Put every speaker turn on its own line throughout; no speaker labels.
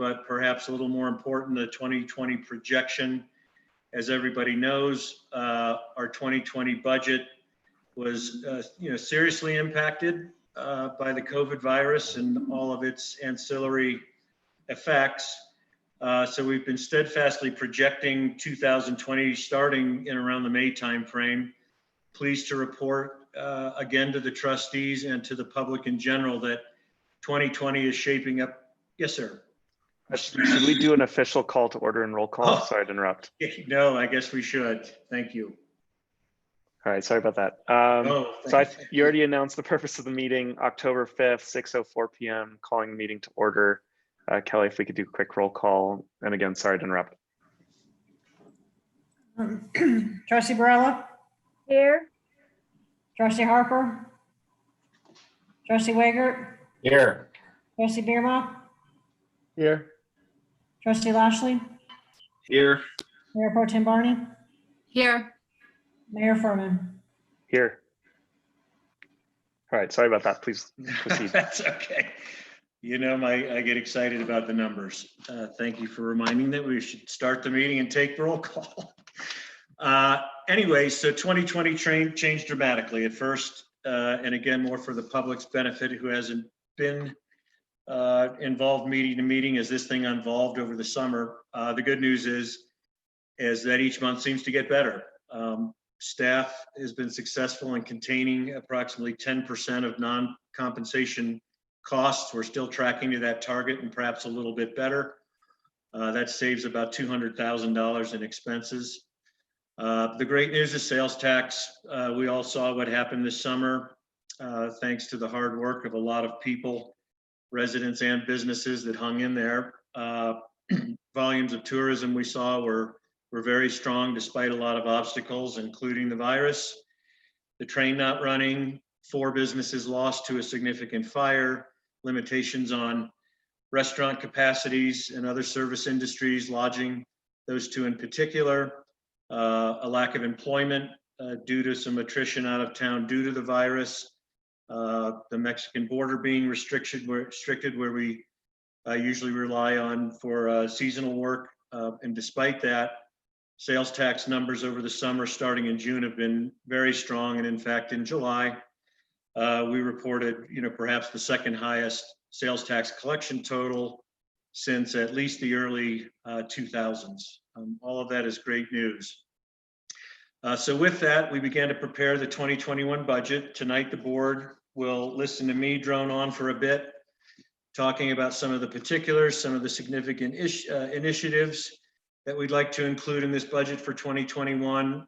but perhaps a little more important, the 2020 projection. As everybody knows, our 2020 budget was seriously impacted by the COVID virus and all of its ancillary effects. So we've been steadfastly projecting 2020 starting in around the May timeframe. Pleased to report again to the trustees and to the public in general that 2020 is shaping up. Yes, sir.
Should we do an official call to order and roll call?
Oh.
Sorry to interrupt.
No, I guess we should. Thank you.
All right, sorry about that. You already announced the purpose of the meeting, October 5th, 6:04 p.m., calling the meeting to order. Kelly, if we could do a quick roll call. And again, sorry to interrupt.
Trustee Barella?
Here.
Trustee Harper? Trustee Wagert?
Here.
Trustee Bierma?
Here.
Trustee Lashley?
Here.
Mayor Pro Tem Barney?
Here.
Mayor Furman?
Here. All right, sorry about that. Please proceed.
That's okay. You know, I get excited about the numbers. Thank you for reminding that we should start the meeting and take roll call. Anyway, so 2020 changed dramatically at first, and again, more for the public's benefit who hasn't been involved meeting to meeting as this thing evolved over the summer. The good news is that each month seems to get better. Staff has been successful in containing approximately 10% of non-compensation costs. We're still tracking to that target and perhaps a little bit better. That saves about $200,000 in expenses. The great news is sales tax. We all saw what happened this summer, thanks to the hard work of a lot of people, residents and businesses that hung in there. Volumes of tourism we saw were very strong despite a lot of obstacles, including the virus, the train not running, 4 businesses lost to a significant fire, limitations on restaurant capacities and other service industries, lodging, those 2 in particular, a lack of employment due to some attrition out of town due to the virus, the Mexican border being restricted where we usually rely on for seasonal work. And despite that, sales tax numbers over the summer starting in June have been very strong. And in fact, in July, we reported, perhaps the second highest sales tax collection total since at least the early 2000s. All of that is great news. So with that, we began to prepare the 2021 budget. Tonight, the board will listen to me drone on for a bit, talking about some of the particulars, some of the significant initiatives that we'd like to include in this budget for 2021,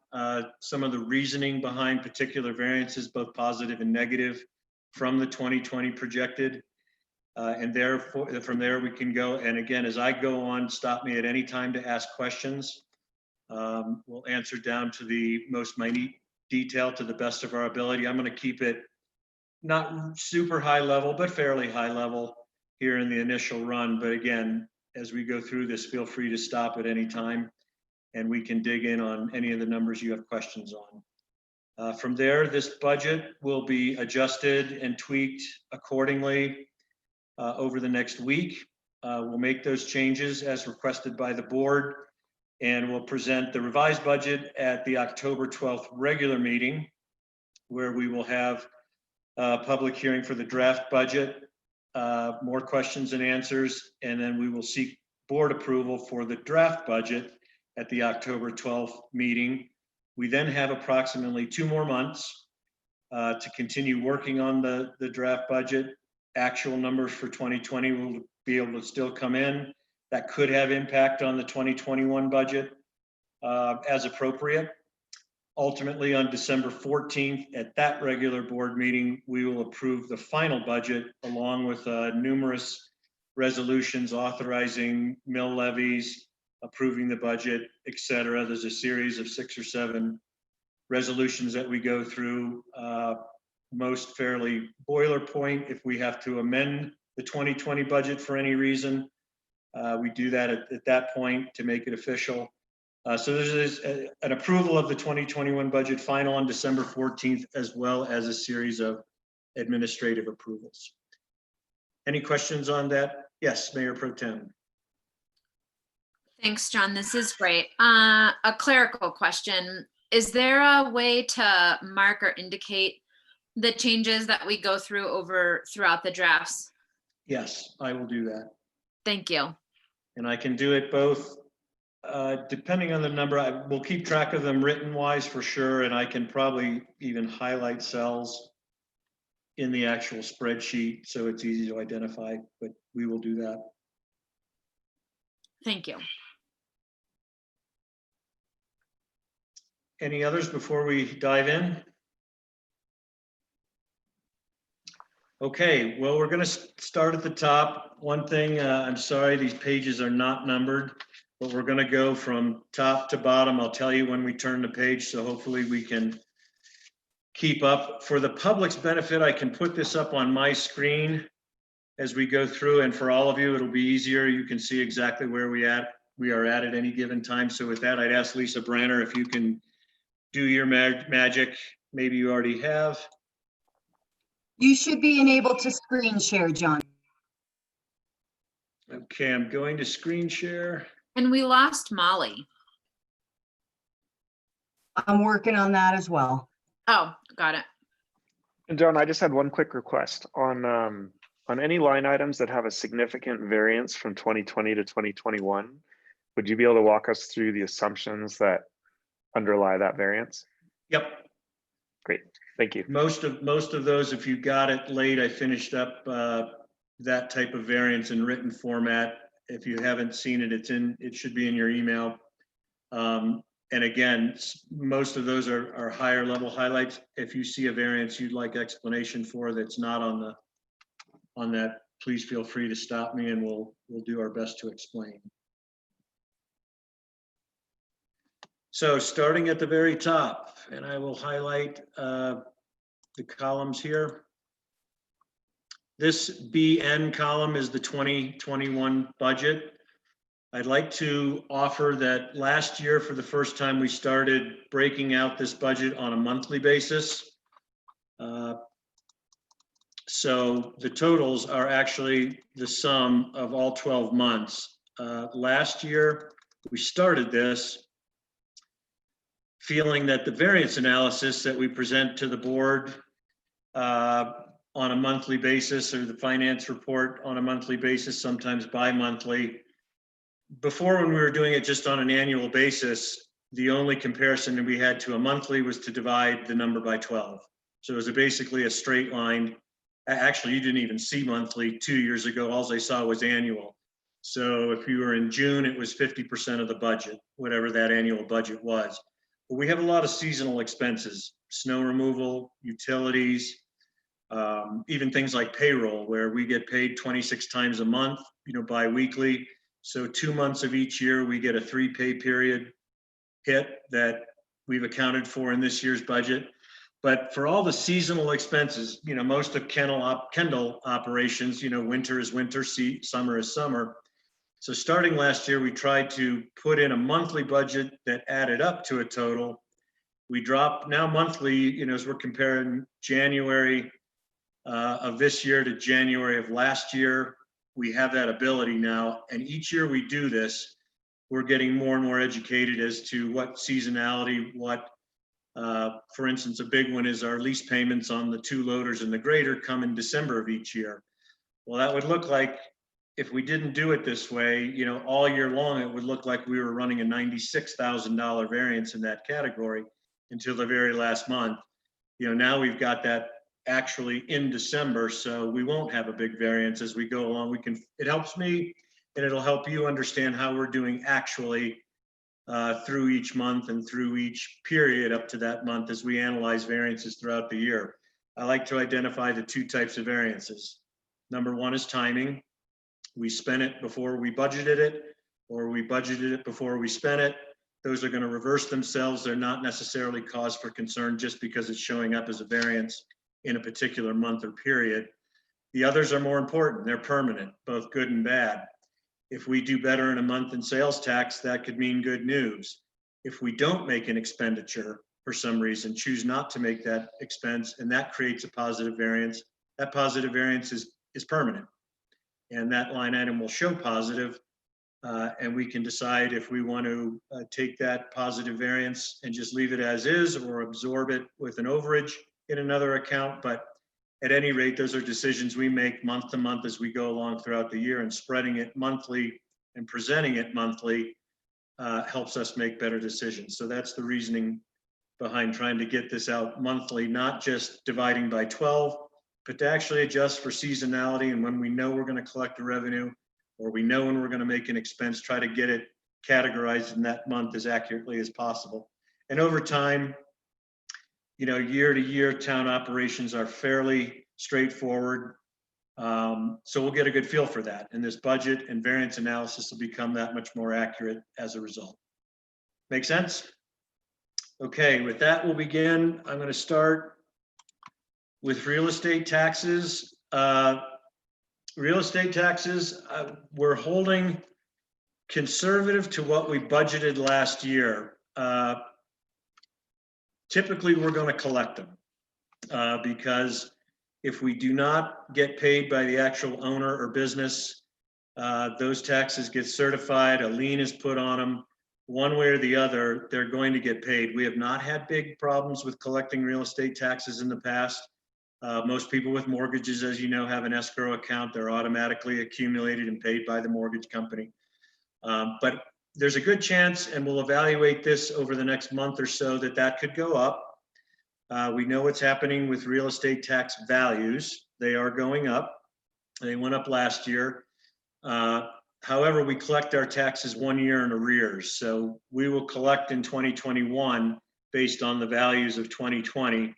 some of the reasoning behind particular variances, both positive and negative, from the 2020 projected. And therefore, from there we can go. And again, as I go on, stop me at any time to ask questions. We'll answer down to the most minute detail to the best of our ability. I'm going to keep it not super high level, but fairly high level here in the initial run. But again, as we go through this, feel free to stop at any time and we can dig in on any of the numbers you have questions on. From there, this budget will be adjusted and tweaked accordingly over the next week. We'll make those changes as requested by the board, and we'll present the revised budget at the October 12th regular meeting, where we will have a public hearing for the draft budget, more questions and answers, and then we will seek board approval for the draft budget at the October 12th meeting. We then have approximately 2 more months to continue working on the draft budget. Actual numbers for 2020 will be able to still come in. That could have impact on the 2021 budget as appropriate. Ultimately, on December 14th, at that regular board meeting, we will approve the final budget along with numerous resolutions authorizing mill levies, approving the budget, etc. There's a series of 6 or 7 resolutions that we go through, most fairly boilerplate. If we have to amend the 2020 budget for any reason, we do that at that point to make it official. So there's an approval of the 2021 budget final on December 14th, as well as a series of administrative approvals. Any questions on that? Yes, Mayor Pro Tem.
Thanks, John. This is great. A clerical question. Is there a way to mark or indicate the changes that we go through throughout the drafts?
Yes, I will do that.
Thank you.
And I can do it both, depending on the number. I will keep track of them written wise for sure, and I can probably even highlight cells in the actual spreadsheet so it's easy to identify, but we will do that.
Thank you.
Any others before we dive in? Okay, well, we're going to start at the top. One thing, I'm sorry, these pages are not numbered, but we're going to go from top to bottom. I'll tell you when we turn the page, so hopefully we can keep up. For the public's benefit, I can put this up on my screen as we go through, and for all of you, it'll be easier. You can see exactly where we are at any given time. So with that, I'd ask Lisa Branner if you can do your magic. Maybe you already have.
You should be enabled to screen share, John.
Okay, I'm going to screen share.
And we lost Molly.
I'm working on that as well.
Oh, got it.
And John, I just had one quick request on any line items that have a significant variance from 2020 to 2021. Would you be able to walk us through the assumptions that underlie that variance?
Yep.
Great, thank you.
Most of those, if you got it late, I finished up that type of variance in written format. If you haven't seen it, it should be in your email. And again, most of those are higher level highlights. If you see a variance you'd like explanation for that's not on that, please feel free to stop me and we'll do our best to explain. So starting at the very top, and I will highlight the columns here. This BN column is the 2021 budget. I'd like to offer that last year, for the first time, we started breaking out this budget on a monthly basis. So the totals are actually the sum of all 12 months. Last year, we started this feeling that the variance analysis that we present to the board on a monthly basis, or the finance report on a monthly basis, sometimes bi-monthly. Before, when we were doing it just on an annual basis, the only comparison that we had to a monthly was to divide the number by 12. So it was basically a straight line. Actually, you didn't even see monthly 2 years ago. All I saw was annual. So if you were in June, it was 50% of the budget, whatever that annual budget was. But we have a lot of seasonal expenses, snow removal, utilities, even things like payroll, where we get paid 26 times a month, bi-weekly. So 2 months of each year, we get a 3 pay period hit that we've accounted for in this year's budget. But for all the seasonal expenses, most of Kendall operations, winter is winter, summer is summer. So starting last year, we tried to put in a monthly budget that added up to a total. We dropped now monthly, as we're comparing January of this year to January of last year, we have that ability now. And each year we do this, we're getting more and more educated as to what seasonality, for instance, a big one is our lease payments on the 2 loaders and the grader come in December of each year. Well, that would look like, if we didn't do it this way, all year long, it would look like we were running a $96,000 variance in that category until the very last month. Now we've got that actually in December, so we won't have a big variance as we go along. It helps me, and it'll help you understand how we're doing actually through each month and through each period up to that month as we analyze variances throughout the year. I like to identify the 2 types of variances. Number 1 is timing. We spent it before we budgeted it, or we budgeted it before we spent it. Those are going to reverse themselves. They're not necessarily cause for concern just because it's showing up as a variance in a particular month or period. The others are more important. They're permanent, both good and bad. If we do better in a month in sales tax, that could mean good news. If we don't make an expenditure for some reason, choose not to make that expense, and that creates a positive variance, that positive variance is permanent. And that line item will show positive And we can decide if we want to take that positive variance and just leave it as is or absorb it with an overage in another account. But at any rate, those are decisions we make month to month as we go along throughout the year, and spreading it monthly and presenting it monthly helps us make better decisions. So that's the reasoning behind trying to get this out monthly, not just dividing by 12, but to actually adjust for seasonality. And when we know we're going to collect the revenue, or we know when we're going to make an expense, try to get it categorized in that month as accurately as possible. And over time, you know, year to year, town operations are fairly straightforward. So we'll get a good feel for that. And this budget and variance analysis will become that much more accurate as a result. Make sense? Okay, with that, we'll begin. I'm going to start with real estate taxes. Real estate taxes, we're holding conservative to what we budgeted last year. Typically, we're going to collect them because if we do not get paid by the actual owner or business, those taxes get certified, a lien is put on them. One way or the other, they're going to get paid. We have not had big problems with collecting real estate taxes in the past. Most people with mortgages, as you know, have an escrow account. They're automatically accumulated and paid by the mortgage company. But there's a good chance, and we'll evaluate this over the next month or so, that that could go up. We know what's happening with real estate tax values. They are going up. They went up last year. However, we collect our taxes 1 year in arrears. So we will collect in 2021 based on the values of 2020.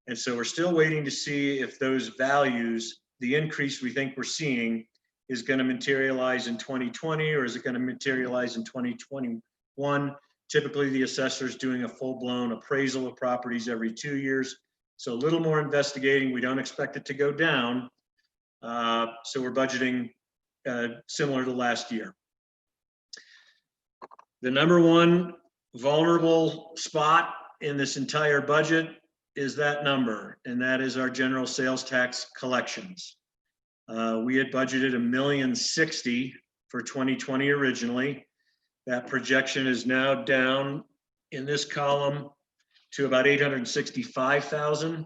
And so we're still waiting to see if those values, the increase we think we're seeing, is going to materialize in 2020 or is it going to materialize in 2021? Typically, the assessor is doing a full-blown appraisal of properties every 2 years. So a little more investigating. We don't expect it to go down. So we're budgeting similar to last year. The number one vulnerable spot in this entire budget is that number, and that is our general sales tax collections. We had budgeted $1,060,000 for 2020 originally. That projection is now down in this column to about $865,000.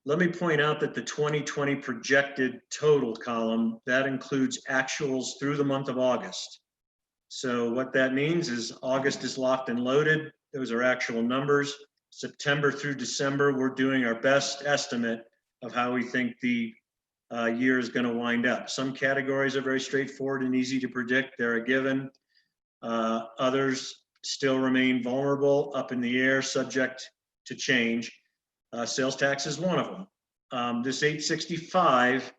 Let me point out that the 2020 projected total column, that includes actuals through the month of August. So what that means is August is locked and loaded. Those are actual numbers. September through December, we're doing our best estimate of how we think the year is going to wind up. Some categories are very straightforward and easy to predict. They're a given. Others still remain vulnerable, up in the air, subject to change. Sales tax is one of them. This 865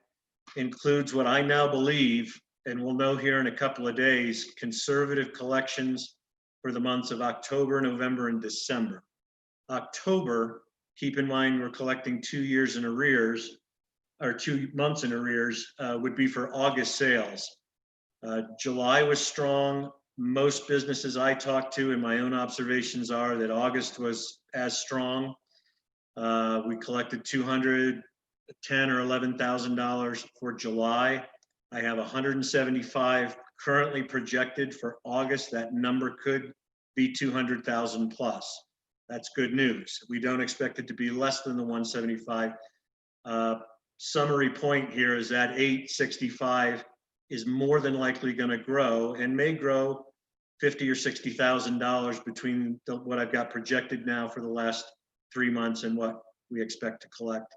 includes what I now believe, and we'll know here in a couple of days, conservative collections for the months of October, November, and December. October, keep in mind we're collecting 2 years in arrears, or 2 months in arrears, would be for August sales. July was strong. Most businesses I talked to, and my own observations are that August was as strong. We collected $210,000 or $11,000 for July. I have 175 currently projected for August. That number could be 200,000 plus. That's good news. We don't expect it to be less than the 175. Summary point here is that 865 is more than likely going to grow and may grow $50,000 or $60,000 between what I've got projected now for the last 3 months and what we expect to collect.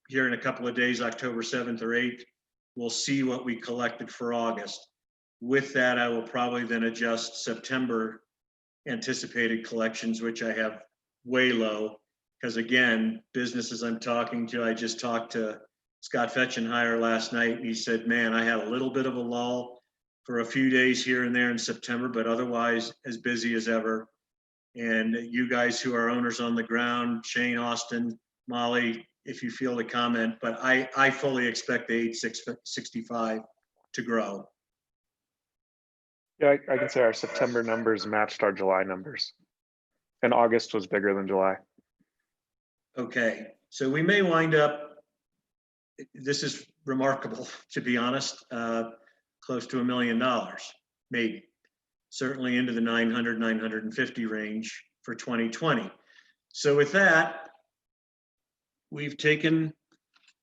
Here in a couple of days, October 7th or 8th, we'll see what we collected for August. With that, I will probably then adjust September anticipated collections, which I have way low. Because again, businesses I'm talking to, I just talked to Scott Fetchenheimer last night, and he said, man, I had a little bit of a lull for a few days here and there in September, but otherwise as busy as ever. And you guys who are owners on the ground, Shane, Austin, Molly, if you feel the comment, but I fully expect the 865 to grow.
Yeah, I can say our September numbers matched our July numbers, and August was bigger than July.
Okay, so we may wind up, this is remarkable, to be honest. close to $1 million, maybe. Certainly into the 900, 950 range for 2020. So with that, we've taken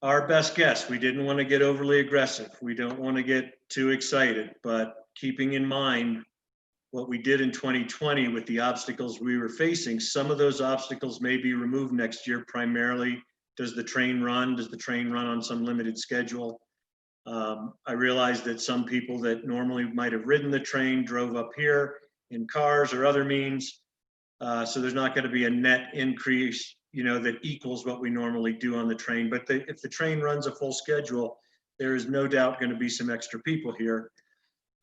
our best guess. We didn't want to get overly aggressive. We don't want to get too excited, but keeping in mind what we did in 2020 with the obstacles we were facing, some of those obstacles may be removed next year. Primarily, does the train run? Does the train run on some limited schedule? I realized that some people that normally might have ridden the train drove up here in cars or other means. So there's not going to be a net increase, that equals what we normally do on the train. But if the train runs a full schedule, there is no doubt going to be some extra people here.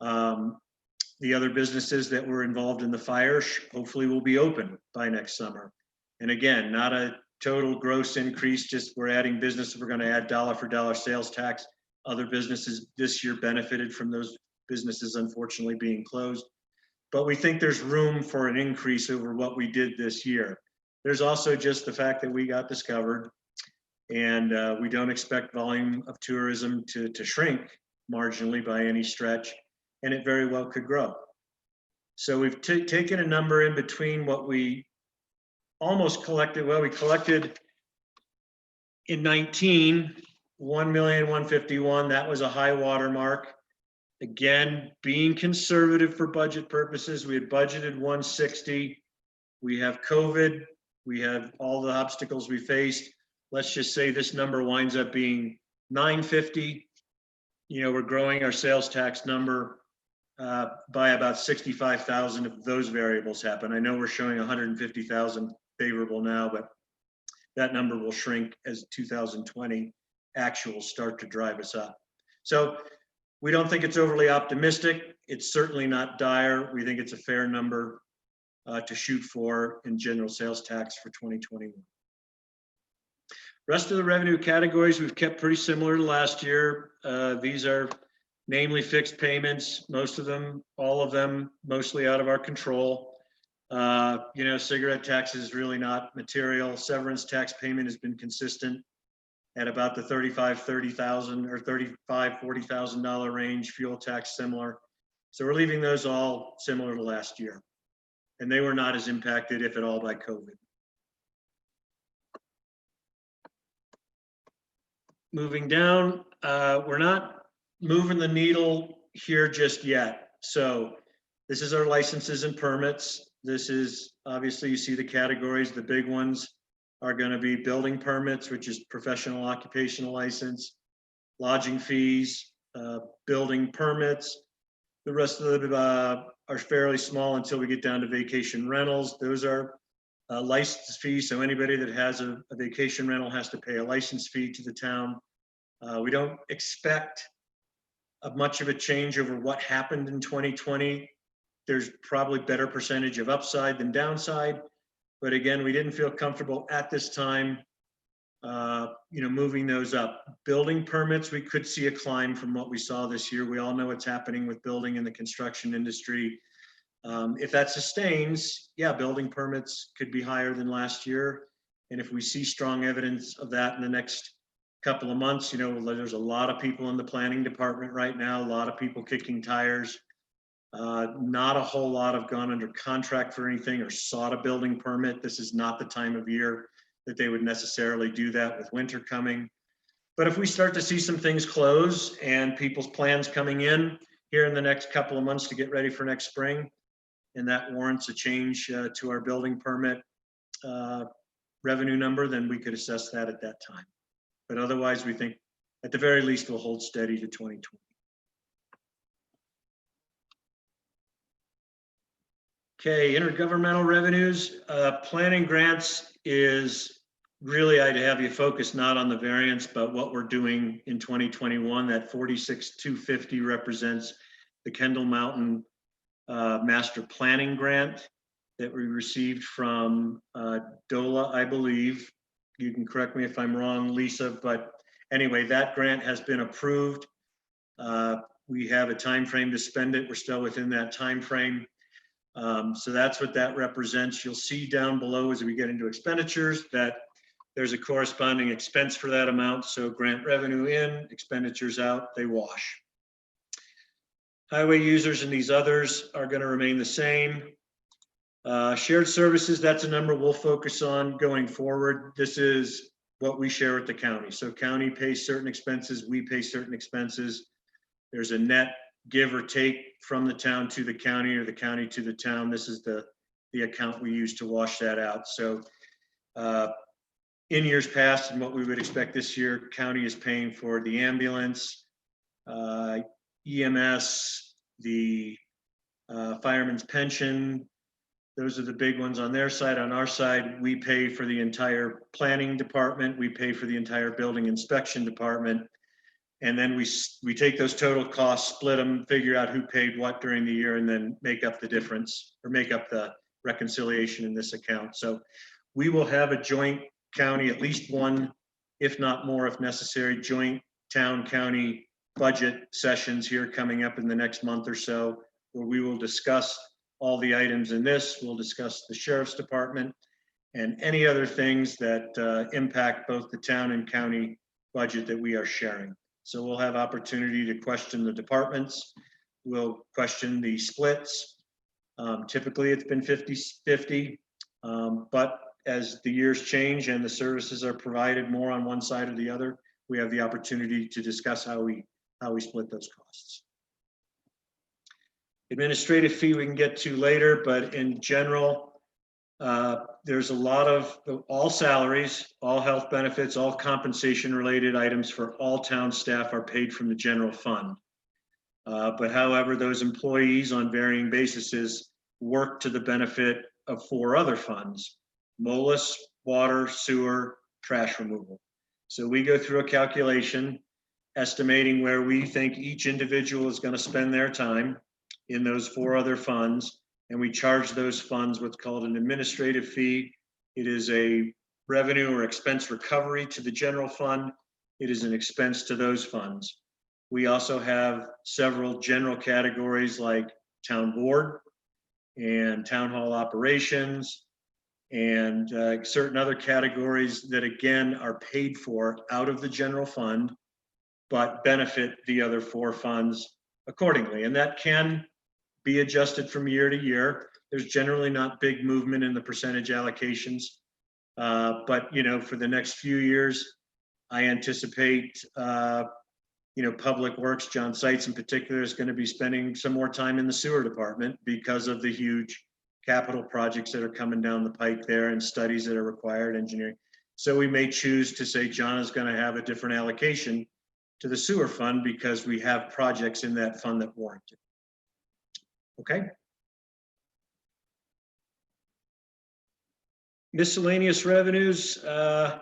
The other businesses that were involved in the fire hopefully will be open by next summer. And again, not a total gross increase, just we're adding business. We're going to add dollar for dollar sales tax. Other businesses this year benefited from those businesses unfortunately being closed. But we think there's room for an increase over what we did this year. There's also just the fact that we got discovered, and we don't expect volume of tourism to shrink marginally by any stretch, and it very well could grow. So we've taken a number in between what we almost collected. Well, we collected in 19, 1,151,000. That was a high water mark. Again, being conservative for budget purposes, we had budgeted 160. We have COVID. We have all the obstacles we faced. Let's just say this number winds up being 950. We're growing our sales tax number by about 65,000 if those variables happen. I know we're showing 150,000 favorable now, but that number will shrink as 2020 actuals start to drive us up. So we don't think it's overly optimistic. It's certainly not dire. We think it's a fair number to shoot for in general sales tax for 2021. Rest of the revenue categories we've kept pretty similar to last year. These are namely fixed payments, most of them, all of them, mostly out of our control. Cigarette tax is really not material. Severance tax payment has been consistent at about the $30,000 or $40,000 range. Fuel tax similar. So we're leaving those all similar to last year. And they were not as impacted, if at all, by COVID. Moving down, we're not moving the needle here just yet. So this is our licenses and permits. This is, obviously, you see the categories. The big ones are going to be building permits, which is professional occupational license, lodging fees, building permits. The rest of them are fairly small until we get down to vacation rentals. Those are license fees. So anybody that has a vacation rental has to pay a license fee to the town. We don't expect much of a change over what happened in 2020. There's probably better percentage of upside than downside. But again, we didn't feel comfortable at this time, moving those up. Building permits, we could see a climb from what we saw this year. We all know what's happening with building in the construction industry. If that sustains, yeah, building permits could be higher than last year. And if we see strong evidence of that in the next couple of months, there's a lot of people in the planning department right now, a lot of people kicking tires. Not a whole lot have gone under contract for anything or sought a building permit. This is not the time of year that they would necessarily do that with winter coming. But if we start to see some things close and people's plans coming in here in the next couple of months to get ready for next spring, and that warrants a change to our building permit revenue number, then we could assess that at that time. But otherwise, we think at the very least we'll hold steady to 2020. Okay, intergovernmental revenues. Planning grants is really, I'd have you focus not on the variance, but what we're doing in 2021. That 46,250 represents the Kendall Mountain Master Planning Grant that we received from DOLA, I believe. You can correct me if I'm wrong, Lisa, but anyway, that grant has been approved. We have a time frame to spend it. We're still within that time frame. So that's what that represents. You'll see down below as we get into expenditures that there's a corresponding expense for that amount. So grant revenue in, expenditures out, they wash. Highway users and these others are going to remain the same. Shared services, that's a number we'll focus on going forward. This is what we share with the county. So county pays certain expenses, we pay certain expenses. There's a net give or take from the town to the county or the county to the town. This is the account we use to wash that out. So in years past and what we would expect this year, county is paying for the ambulance, EMS, the fireman's pension. Those are the big ones on their side. On our side, we pay for the entire planning department. We pay for the entire building inspection department. And then we take those total costs, split them, figure out who paid what during the year, and then make up the difference or make up the reconciliation in this account. So we will have a joint county, at least one, if not more, if necessary, joint town-county budget sessions here coming up in the next month or so, where we will discuss all the items in this. We'll discuss the sheriff's department and any other things that impact both the town and county budget that we are sharing. So we'll have opportunity to question the departments. We'll question the splits. Typically it's been 50-50, but as the years change and the services are provided more on one side or the other, we have the opportunity to discuss how we split those costs. Administrative fee we can get to later, but in general, there's a lot of all salaries, all health benefits, all compensation related items for all town staff are paid from the general fund. But however, those employees on varying bases work to the benefit of 4 other funds: MOLIS, water, sewer, trash removal. So we go through a calculation estimating where we think each individual is going to spend their time in those 4 other funds, and we charge those funds what's called an administrative fee. It is a revenue or expense recovery to the general fund. It is an expense to those funds. We also have several general categories like town board and town hall operations and certain other categories that again are paid for out of the general fund, but benefit the other 4 funds accordingly. And that can be adjusted from year to year. There's generally not big movement in the percentage allocations. But for the next few years, I anticipate Public Works, John Seitz in particular, is going to be spending some more time in the sewer department because of the huge capital projects that are coming down the pike there and studies that are required, engineering. So we may choose to say John is going to have a different allocation to the sewer fund because we have projects in that fund that warrant it. Okay. Miscellaneous revenues, not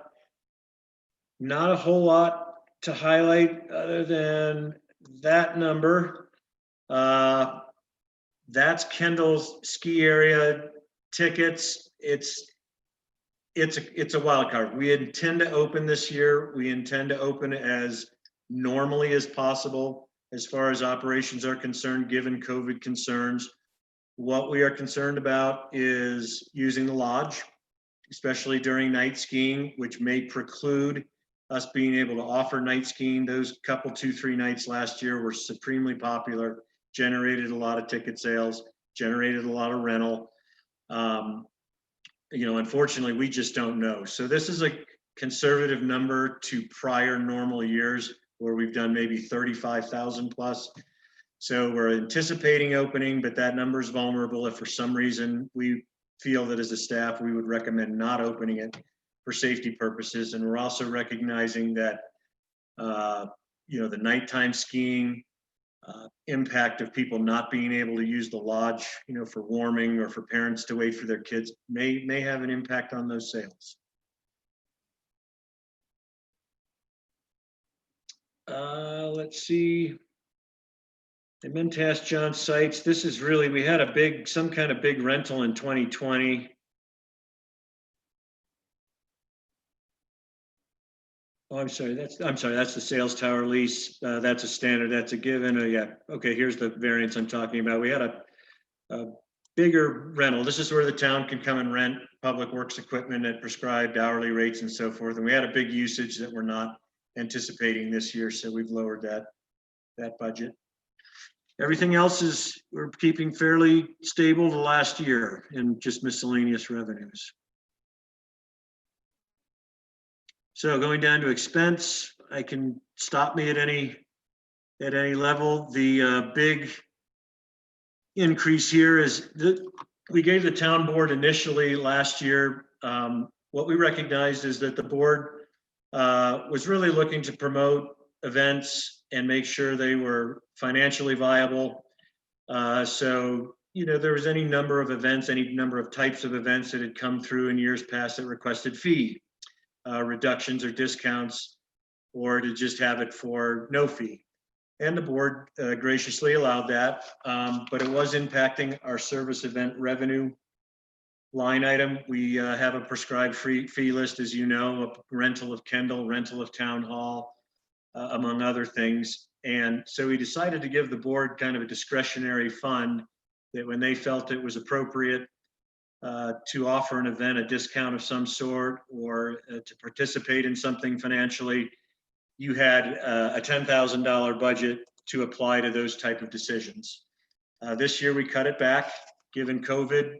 a whole lot to highlight other than that number. That's Kendall's ski area tickets. It's a wild card. We intend to open this year. We intend to open as normally as possible as far as operations are concerned, given COVID concerns. What we are concerned about is using the lodge, especially during night skiing, which may preclude us being able to offer night skiing. Those couple 2-3 nights last year were supremely popular, generated a lot of ticket sales, generated a lot of rental. Unfortunately, we just don't know. So this is a conservative number to prior normal years where we've done maybe 35,000 plus. So we're anticipating opening, but that number is vulnerable if for some reason we feel that as a staff, we would recommend not opening it for safety purposes. And we're also recognizing that, the nighttime skiing impact of people not being able to use the lodge, for warming or for parents to wait for their kids may have an impact on those sales. Let's see. I meant to ask John Seitz. This is really, we had some kind of big rental in 2020. Oh, I'm sorry, that's the sales tower lease. That's a standard, that's a given. Yeah, okay, here's the variance I'm talking about. We had a bigger rental. This is where the town can come and rent public works equipment at prescribed hourly rates and so forth. And we had a big usage that we're not anticipating this year, so we've lowered that budget. Everything else is, we're keeping fairly stable the last year in just miscellaneous revenues. So going down to expense, I can stop me at any level. The big increase here is that we gave the town board initially last year. What we recognized is that the board was really looking to promote events and make sure they were financially viable. So, you know, there was any number of events, any number of types of events that had come through in years past that requested fee reductions or discounts, or to just have it for no fee. And the board graciously allowed that, but it was impacting our service event revenue line item. We have a prescribed fee list, as you know, a rental of Kendall, rental of Town Hall, among other things. And so we decided to give the board kind of a discretionary fund that when they felt it was appropriate to offer an event, a discount of some sort, or to participate in something financially, you had a $10,000 budget to apply to those type of decisions. This year we cut it back, given COVID,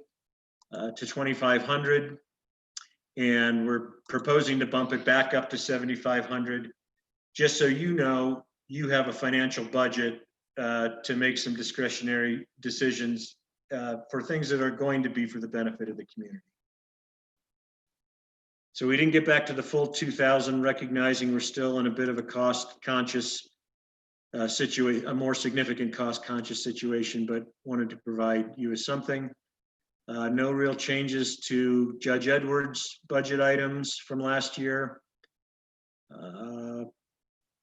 to 2,500, and we're proposing to bump it back up to 7,500. Just so you know, you have a financial budget to make some discretionary decisions for things that are going to be for the benefit of the community. So we didn't get back to the full 2,000, recognizing we're still in a bit of a cost-conscious situation, a more significant cost-conscious situation, but wanted to provide you with something. No real changes to Judge Edwards' budget items from last year.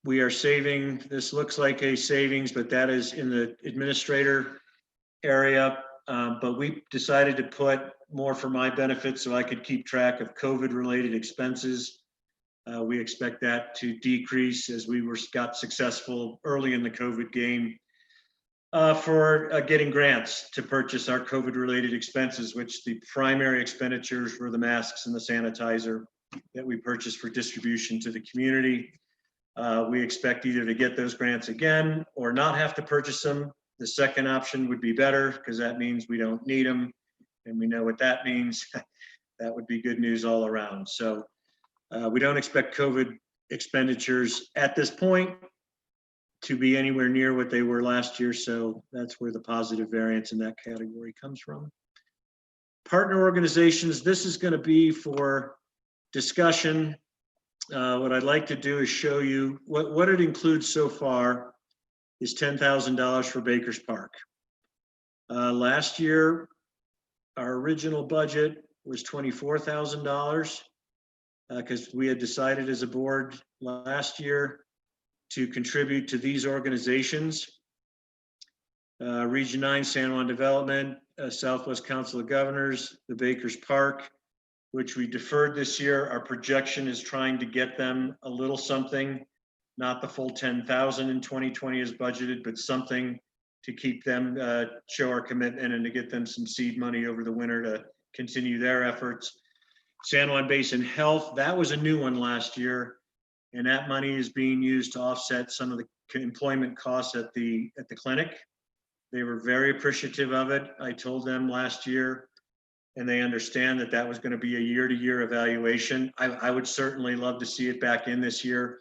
We are saving, this looks like a savings, but that is in the administrator area. But we decided to put more for my benefit so I could keep track of COVID-related expenses. We expect that to decrease as we got successful early in the COVID game for getting grants to purchase our COVID-related expenses, which the primary expenditures were the masks and the sanitizer that we purchased for distribution to the community. We expect either to get those grants again or not have to purchase them. The second option would be better because that means we don't need them, and we know what that means. That would be good news all around. So we don't expect COVID expenditures at this point to be anywhere near what they were last year. So that's where the positive variance in that category comes from. Partner organizations, this is going to be for discussion. What I'd like to do is show you what it includes so far is $10,000 for Baker's Park. Last year, our original budget was $24,000 because we had decided as a board last year to contribute to these organizations. Region 9, San Juan Development, Southwest Council of Governors, the Baker's Park, which we deferred this year. Our projection is trying to get them a little something, not the full 10,000 in 2020 as budgeted, but something to keep them, show our commitment and to get them some seed money over the winter to continue their efforts. San Juan Basin Health, that was a new one last year, and that money is being used to offset some of the employment costs at the clinic. They were very appreciative of it. I told them last year, and they understand that that was going to be a year-to-year evaluation. I would certainly love to see it back in this year.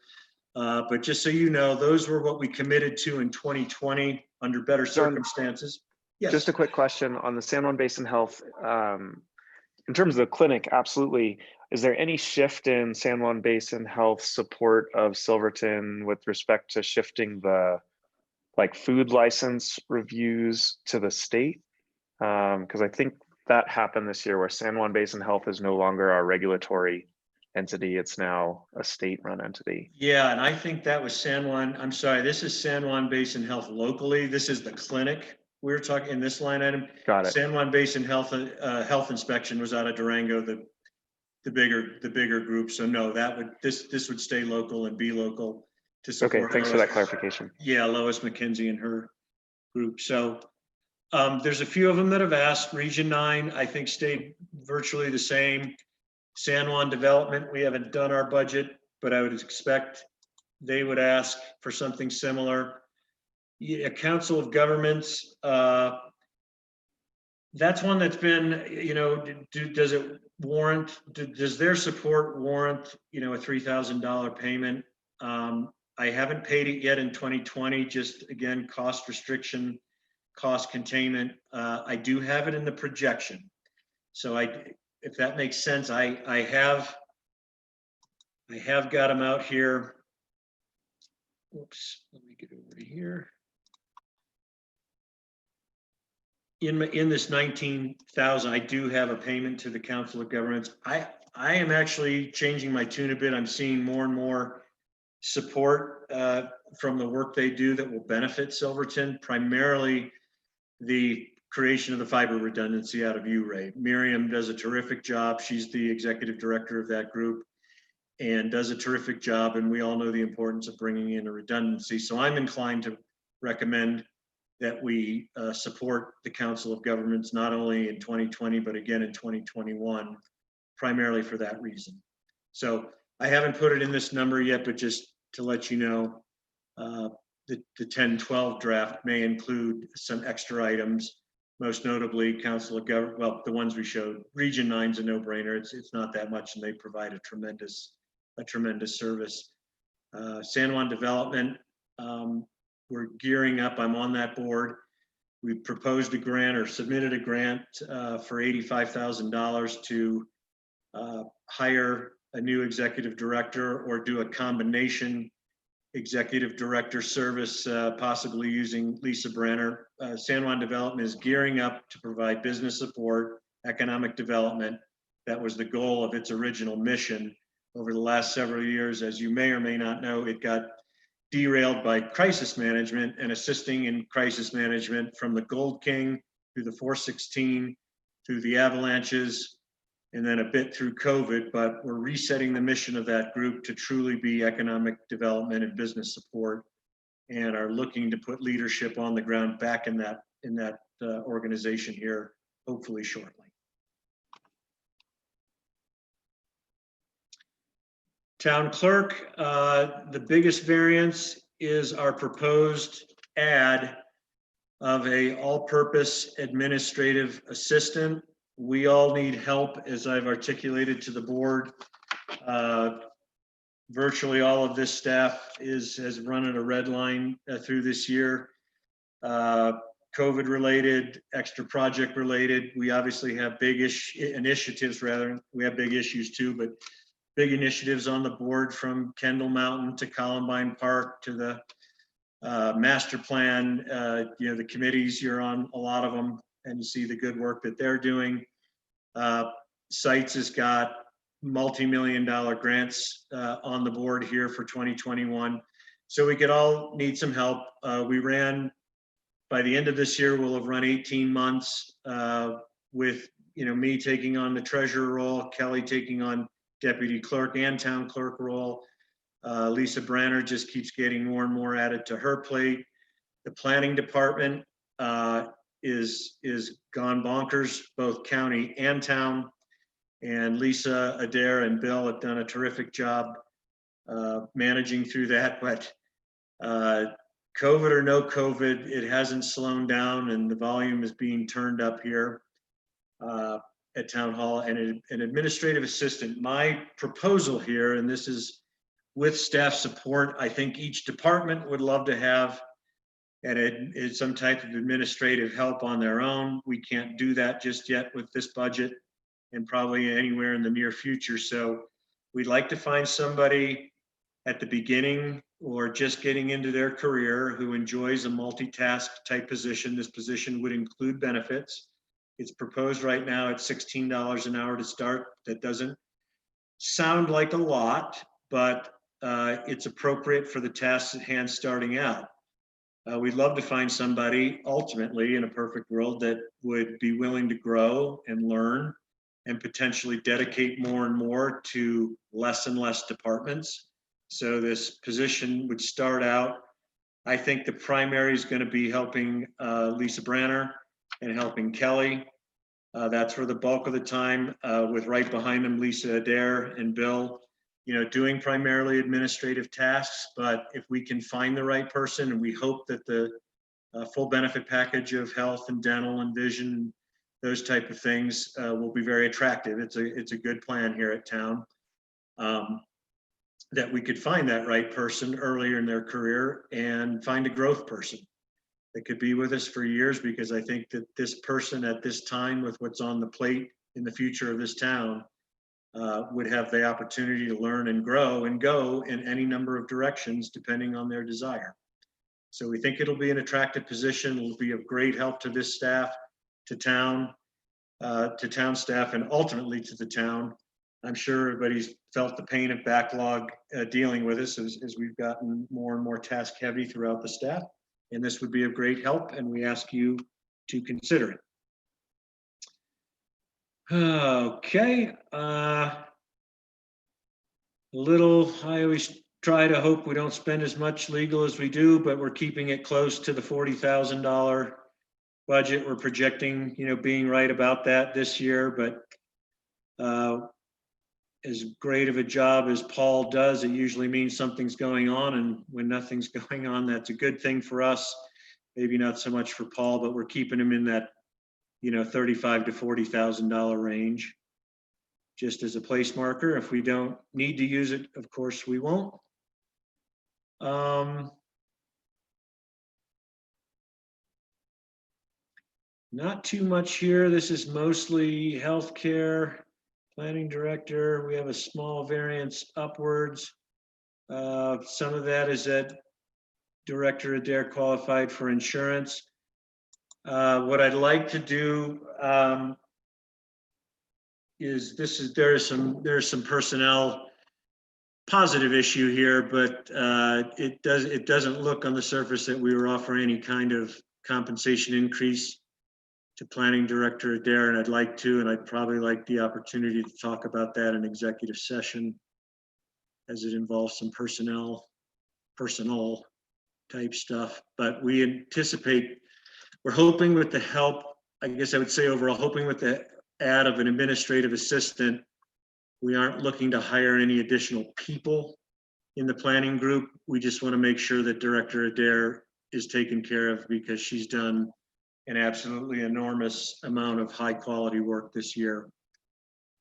But just so you know, those were what we committed to in 2020 under better circumstances. Yes.
Just a quick question on the San Juan Basin Health. In terms of the clinic, absolutely. Is there any shift in San Juan Basin Health support of Silverton with respect to shifting the food license reviews to the state? Because I think that happened this year where San Juan Basin Health is no longer our regulatory entity. It's now a state-run entity.
Yeah, and I think that was San Juan. I'm sorry, this is San Juan Basin Health locally. This is the clinic we were talking in this line item.
Got it.
San Juan Basin Health Health Inspection was out of Durango, the bigger group. So no, this would stay local and be local to support.
Okay, thanks for that clarification.
Yeah, Lois McKinsey and her group. So there's a few of them that have asked. Region 9, I think, stayed virtually the same. San Juan Development, we haven't done our budget, but I would expect they would ask for something similar. Yeah, Council of Governments, that's one that's been, does it warrant, does their support warrant, a $3,000 payment? I haven't paid it yet in 2020, just again, cost restriction, cost containment. I do have it in the projection. So if that makes sense, I have got them out here. Whoops, let me get over to here. In this 19,000, I do have a payment to the Council of Governments. I am actually changing my tune a bit. I'm seeing more and more support from the work they do that will benefit Silverton, primarily the creation of the fiber redundancy out of URAY. Miriam does a terrific job. She's the executive director of that group and does a terrific job. And we all know the importance of bringing in a redundancy. So I'm inclined to recommend that we support the Council of Governments, not only in 2020, but again in 2021, primarily for that reason. So I haven't put it in this number yet, but just to let you know, the 10-12 draft may include some extra items, most notably Council of Government, well, the ones we showed. Region 9's a no-brainer. It's not that much, and they provide a tremendous service. San Juan Development, we're gearing up. I'm on that board. We proposed a grant or submitted a grant for $85,000 to hire a new executive director or do a combination executive director service, possibly using Lisa Brenner. San Juan Development is gearing up to provide business support, economic development. That was the goal of its original mission. Over the last several years, as you may or may not know, it got derailed by crisis management, and assisting in crisis management from the Gold King through the 416, through the avalanches, and then a bit through COVID. But we're resetting the mission of that group to truly be economic development and business support, and are looking to put leadership on the ground back in that organization here, hopefully shortly. Town clerk, the biggest variance is our proposed add of a all-purpose administrative assistant. We all need help, as I've articulated to the board. Virtually all of this staff has run at a red line through this year. COVID related, extra project related. We obviously have big initiatives, we have big issues too, but big initiatives on the board, from Kendall Mountain to Columbine Park to the master plan. The committees, you're on a lot of them, and you see the good work that they're doing. Sites has got multi-million-dollar grants on the board here for 2021. So we could all need some help. By the end of this year, we'll have run 18 months with me taking on the treasurer role, Kelly taking on deputy clerk and town clerk role. Lisa Branner just keeps getting more and more added to her plate. The planning department is gone bonkers, both county and town. And Lisa, Adair, and Bill have done a terrific job managing through that. But COVID or no COVID, it hasn't slowed down, and the volume is being turned up here at Town Hall. And an administrative assistant. My proposal here, and this is with staff support, I think each department would love to have some type of administrative help on their own. We can't do that just yet with this budget, and probably anywhere in the near future. So we'd like to find somebody at the beginning or just getting into their career who enjoys a multitask type position. This position would include benefits. It's proposed right now at $16 an hour to start. That doesn't sound like a lot, but it's appropriate for the tasks at hand starting out. We'd love to find somebody, ultimately, in a perfect world, that would be willing to grow and learn and potentially dedicate more and more to less and less departments. So this position would start out, I think the primary is going to be helping Lisa Branner and helping Kelly. That's for the bulk of the time, with right behind them Lisa Adair and Bill, doing primarily administrative tasks. But if we can find the right person, and we hope that the full benefit package of health and dental and vision, those type of things will be very attractive. It's a good plan here at town. That we could find that right person earlier in their career and find a growth person that could be with us for years, because I think that this person at this time, with what's on the plate in the future of this town, would have the opportunity to learn and grow and go in any number of directions depending on their desire. So we think it'll be an attractive position. It'll be of great help to this staff, to town staff, and ultimately to the town. I'm sure everybody's felt the pain of backlog dealing with us as we've gotten more and more task heavy throughout the staff. And this would be of great help, and we ask you to consider it. Okay. I always try to hope we don't spend as much legal as we do, but we're keeping it close to the $40,000 budget. We're projecting, being right about that this year, but as great of a job as Paul does, it usually means something's going on, and when nothing's going on, that's a good thing for us. Maybe not so much for Paul, but we're keeping him in that, $35,000 to $40,000 range, just as a place marker. If we don't need to use it, of course we won't. Not too much here. This is mostly healthcare. Planning director, we have a small variance upwards. Some of that is that Director Adair qualified for insurance. What I'd like to do is there's some personnel positive issue here, but it doesn't look on the surface that we were offering any kind of compensation increase to Planning Director Adair, and I'd probably like the opportunity to talk about that in executive session, as it involves some personal type stuff. But we anticipate, we're hoping with the help, I guess I would say overall, hoping with the add of an administrative assistant, we aren't looking to hire any additional people in the planning group. We just want to make sure that Director Adair is taken care of, because she's done an absolutely enormous amount of high quality work this year,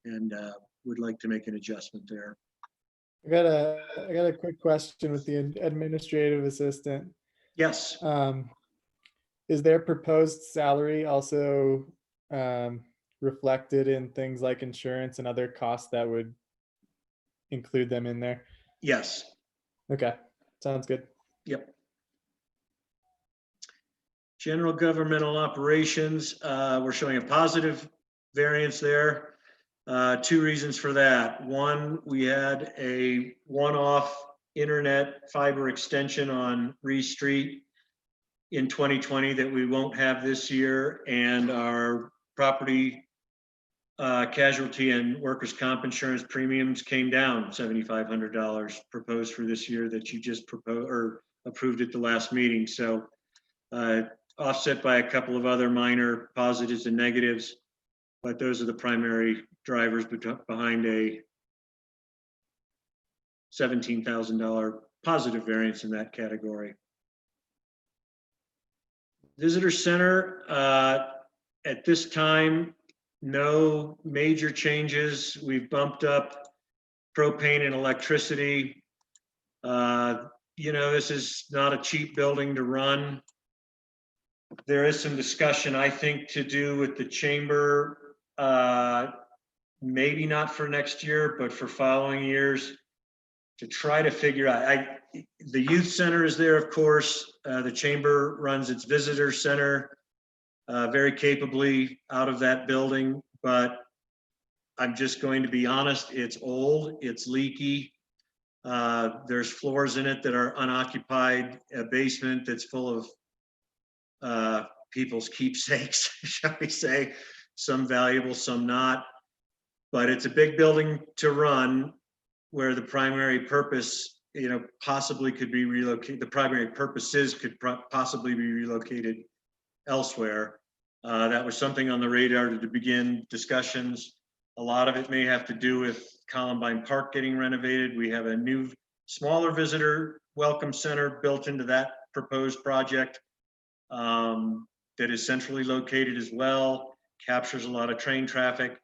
and would like to make an adjustment there.
I got a quick question with the administrative assistant.
Yes.
Is their proposed salary also reflected in things like insurance and other costs that would include them in there?
Yes.
Okay, sounds good.
Yep. General governmental operations, we're showing a positive variance there. Two reasons for that. One, we had a one-off internet fiber extension on Reese Street in 2020 that we won't have this year, and our property casualty and workers' comp insurance premiums came down $7,500 proposed for this year that you just approved at the last meeting. So offset by a couple of other minor positives and negatives, but those are the primary drivers behind a $17,000 positive variance in that category. Visitor Center, at this time, no major changes. We've bumped up propane and electricity. This is not a cheap building to run. There is some discussion, I think, to do with the chamber, maybe not for next year, but for following years, to try to figure out. The youth center is there, of course. The chamber runs its visitor center very capably out of that building, but I'm just going to be honest, it's old, it's leaky. There's floors in it that are unoccupied, a basement that's full of people's keepsakes, shall we say, some valuable, some not. But it's a big building to run, where the primary purpose, possibly could be relocated. The primary purposes could possibly be relocated elsewhere. That was something on the radar to begin discussions. A lot of it may have to do with Columbine Park getting renovated. We have a new, smaller visitor welcome center built into that proposed project. that is centrally located as well, captures a lot of train traffic.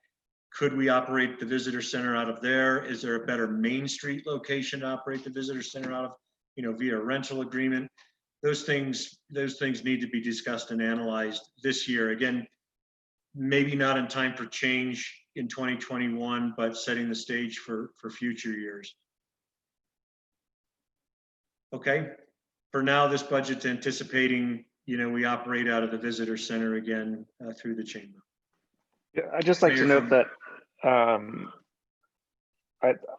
Could we operate the visitor center out of there? Is there a better Main Street location to operate the visitor center out of, via a rental agreement? Those things need to be discussed and analyzed this year. Again, maybe not in time for change in 2021, but setting the stage for future years. Okay, for now, this budget's anticipating, we operate out of the visitor center again through the chamber.
Yeah, I'd just like to note that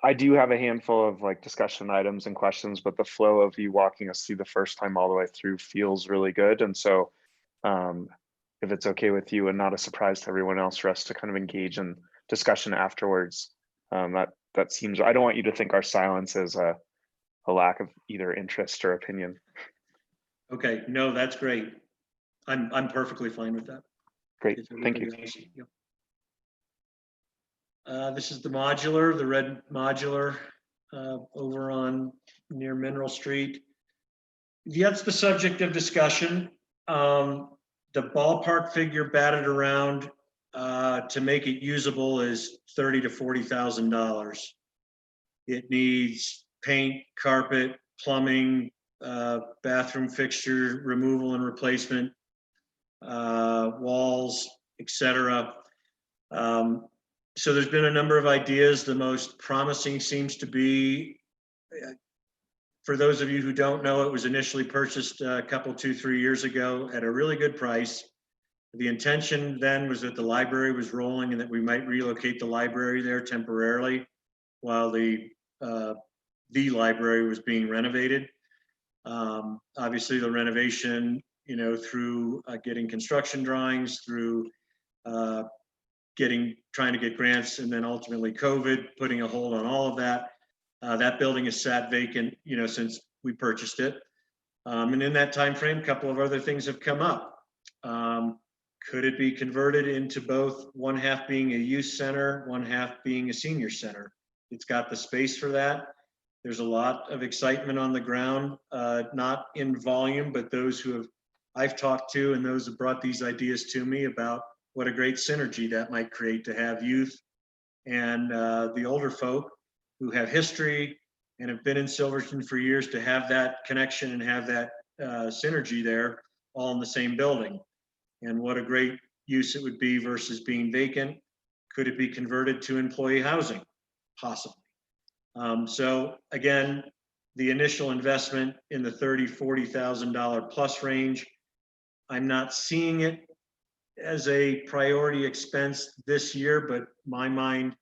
I do have a handful of like discussion items and questions, but the flow of you walking us through the first time all the way through feels really good. And so if it's okay with you and not a surprise to everyone else for us to kind of engage in discussion afterwards, that seems, I don't want you to think our silence is a lack of either interest or opinion.
Okay, no, that's great. I'm perfectly fine with that.
Great, thank you.
Yep. This is the modular, the red modular over on near Mineral Street. That's the subject of discussion. The ballpark figure batted around to make it usable is $30,000 to $40,000. It needs paint, carpet, plumbing, bathroom fixture removal and replacement, walls, etc. So there's been a number of ideas. The most promising seems to be, for those of you who don't know, it was initially purchased a couple, 2-3 years ago at a really good price. The intention then was that the library was rolling and that we might relocate the library there temporarily while the library was being renovated. Obviously the renovation, through getting construction drawings, through trying to get grants, and then ultimately COVID putting a hold on all of that. That building has sat vacant, since we purchased it. And in that time frame, a couple of other things have come up. Could it be converted into both, one half being a youth center, one half being a senior center? It's got the space for that. There's a lot of excitement on the ground, not in volume, but those who I've talked to and those who brought these ideas to me about what a great synergy that might create to have youth and the older folk who have history and have been in Silverton for years, to have that connection and have that synergy there all in the same building. And what a great use it would be versus being vacant. Could it be converted to employee housing? Possibly. So again, the initial investment in the $30,000 to $40,000 plus range, I'm not seeing it as a priority expense this year, but my mind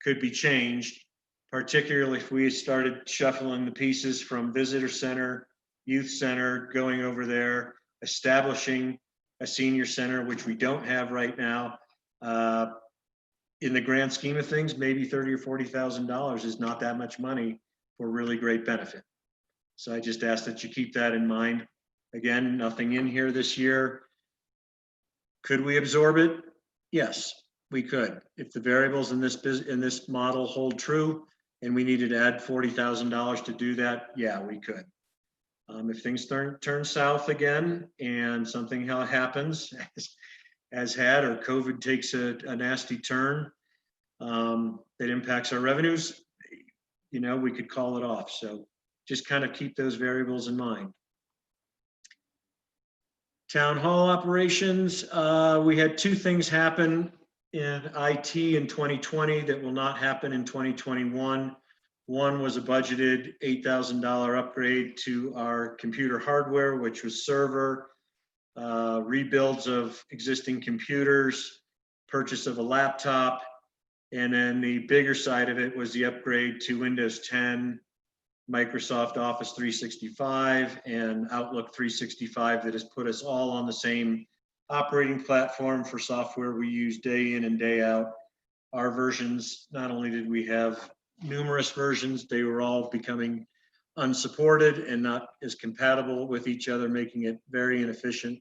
could be changed, particularly if we started shuffling the pieces from visitor center, youth center, going over there, establishing a senior center, which we don't have right now. In the grand scheme of things, maybe $30,000 or $40,000 is not that much money for really great benefit. So I just ask that you keep that in mind. Again, nothing in here this year. Could we absorb it? Yes, we could. If the variables in this model hold true and we needed to add $40,000 to do that, yeah, we could. If things turn south again and something happens as had, or COVID takes a nasty turn that impacts our revenues, we could call it off. So just kind of keep those variables in mind. Town hall operations, we had two things happen in IT in 2020 that will not happen in 2021. One was a budgeted $8,000 upgrade to our computer hardware, which was server, rebuilds of existing computers, purchase of a laptop, and then the bigger side of it was the upgrade to Windows 10, Microsoft Office 365, and Outlook 365 that has put us all on the same operating platform for software we use day in and day out. Our versions, not only did we have numerous versions, they were all becoming unsupported and not as compatible with each other, making it very inefficient.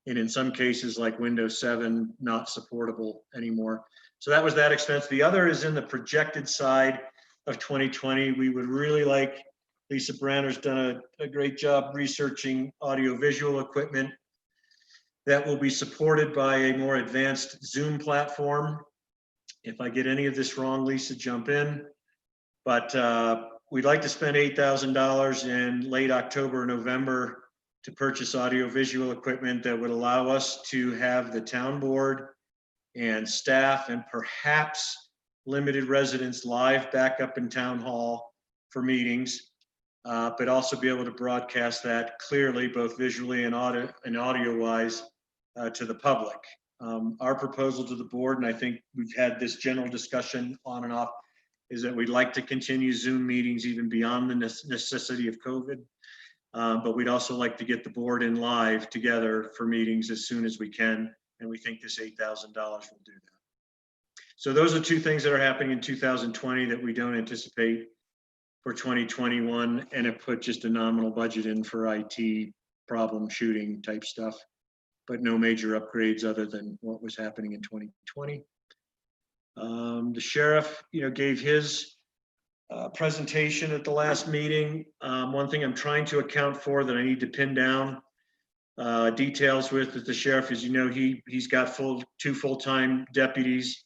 And in some cases, like Windows 7, not supportable anymore. So that was that expense. The other is in the projected side of 2020. We would really like, Lisa Branner's done a great job researching audiovisual equipment. that will be supported by a more advanced Zoom platform. If I get any of this wrong, Lisa, jump in. But we'd like to spend $8,000 in late October, November to purchase audiovisual equipment that would allow us to have the town board and staff and perhaps limited residents live back up in town hall for meetings, but also be able to broadcast that clearly, both visually and audio wise, to the public. Our proposal to the board, and I think we've had this general discussion on and off, is that we'd like to continue Zoom meetings even beyond the necessity of COVID. But we'd also like to get the board in live together for meetings as soon as we can. And we think this $8,000 will do that. So those are two things that are happening in 2020 that we don't anticipate for 2021, and have put just a nominal budget in for IT problem shooting type stuff, but no major upgrades other than what was happening in 2020. The sheriff, gave his presentation at the last meeting. One thing I'm trying to account for that I need to pin down details with is the sheriff. As you know, he's got two full-time deputies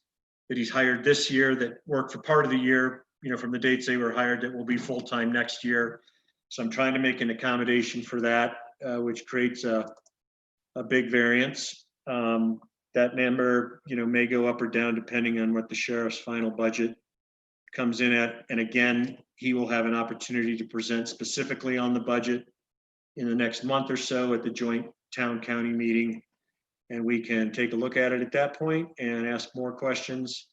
that he's hired this year that work for part of the year, from the dates they were hired, that will be full-time next year. So I'm trying to make an accommodation for that, which creates a big variance. That number, may go up or down depending on what the sheriff's final budget comes in at. And again, he will have an opportunity to present specifically on the budget in the next month or so at the joint town-county meeting. And we can take a look at it at that point and ask more questions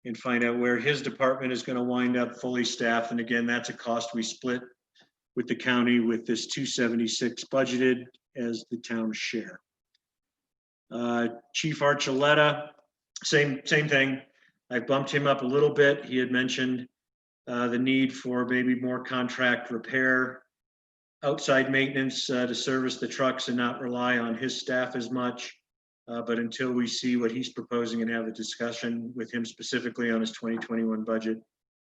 and find out where his department is going to wind up fully staffed. And again, that's a cost we split with the county with this 276 budgeted as the town's share. Chief Archuleta, same thing. I bumped him up a little bit. He had mentioned the need for maybe more contract repair, outside maintenance to service the trucks and not rely on his staff as much. But until we see what he's proposing and have a discussion with him specifically on his 2021 budget,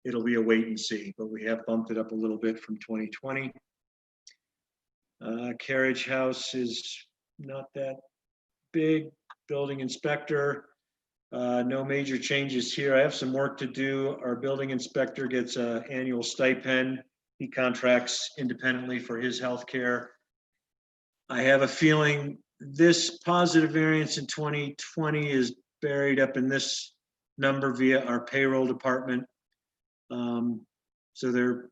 it'll be a wait and see. But we have bumped it up a little bit from 2020. Carriage house is not that big. Building inspector, no major changes here. I have some work to do. Our building inspector gets an annual stipend. He contracts independently for his health care. I have a feeling this positive variance in 2020 is buried up in this number via our payroll department. So there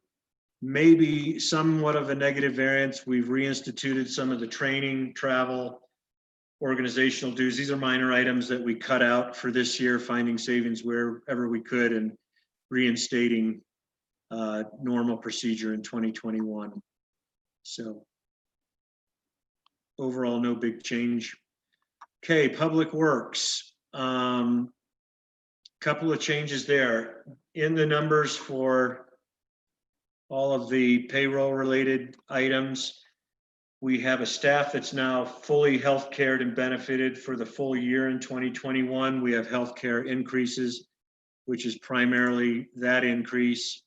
may be somewhat of a negative variance. We've reinstituted some of the training, travel, organizational dues. These are minor items that we cut out for this year, finding savings wherever we could and reinstating normal procedure in 2021. So overall, no big change. Okay, Public Works. Couple of changes there. In the numbers for all of the payroll related items, we have a staff that's now fully health cared and benefited for the full year in 2021. We have healthcare increases, which is primarily that increase.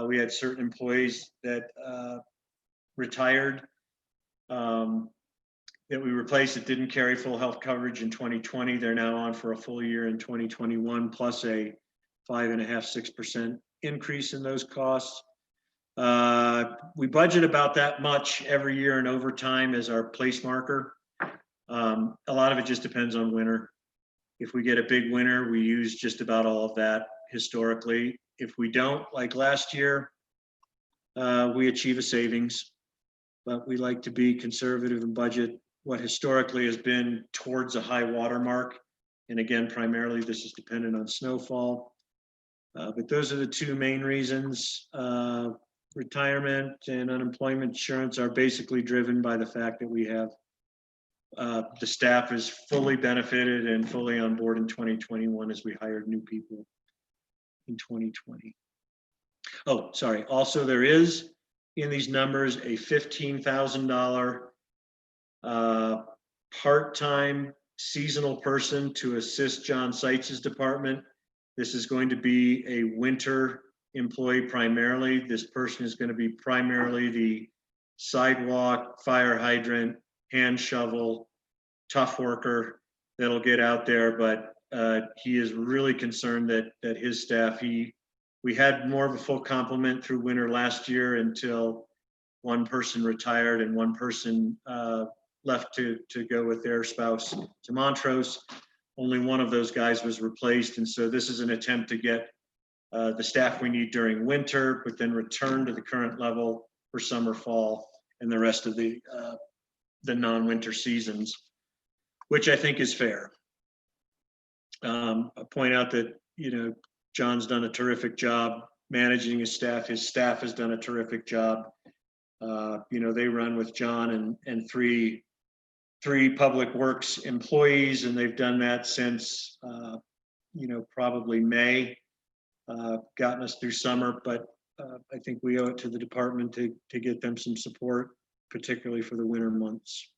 We had certain employees that retired that we replaced that didn't carry full health coverage in 2020. They're now on for a full year in 2021, plus a 5.5–6% increase in those costs. We budget about that much every year in overtime as our place marker. A lot of it just depends on winter. If we get a big winter, we use just about all of that historically. If we don't, like last year, we achieve a savings, but we like to be conservative and budget what historically has been towards a high water mark. And again, primarily this is dependent on snowfall. But those are the two main reasons. Retirement and unemployment insurance are basically driven by the fact that we have the staff is fully benefited and fully on board in 2021 as we hired new people in 2020. Oh, sorry. Also, there is in these numbers a $15,000 part-time seasonal person to assist John Seitz's department. This is going to be a winter employee primarily. This person is going to be primarily the sidewalk, fire hydrant, hand shovel, tough worker that'll get out there, but he is really concerned that his staff, we had more of a full complement through winter last year until one person retired and one person left to go with their spouse to Montrose. Only one of those guys was replaced. And so this is an attempt to get the staff we need during winter, but then return to the current level for summer, fall, and the rest of the non-winter seasons, which I think is fair. I'll point out that, John's done a terrific job managing his staff. His staff has done a terrific job. They run with John and three public works employees, and they've done that since, probably May, gotten us through summer, but I think we owe it to the department to get them some support, particularly for the winter months.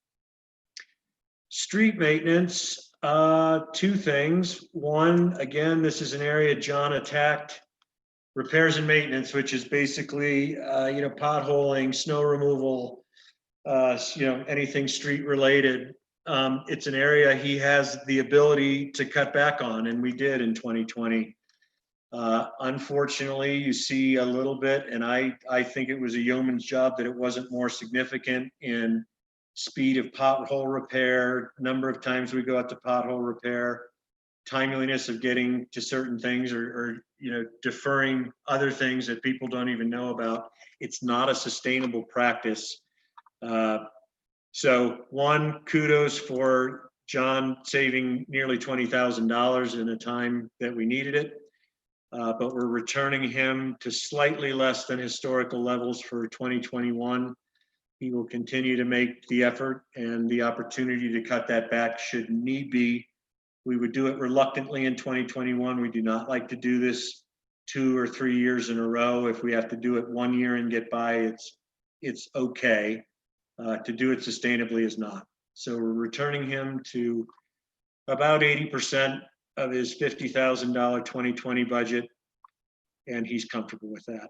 Street maintenance, two things. One, again, this is an area John attacked. Repairs and maintenance, which is basically, potholing, snow removal, anything street related. It's an area he has the ability to cut back on, and we did in 2020. Unfortunately, you see a little bit, and I think it was a yeoman's job that it wasn't more significant in speed of pothole repair, number of times we go out to pothole repair, timeliness of getting to certain things, or deferring other things that people don't even know about. It's not a sustainable practice. So one, kudos for John saving nearly $20,000 in a time that we needed it. But we're returning him to slightly less than historical levels for 2021. He will continue to make the effort and the opportunity to cut that back should need be. We would do it reluctantly in 2021. We do not like to do this 2 or 3 years in a row. If we have to do it 1 year and get by, it's okay. To do it sustainably is not. So we're returning him to about 80% of his $50,000 2020 budget, and he's comfortable with that.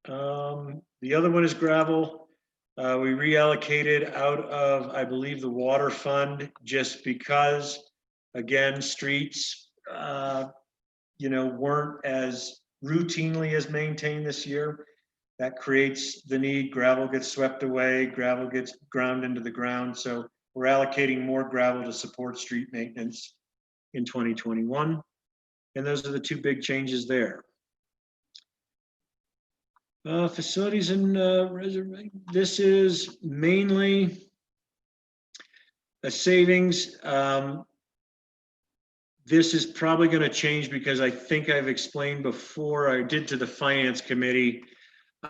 The other one is gravel. We reallocated out of, I believe, the water fund, just because, again, streets, weren't as routinely as maintained this year. That creates the need. Gravel gets swept away, gravel gets ground into the ground. So we're allocating more gravel to support street maintenance in 2021. And those are the two big changes there. Facilities and reservation. This is mainly a savings. This is probably going to change because I think I've explained before, I did to the finance committee.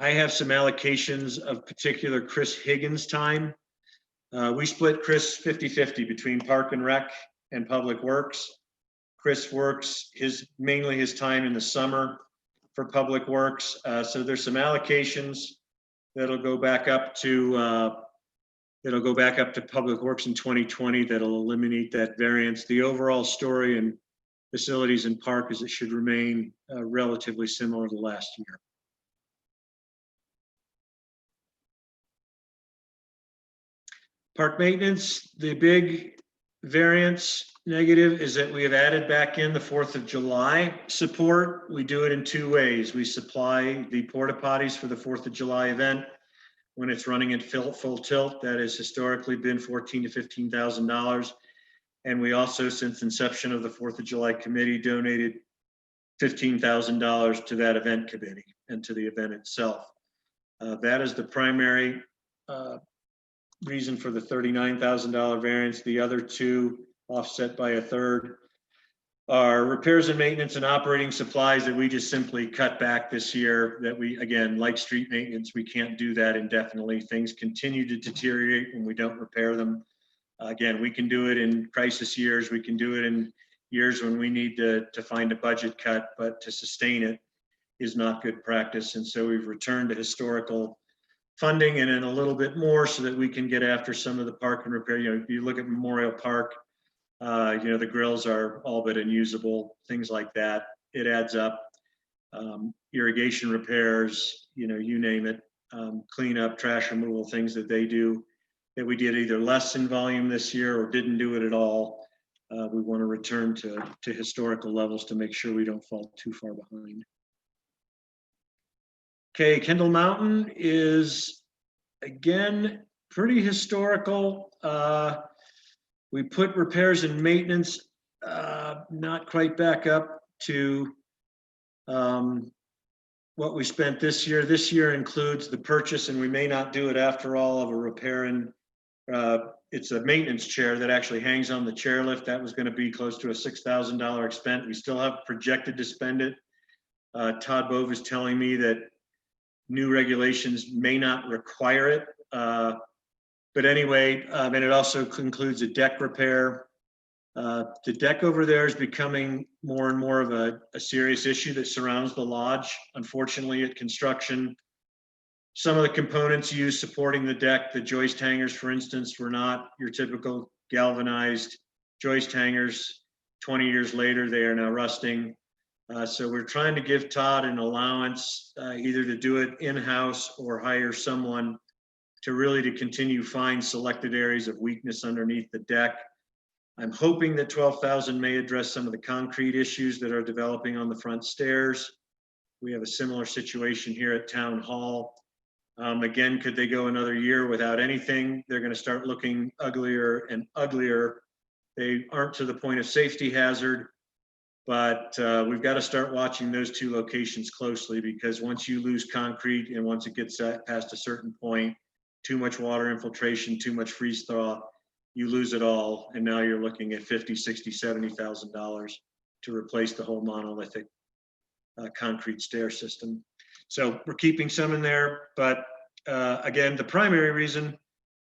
I have some allocations of particular Chris Higgins time. We split Chris 50-50 between Park and Rec and Public Works. Chris works mainly his time in the summer for Public Works. So there's some allocations that'll go back up to Public Works in 2020 that'll eliminate that variance. The overall story in Facilities and Park is it should remain relatively similar to last year. Park maintenance, the big variance negative is that we have added back in the 4th of July support. We do it in 2 ways. We supply the porta potties for the 4th of July event when it's running at full tilt. That has historically been $14,000 to $15,000. And we also, since inception of the 4th of July committee, donated $15,000 to that event committee and to the event itself. That is the primary reason for the $39,000 variance. The other 2, offset by a third, are repairs and maintenance and operating supplies that we just simply cut back this year. That we, again, like street maintenance, we can't do that indefinitely. Things continue to deteriorate when we don't repair them. Again, we can do it in crisis years. We can do it in years when we need to find a budget cut, but to sustain it is not good practice. And so we've returned to historical funding and in a little bit more so that we can get after some of the park and repair. If you look at Memorial Park, the grills are all but unusable, things like that. It adds up. Irrigation repairs, you name it, cleanup, trash removal, things that they do. that we did either less in volume this year or didn't do it at all. We want to return to historical levels to make sure we don't fall too far behind. Okay, Kendall Mountain is, again, pretty historical. We put repairs and maintenance not quite back up to what we spent this year. This year includes the purchase, and we may not do it after all, of a repair and it's a maintenance chair that actually hangs on the chairlift. That was going to be close to a $6,000 expense. We still have projected to spend it. Todd Bove is telling me that new regulations may not require it. But anyway, and it also includes a deck repair. The deck over there is becoming more and more of a serious issue that surrounds the lodge. Unfortunately, at construction, some of the components used supporting the deck, the joist hangers, for instance, were not your typical galvanized joist hangers. 20 years later, they are now rusting. So we're trying to give Todd an allowance, either to do it in-house or hire someone to continue find selected areas of weakness underneath the deck. I'm hoping that 12,000 may address some of the concrete issues that are developing on the front stairs. We have a similar situation here at Town Hall. Again, could they go another year without anything? They're going to start looking uglier and uglier. They aren't to the point of safety hazard, but we've got to start watching those two locations closely, because once you lose concrete and once it gets past a certain point, too much water infiltration, too much freeze thaw, you lose it all. And now you're looking at $50,000, $60,000, $70,000 to replace the whole monolithic concrete stair system. So we're keeping some in there, but again, the primary reason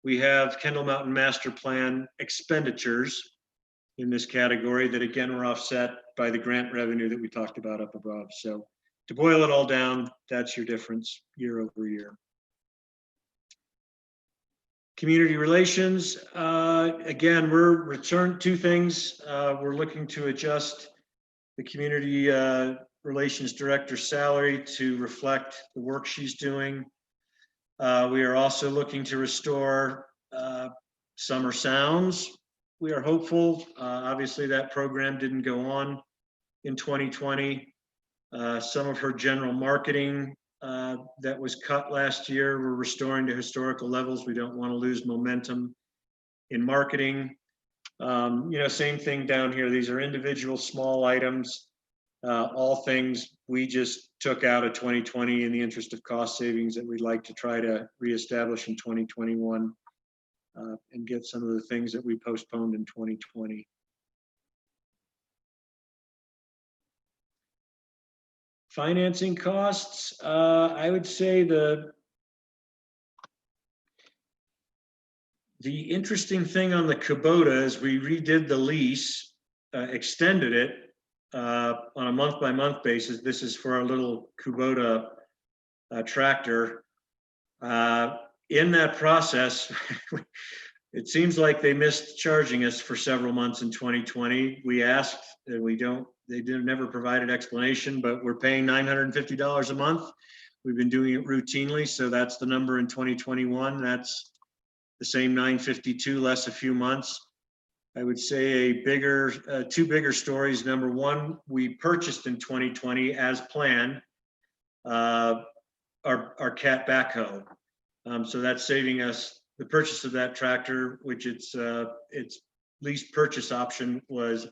we have Kendall Mountain Master Plan expenditures in this category that again were offset by the grant revenue that we talked about up above. So to boil it all down, that's your difference year over year. Community relations, again, we're returned two things. We're looking to adjust the community relations director's salary to reflect the work she's doing. We are also looking to restore Summer Sounds. We are hopeful. Obviously, that program didn't go on in 2020. Some of her general marketing that was cut last year, we're restoring to historical levels. We don't want to lose momentum in marketing. Same thing down here. These are individual small items, all things we just took out of 2020 in the interest of cost savings that we'd like to try to reestablish in 2021 and get some of the things that we postponed in 2020. Financing costs, I would say the interesting thing on the Kubota is we redid the lease, extended it on a month-by-month basis. This is for our little Kubota tractor. In that process, it seems like they missed charging us for several months in 2020. We asked, and they never provided explanation, but we're paying $950 a month. We've been doing it routinely, so that's the number in 2021. That's the same $952 less a few months. I would say two bigger stories. Number one, we purchased in 2020 as planned our Cat backhoe. So that's saving us the purchase of that tractor, which its lease purchase option was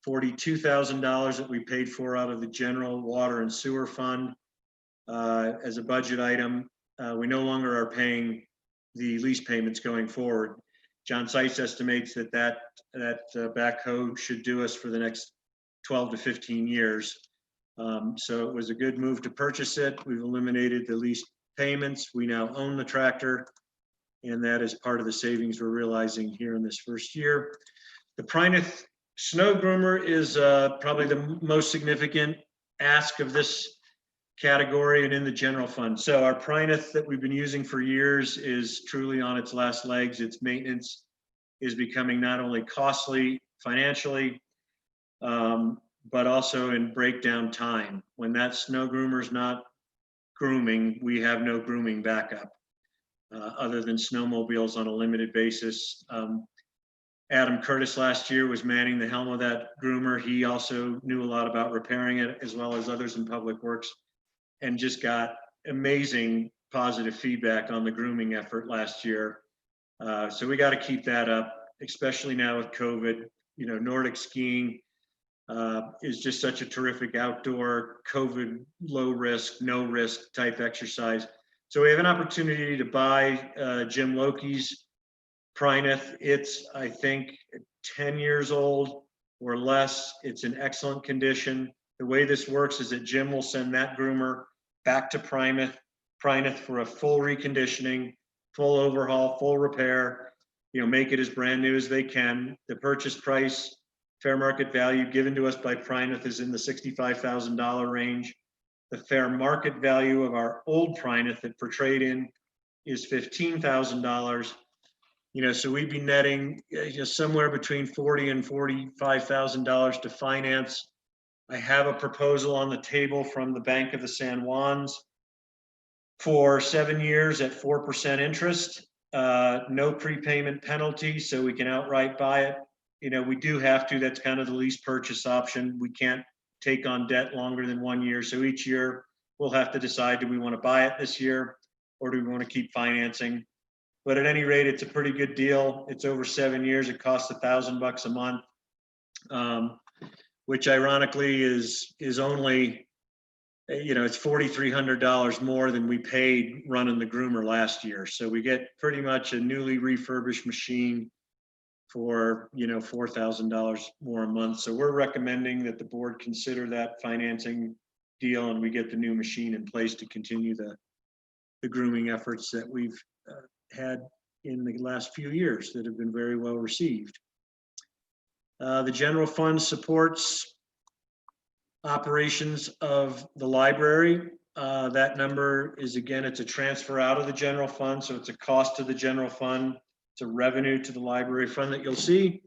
$42,000 that we paid for out of the general water and sewer fund as a budget item. We no longer are paying the lease payments going forward. John Seitz estimates that backhoe should do us for the next 12 to 15 years. So it was a good move to purchase it. We've eliminated the lease payments. We now own the tractor, and that is part of the savings we're realizing here in this first year. The Primeth snow groomer is probably the most significant ask of this category and in the general fund. So our Primeth that we've been using for years is truly on its last legs. Its maintenance is becoming not only costly financially, but also in breakdown time. When that snow groomer is not grooming, we have no grooming backup. other than snowmobiles on a limited basis. Adam Curtis last year was manning the helm of that groomer. He also knew a lot about repairing it, as well as others in Public Works, and just got amazing positive feedback on the grooming effort last year. So we got to keep that up, especially now with COVID. You know, Nordic skiing is just such a terrific outdoor COVID low risk, no risk type exercise. So we have an opportunity to buy Jim Loki's Primeth. It's, I think, 10 years old or less. It's in excellent condition. The way this works is that Jim will send that groomer back to Primeth for a full reconditioning, full overhaul, full repair, you know, make it as brand new as they can. The purchase price, fair market value given to us by Primeth is in the $65,000 range. The fair market value of our old Primeth that for trade-in is $15,000. You know, so we'd be netting just somewhere between $40,000 and $45,000 to finance. I have a proposal on the table from the Bank of the San Juans for 7 years at 4% interest, no prepayment penalty, so we can outright buy it. You know, we do have to, that's kind of the lease purchase option. We can't take on debt longer than 1 year. So each year we'll have to decide, do we want to buy it this year or do we want to keep financing? But at any rate, it's a pretty good deal. It's over 7 years. It costs $1,000 a month, which ironically is only, you know, it's $4,300 more than we paid running the groomer last year. So we get pretty much a newly refurbished machine for, you know, $4,000 more a month. So we're recommending that the board consider that financing deal and we get the new machine in place to continue the grooming efforts that we've had in the last few years that have been very well received. The general fund supports operations of the library. That number is, again, it's a transfer out of the general fund, so it's a cost to the general fund. It's a revenue to the library fund that you'll see.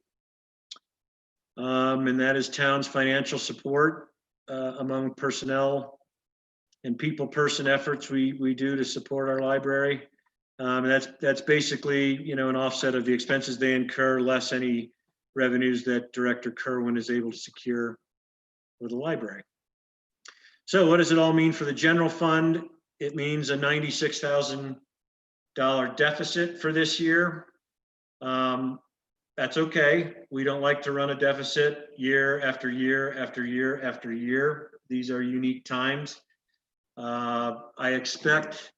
And that is town's financial support among personnel and people-person efforts we do to support our library. And that's basically, you know, an offset of the expenses they incur, less any revenues that Director Kerwin is able to secure for the library. So what does it all mean for the general fund? It means a $96,000 deficit for this year. That's okay. We don't like to run a deficit year after year after year after year. These are unique times. I expect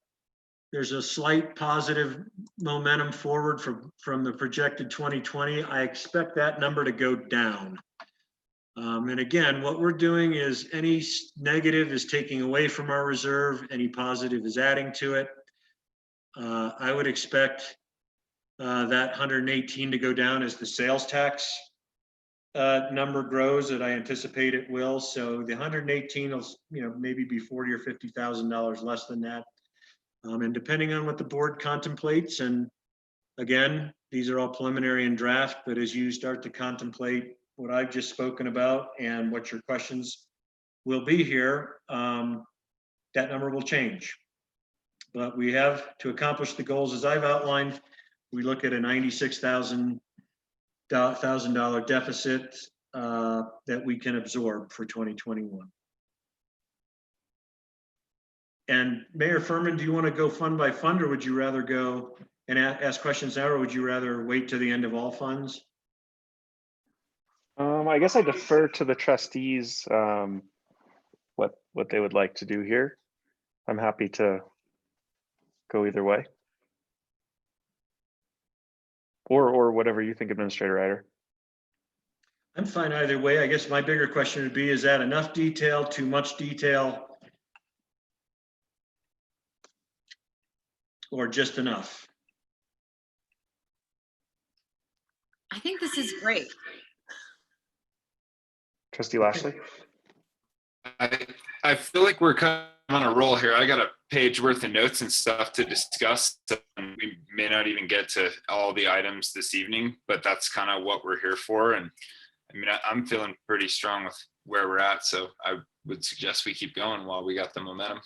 there's a slight positive momentum forward from the projected 2020. I expect that number to go down. And again, what we're doing is any negative is taking away from our reserve, any positive is adding to it. I would expect that 118 to go down as the sales tax number grows, that I anticipate it will. So the 118 will, you know, maybe be $40,000 or $50,000 less than that. And depending on what the board contemplates, and again, these are all preliminary and draft, but as you start to contemplate what I've just spoken about and what your questions will be here, that number will change. But we have to accomplish the goals as I've outlined. We look at a $96,000 deficit that we can absorb for 2021. And Mayor Furman, do you want to go fund by fund, or would you rather go and ask questions now, or would you rather wait to the end of all funds?
I guess I defer to the trustees what they would like to do here. I'm happy to go either way. Or whatever you think, Administrator Ryder.
I'm fine either way. I guess my bigger question would be, is that enough detail, too much detail, or just enough?
I think this is great.
Trustee Lashley?
I feel like we're kind of on a roll here. I got a page worth of notes and stuff to discuss. So we may not even get to all the items this evening, but that's kind of what we're here for. And I mean, I'm feeling pretty strong with where we're at. So I would suggest we keep going while we got the momentum.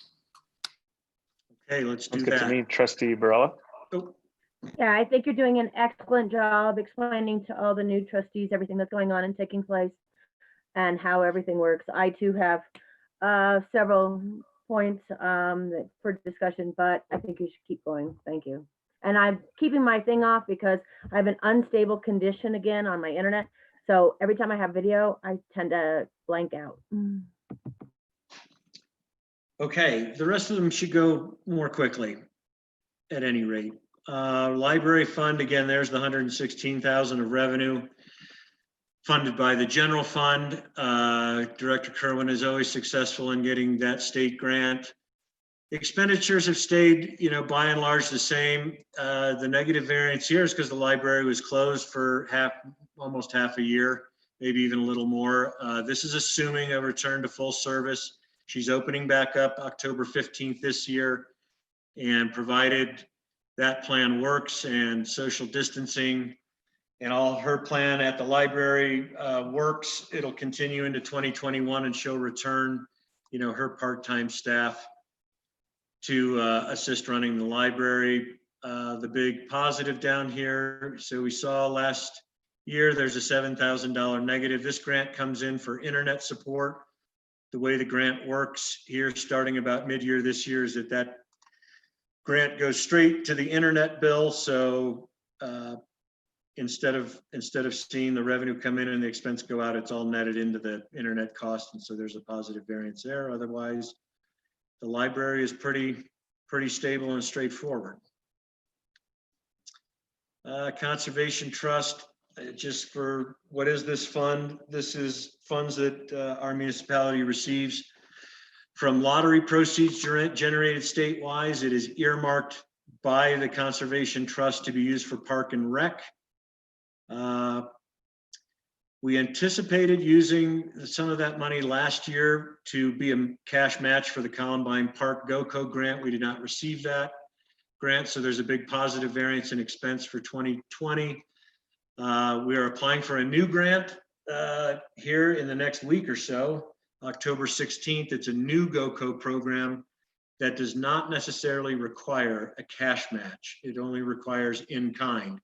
Okay, let's do
Sounds good to
that.
me. Trustee Barella?
Oh,
Yeah, I think you're doing an excellent job explaining to all the new trustees everything that's going on and taking place and how everything works. I too have several points for discussion, but I think you should keep going. Thank you. And I'm keeping my thing off because I have an unstable condition again on my internet. So every time I have video, I tend to blank out.
okay, the rest of them should go more quickly at any rate. Library fund, again, there's the 116,000 of revenue funded by the general fund. Director Kerwin is always successful in getting that state grant. Expenditures have stayed, by and large the same. The negative variance here is because the library was closed for almost half a year, maybe even a little more. This is assuming a return to full service. She's opening back up October 15th this year, and provided that plan works and social distancing and all her plan at the library works, it'll continue into 2021, and she'll return, her part-time staff to assist running the library. The big positive down here, so we saw last year, there's a $7,000 negative. This grant comes in for internet support. The way the grant works here, starting about mid-year this year, is that grant goes straight to the internet bill. So instead of seeing the revenue come in and the expense go out, it's all netted into the internet cost. And so there's a positive variance there. Otherwise, the library is pretty stable and straightforward. Conservation Trust, just for, what is this fund? This is funds that our municipality receives from lottery proceeds generated statewide. It is earmarked by the Conservation Trust to be used for Park and Rec. We anticipated using some of that money last year to be a cash match for the Columbine Park GOCO grant. We did not receive that grant, so there's a big positive variance in expense for 2020. We are applying for a new grant here in the next week or so, October 16th. It's a new GOCO program that does not necessarily require a cash match. It only requires in kind.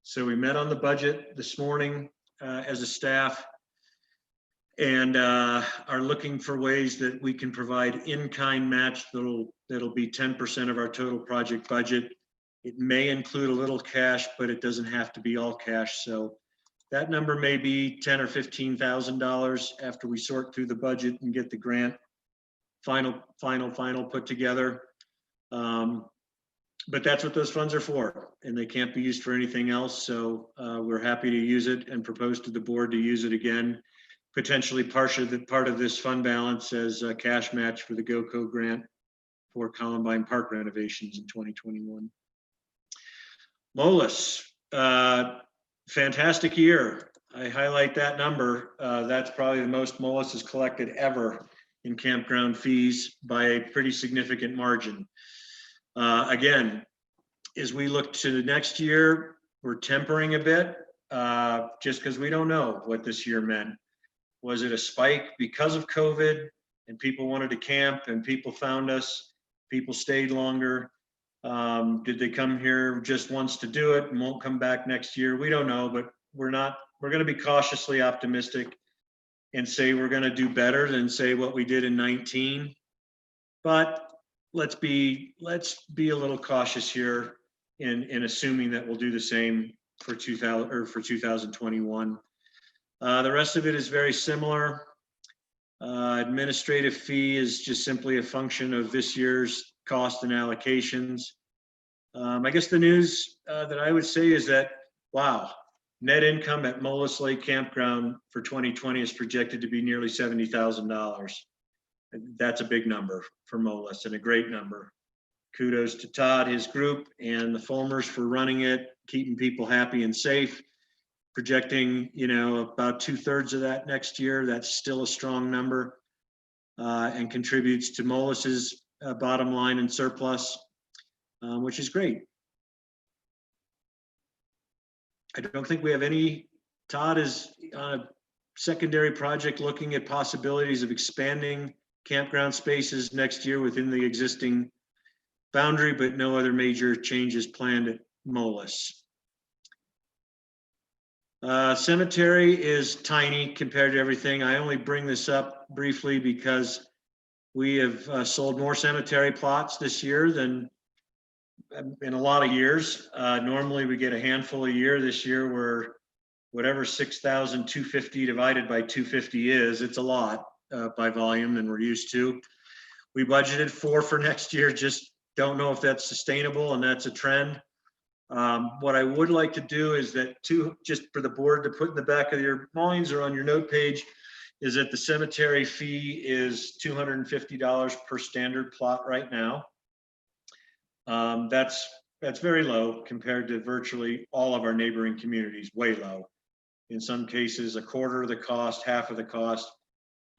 So we met on the budget this morning as a staff, and are looking for ways that we can provide in-kind match that'll be 10% of our total project budget. It may include a little cash, but it doesn't have to be all cash. So that number may be $10,000 or $15,000 after we sort through the budget and get the grant final put together. But that's what those funds are for, and they can't be used for anything else. So we're happy to use it and propose to the board to use it again, potentially part of this fund balance as a cash match for the GOCO grant for Columbine Park renovations in 2021. MOLIS, fantastic year. I highlight that number. That's probably the most MOLIS has collected ever in campground fees by a pretty significant margin. Again, as we look to the next year, we're tempering a bit just because we don't know what this year meant. Was it a spike because of COVID and people wanted to camp and people found us, people stayed longer? Did they come here just once to do it and won't come back next year? We don't know, but we're going to be cautiously optimistic and say we're going to do better than say what we did in 19. But let's be a little cautious here in assuming that we'll do the same for 2021. The rest of it is very similar. Administrative fee is just simply a function of this year's cost and allocations. I guess the news that I would say is that, wow, net income at Mullis Lake Campground for 2020 is projected to be nearly $70,000. That's a big number for Mullis and a great number. Kudos to Todd, his group, and the Fulmers for running it, keeping people happy and safe. Projecting, about 2/3 of that next year. That's still a strong number and contributes to Mullis's bottom line and surplus, which is great. I don't think we have any. Todd is on a secondary project looking at possibilities of expanding campground spaces next year within the existing boundary, but no other major changes planned at Moelis. Cemetery is tiny compared to everything. I only bring this up briefly because we have sold more cemetery plots this year than in a lot of years. Normally we get a handful a year. This year we're whatever 6,250 divided by 250 is, it's a lot by volume than we're used to. We budgeted 4 for next year, just don't know if that's sustainable, and that's a trend. What I would like to do is that just for the board to put in the back of your minds or on your note page, is that the cemetery fee is $250 per standard plot right now. That's very low compared to virtually all of our neighboring communities, way low. In some cases, a quarter of the cost, half of the cost,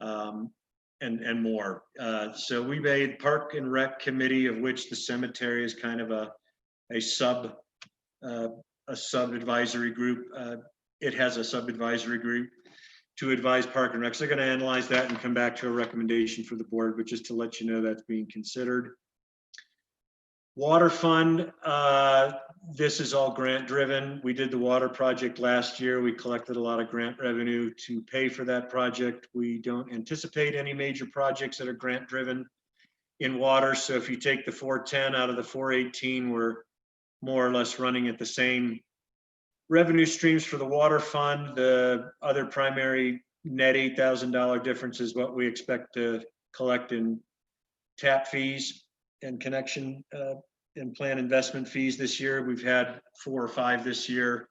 and more. So we made Park and Rec Committee, of which the cemetery is kind of a sub advisory group. It has a sub advisory group to advise Park and Rec. So they're going to analyze that and come back to a recommendation for the board, but just to let you know that's being considered. Water fund, this is all grant driven. We did the water project last year. We collected a lot of grant revenue to pay for that project. We don't anticipate any major projects that are grant driven in water. So if you take the 410 out of the 418, we're more or less running at the same revenue streams for the water fund. The other primary net $8,000 difference is what we expect to collect in tap fees and connection and plan investment fees this year. We've had 4 or 5 this year.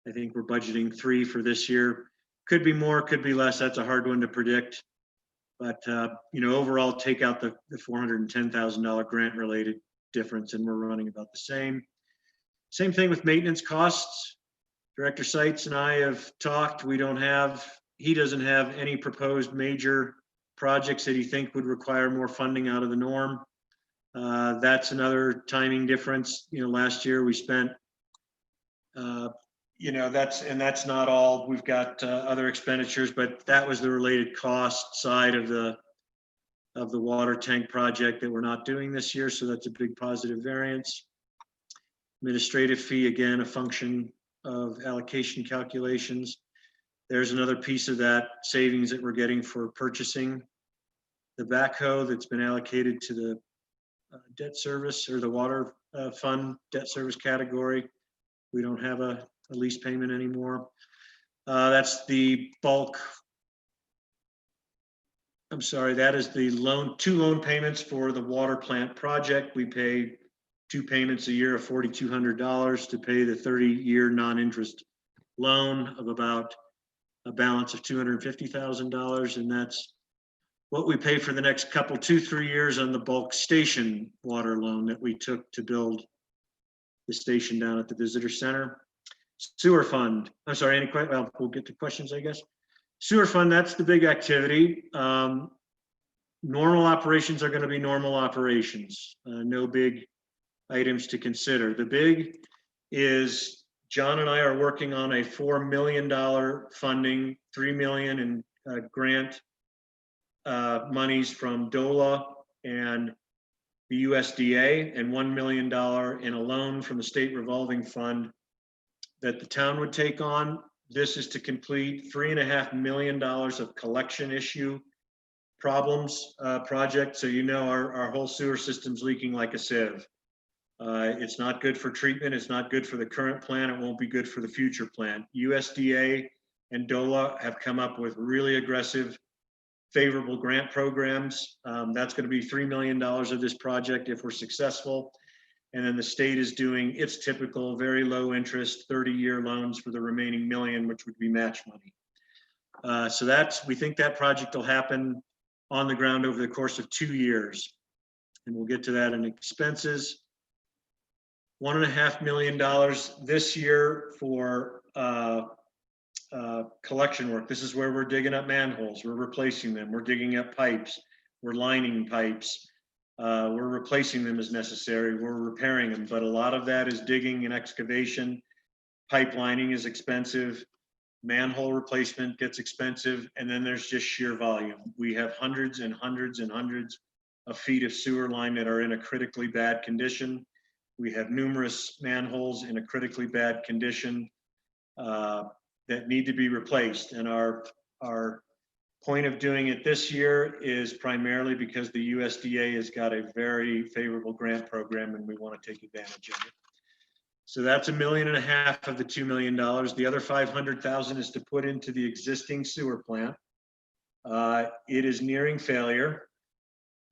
I think we're budgeting 3 for this year. Could be more, could be less. That's a hard one to predict. But overall, take out the $410,000 grant related difference, and we're running about the same. Same thing with maintenance costs. Director Seitz and I have talked. He doesn't have any proposed major projects that he think would require more funding out of the norm. That's another timing difference. Last year we spent, that's not all. We've got other expenditures, but that was the related cost side of the water tank project that we're not doing this year. So that's a big positive variance. Administrative fee, again, a function of allocation calculations. There's another piece of that savings that we're getting for purchasing the backhoe that's been allocated to the debt service or the water fund debt service category. We don't have a lease payment anymore. That's the bulk. I'm sorry, that is the 2 loan payments for the water plant project. We pay 2 payments a year of $4,200 to pay the 30-year non-interest loan of about a balance of $250,000, and that's what we pay for the next 2-3 years on the bulk station water loan that we took to build the station down at the visitor center. Sewer fund, I'm sorry, we'll get to questions, I guess. Sewer fund, that's the big activity. Normal operations are going to be normal operations. No big items to consider. The big is John and I are working on a $4 million funding, $3 million in grant monies from DOLA and the USDA, and $1 million in a loan from the state revolving fund that the town would take on. This is to complete $3.5 million of collection issue problems project. So our whole sewer system's leaking like a sieve. It's not good for treatment. It's not good for the current plant. It won't be good for the future plant. USDA and DOLA have come up with really aggressive, favorable grant programs. That's going to be $3 million of this project if we're successful. And then the state is doing its typical very low interest 30-year loans for the remaining $1 million, which would be match money. So we think that project will happen on the ground over the course of 2 years. And we'll get to that in expenses. $1.5 million this year for collection work. This is where we're digging up manholes. We're replacing them. We're digging up pipes. We're lining pipes. We're replacing them as necessary. We're repairing them. But a lot of that is digging and excavation. Pipelining is expensive. Manhole replacement gets expensive. And then there's just sheer volume. We have hundreds and hundreds and hundreds of feet of sewer line that are in a critically bad condition. We have numerous manholes in a critically bad condition that need to be replaced. And our point of doing it this year is primarily because the USDA has got a very favorable grant program and we want to take advantage of it. So that's $1.5 million of the $2 million. The other 500,000 is to put into the existing sewer plant. It is nearing failure.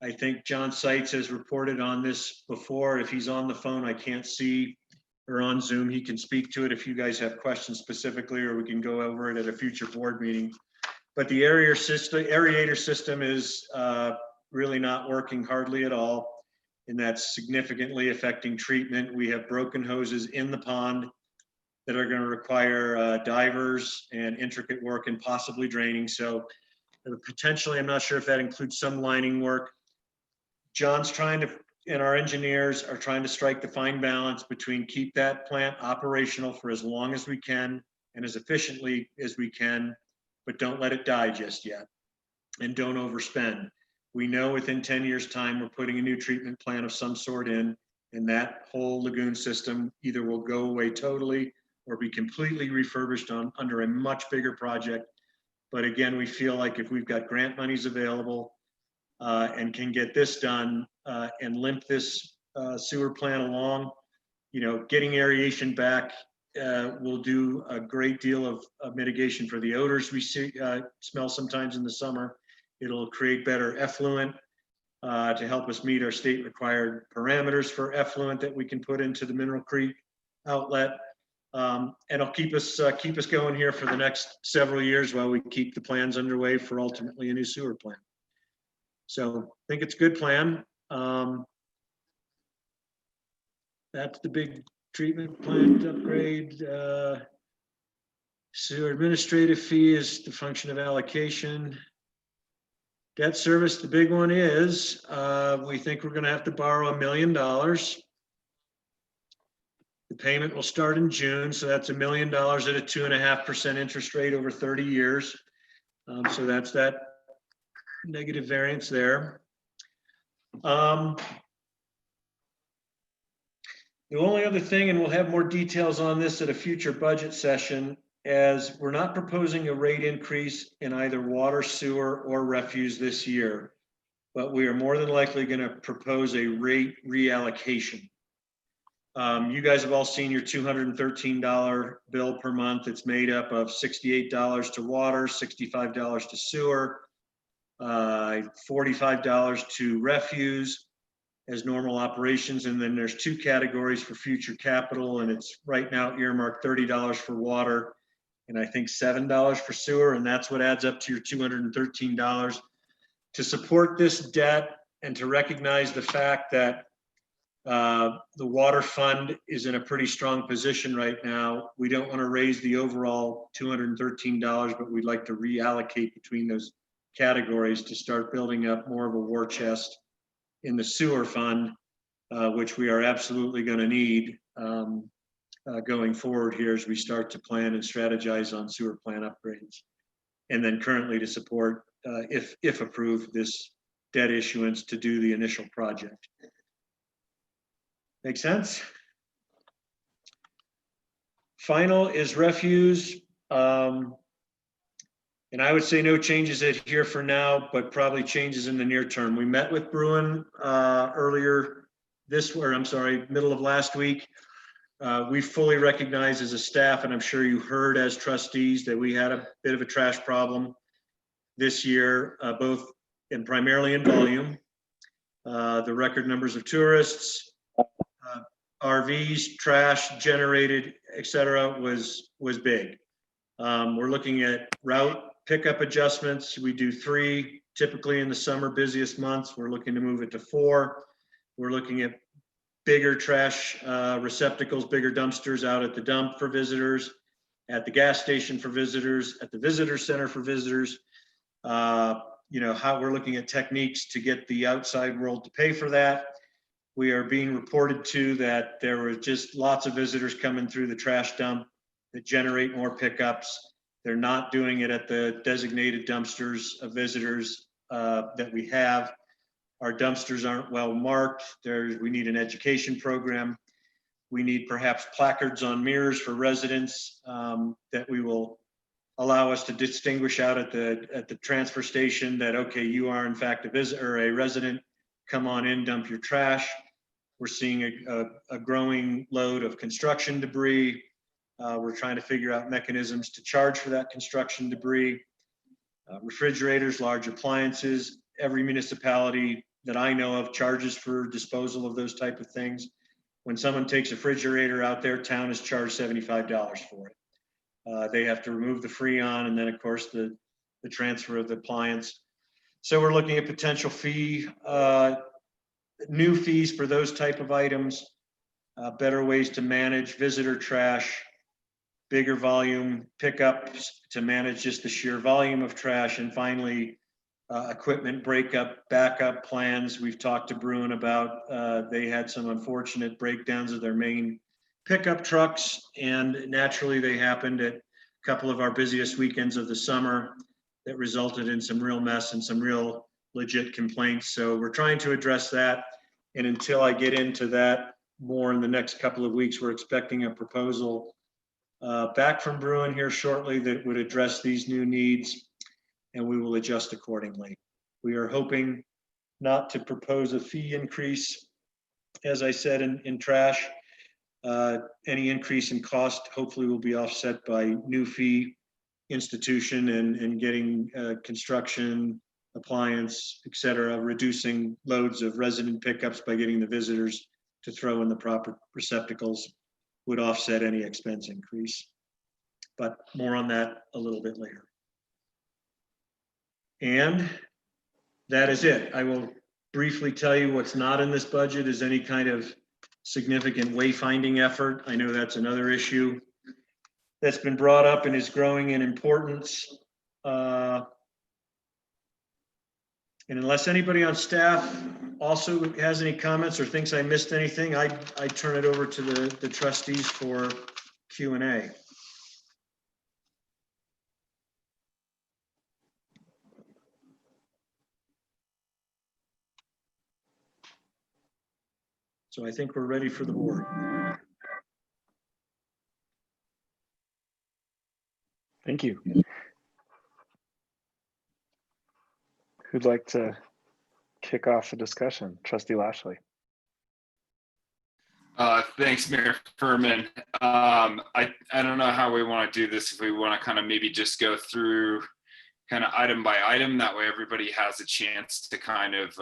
I think John Seitz has reported on this before. If he's on the phone, I can't see, or on Zoom, he can speak to it if you guys have questions specifically, or we can go over it at a future board meeting. But the aerator system is really not working hardly at all, and that's significantly affecting treatment. We have broken hoses in the pond that are going to require divers and intricate work and possibly draining. So potentially, I'm not sure if that includes some lining work. John's trying to, and our engineers are trying to strike the fine balance between keep that plant operational for as long as we can and as efficiently as we can, but don't let it die just yet and don't overspend. We know within 10 years' time, we're putting a new treatment plant of some sort in, and that whole lagoon system either will go away totally or be completely refurbished under a much bigger project. But again, we feel like if we've got grant monies available and can get this done and limp this sewer plant along, getting aeration back will do a great deal of mitigation for the odors we smell sometimes in the summer. It'll create better effluent to help us meet our state required parameters for effluent that we can put into the Mineral Creek outlet. And it'll keep us going here for the next several years while we keep the plans underway for ultimately a new sewer plant. So I think it's a good plan. That's the big treatment plant upgrade. Sewer administrative fee is the function of allocation. Debt service, the big one is, we think we're going to have to borrow $1 million. The payment will start in June, so that's $1 million at a 2.5% interest rate over 30 years. So that's that negative variance there. The only other thing, and we'll have more details on this at a future budget session, as we're not proposing a rate increase in either water, sewer, or refuse this year, but we are more than likely going to propose a rate reallocation. You guys have all seen your $213 bill per month. It's made up of $68 to water, $65 to sewer, $45 to refuse as normal operations. And then there's two categories for future capital, and it's right now earmarked $30 for water and I think $7 for sewer, and that's what adds up to your $213. To support this debt and to recognize the fact that the water fund is in a pretty strong position right now, we don't want to raise the overall $213, but we'd like to reallocate between those categories to start building up more of a war chest in the sewer fund, which we are absolutely going to need going forward here as we start to plan and strategize on sewer plant upgrades. And then currently to support, if approved, this debt issuance to do the initial project. Make sense? Final is refuse. And I would say no changes here for now, but probably changes in the near term. We met with Bruin middle of last week. We fully recognize as a staff, and I'm sure you heard as trustees, that we had a bit of a trash problem this year, both and primarily in volume. The record numbers of tourists, RVs, trash generated, et cetera, was big. We're looking at route pickup adjustments. We do 3 typically in the summer busiest months. We're looking to move it to 4. We're looking at bigger trash receptacles, bigger dumpsters out at the dump for visitors, at the gas station for visitors, at the visitor center for visitors. How we're looking at techniques to get the outside world to pay for that. We are being reported to that there were just lots of visitors coming through the trash dump that generate more pickups. They're not doing it at the designated dumpsters of visitors that we have. Our dumpsters aren't well marked. We need an education program. We need perhaps placards on mirrors for residents that we will allow us to distinguish out at the transfer station that, okay, you are in fact a visitor or a resident, come on in, dump your trash. We're seeing a growing load of construction debris. We're trying to figure out mechanisms to charge for that construction debris. Refrigerators, large appliances, every municipality that I know of charges for disposal of those type of things. When someone takes a refrigerator out there, town is charged $75 for it. They have to remove the Freon and then of course the transfer of the appliance. So we're looking at potential new fees for those type of items, better ways to manage visitor trash, bigger volume pickups to manage just the sheer volume of trash, and finally, equipment breakup, backup plans. We've talked to Bruin about, they had some unfortunate breakdowns of their main pickup trucks, and naturally they happened at a couple of our busiest weekends of the summer that resulted in some real mess and some real legit complaints. So we're trying to address that. And until I get into that more in the next couple of weeks, we're expecting a proposal back from Bruin here shortly that would address these new needs, and we will adjust accordingly. We are hoping not to propose a fee increase, as I said, in trash. Any increase in cost hopefully will be offset by new fee institution and getting construction, appliance, et cetera, reducing loads of resident pickups by getting the visitors to throw in the proper receptacles would offset any expense increase. But more on that a little bit later. And that is it. I will briefly tell you what's not in this budget is any kind of significant wayfinding effort. I know that's another issue that's been brought up and is growing in importance. And unless anybody on staff also has any comments or thinks I missed anything, I turn it over to the trustees for Q&A. So I think we're ready for the board.
Thank you. Who'd like to kick off the discussion? Trustee Lashley.
Thanks, Mayor Furman. I don't know how we want to do this. If we want to kind of maybe just go through kind of item by item, that way everybody has a chance to kind of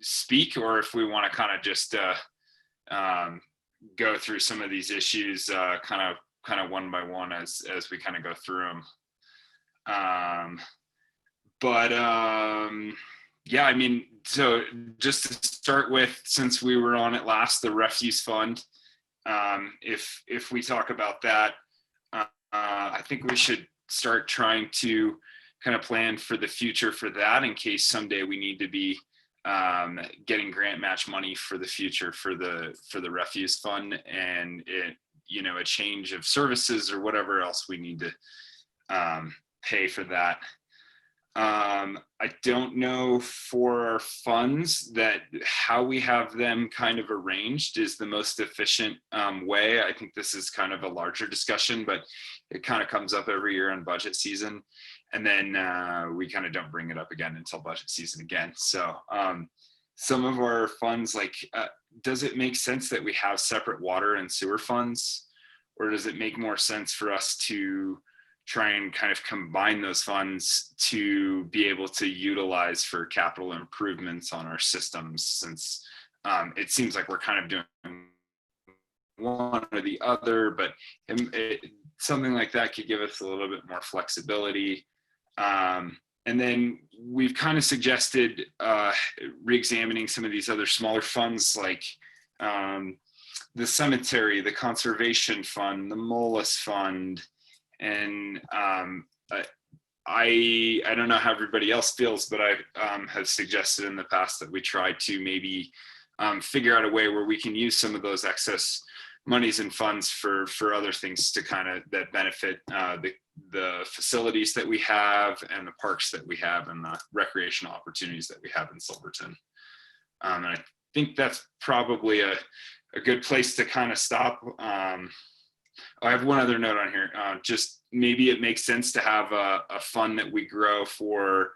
speak, or if we want to kind of just go through some of these issues kind of one by one as we kind of go through them. Yeah, I mean, so just to start with, since we were on it last, the refuse fund, if we talk about that, I think we should start trying to kind of plan for the future for that in case someday we need to be getting grant match money for the future for the refuse fund, and it, you know, a change of services or whatever else we need to pay for that. I don't know for our funds that how we have them kind of arranged is the most efficient way. I think this is kind of a larger discussion, but it kind of comes up every year in budget season. And then we kind of don't bring it up again until budget season again. So some of our funds, like, does it make sense that we have separate water and sewer funds? Or does it make more sense for us to try and kind of combine those funds to be able to utilize for capital improvements on our systems, since it seems like we're kind of doing one or the other, but something like that could give us a little bit more flexibility. And then we've kind of suggested re-examining some of these other smaller funds, like the cemetery, the conservation fund, the Molus fund. And I don't know how everybody else feels, but I have suggested in the past that we try to maybe figure out a way where we can use some of those excess monies and funds for other things to kind of that benefit the facilities that we have and the parks that we have and the recreational opportunities that we have in Silverton. And I think that's probably a good place to kind of stop. I have one other note on here. Just maybe it makes sense to have a fund that we grow for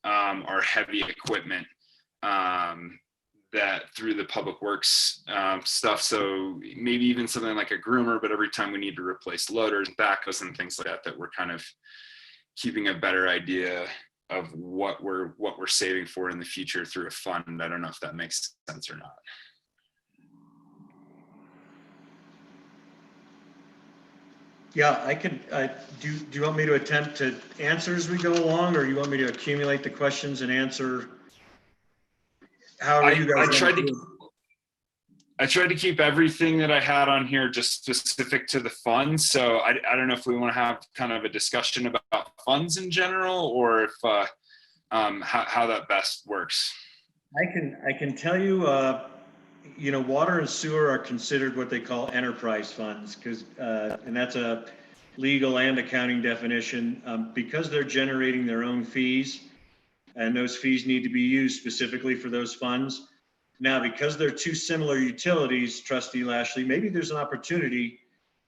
our heavy equipment that through the public works stuff. So maybe even something like a groomer, but every time we need to replace loaders, backhoes and things like that, that we're kind of keeping a better idea of what we're saving for in the future through a fund. I don't know if that makes sense or not.
Yeah, I could, do you want me to attempt to answer as we go along, or you want me to accumulate the questions and answer? However you guys want to do it.
I tried to keep everything that I had on here just specific to the funds. So I don't know if we want to have kind of a discussion about funds in general, or if how that best works.
I can tell you, you know, water and sewer are considered what they call enterprise funds, because and that's a legal and accounting definition, because they're generating their own fees, and those fees need to be used specifically for those funds. Now, because they're two similar utilities, Trustee Lashley, maybe there's an opportunity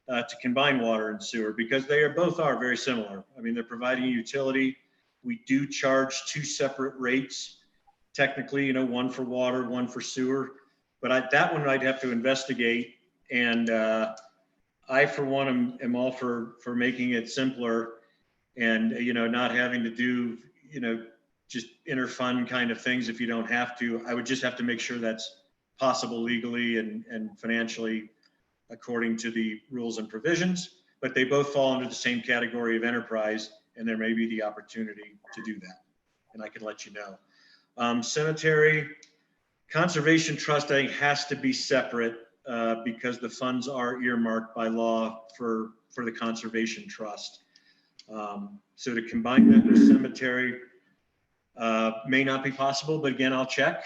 to combine water and sewer, because they both are very similar. I mean, they're providing a utility. We do charge two separate rates, technically, you know, one for water, one for sewer. But that one I'd have to investigate. And I, for one, am all for making it simpler and, you know, not having to do, you know, just inter-fund kind of things if you don't have to. I would just have to make sure that's possible legally and financially according to the rules and provisions. But they both fall under the same category of enterprise, and there may be the opportunity to do that. And I can let you know. Cemetery Conservation Trust, I think, has to be separate because the funds are earmarked by law for the Conservation Trust. So to combine that with cemetery may not be possible, but again, I'll check.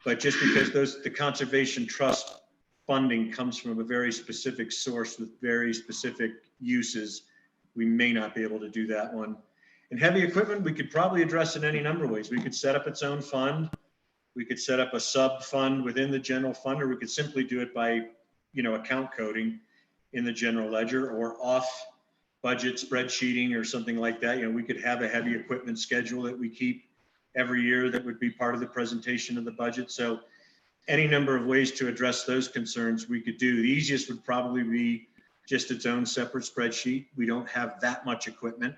But just because the Conservation Trust funding comes from a very specific source with very specific uses, we may not be able to do that one. And heavy equipment, we could probably address in any number of ways. We could set up its own fund. We could set up a sub fund within the general fund, or we could simply do it by, you know, account coding in the general ledger or off budget spreadsheeting or something like that. You know, we could have a heavy equipment schedule that we keep every year that would be part of the presentation of the budget. So any number of ways to address those concerns we could do. The easiest would probably be just its own separate spreadsheet. We don't have that much equipment,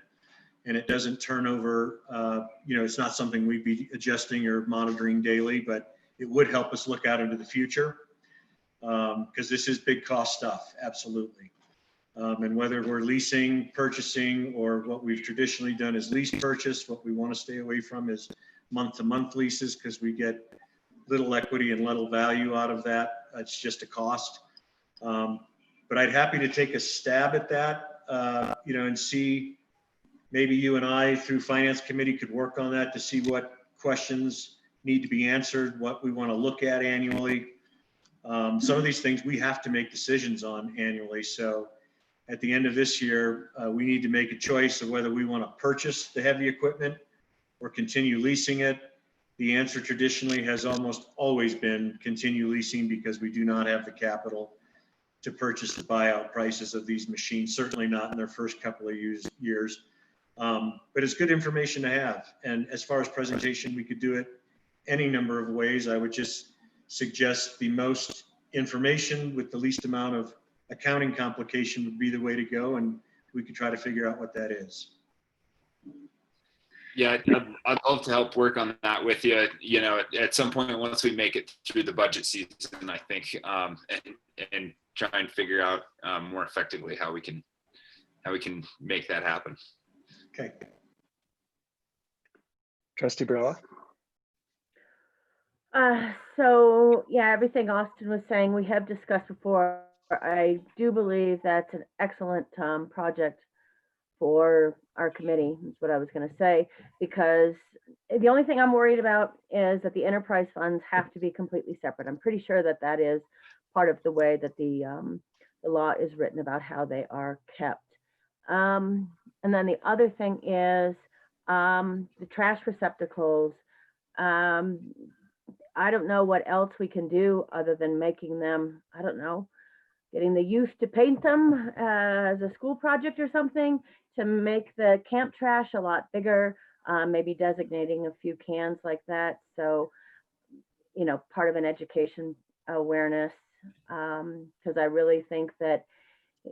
and it doesn't turn over, you know, it's not something we'd be adjusting or monitoring daily, but it would help us look out into the future because this is big cost stuff, absolutely. And whether we're leasing, purchasing, or what we've traditionally done is lease purchase, what we want to stay away from is month-to-month leases because we get little equity and little value out of that. It's just a cost. But I'd happy to take a stab at that, you know, and see, maybe you and I through Finance Committee could work on that to see what questions need to be answered, what we want to look at annually. Some of these things we have to make decisions on annually. So at the end of this year, we need to make a choice of whether we want to purchase the heavy equipment or continue leasing it. The answer traditionally has almost always been continue leasing because we do not have the capital to purchase the buyout prices of these machines, certainly not in their first couple of years. But it's good information to have. And as far as presentation, we could do it any number of ways. I would just suggest the most information with the least amount of accounting complication would be the way to go. And we could try to figure out what that is.
Yeah, I'd love to help work on that with you. You know, at some point, once we make it through the budget season, I think, and try and figure out more effectively how we can make that happen.
Okay.
Trustee Barilla.
So yeah, everything Austin was saying, we have discussed before. I do believe that's an excellent project for our committee, is what I was going to say, because the only thing I'm worried about is that the enterprise funds have to be completely separate. I'm pretty sure that that is part of the way that the law is written about how they are kept. And then the other thing is the trash receptacles. I don't know what else we can do other than making them, I don't know, getting the youth to paint them as a school project or something to make the camp trash a lot bigger, maybe designating a few cans like that. So, you know, part of an education awareness, because I really think that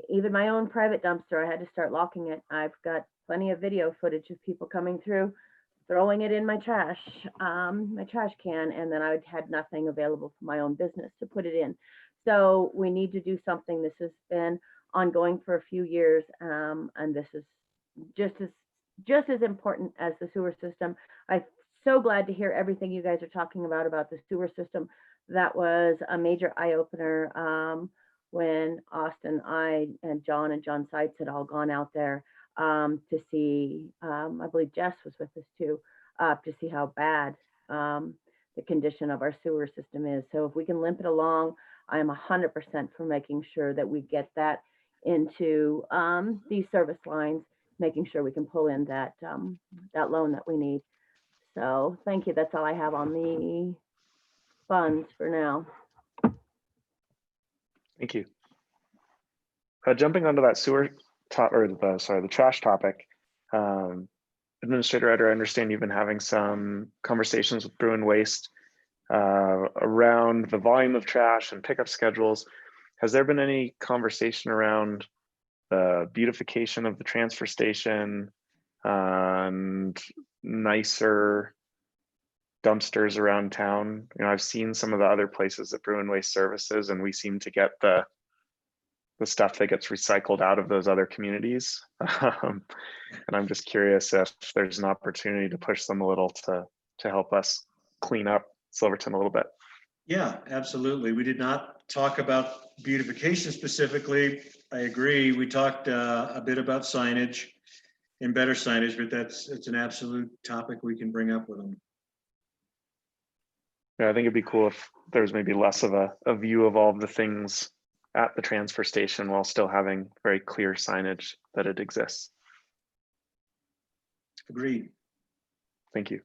even my own private dumpster, I had to start locking it. I've got plenty of video footage of people coming through, throwing it in my trash can, and then I had nothing available for my own business to put it in. So we need to do something. This has been ongoing for a few years, and this is just as important as the sewer system. I'm so glad to hear everything you guys are talking about the sewer system. That was a major eye opener when Austin, I, and John Seitz had all gone out there to see, I believe Jess was with us too, to see how bad the condition of our sewer system is. So if we can limp it along, I am 100% for making sure that we get that into these service lines, making sure we can pull in that that loan that we need. So thank you. That's all I have on the funds for now.
Thank you. Jumping onto that the trash topic, Administrator Eder, I understand you've been having some conversations with Bruin Waste around the volume of trash and pickup schedules. Has there been any conversation around the beautification of the transfer station and nicer dumpsters around town? You know, I've seen some of the other places that Bruin Waste services, and we seem to get the stuff that gets recycled out of those other communities. And I'm just curious if there's an opportunity to push them a little to help us clean up Silverton a little bit.
Yeah, absolutely. We did not talk about beautification specifically. I agree. We talked a bit about signage and better signage, but it's an absolute topic we can bring up with them.
Yeah, I think it'd be cool if there's maybe less of a view of all of the things at the transfer station while still having very clear signage that it exists.
Agreed.
Thank you.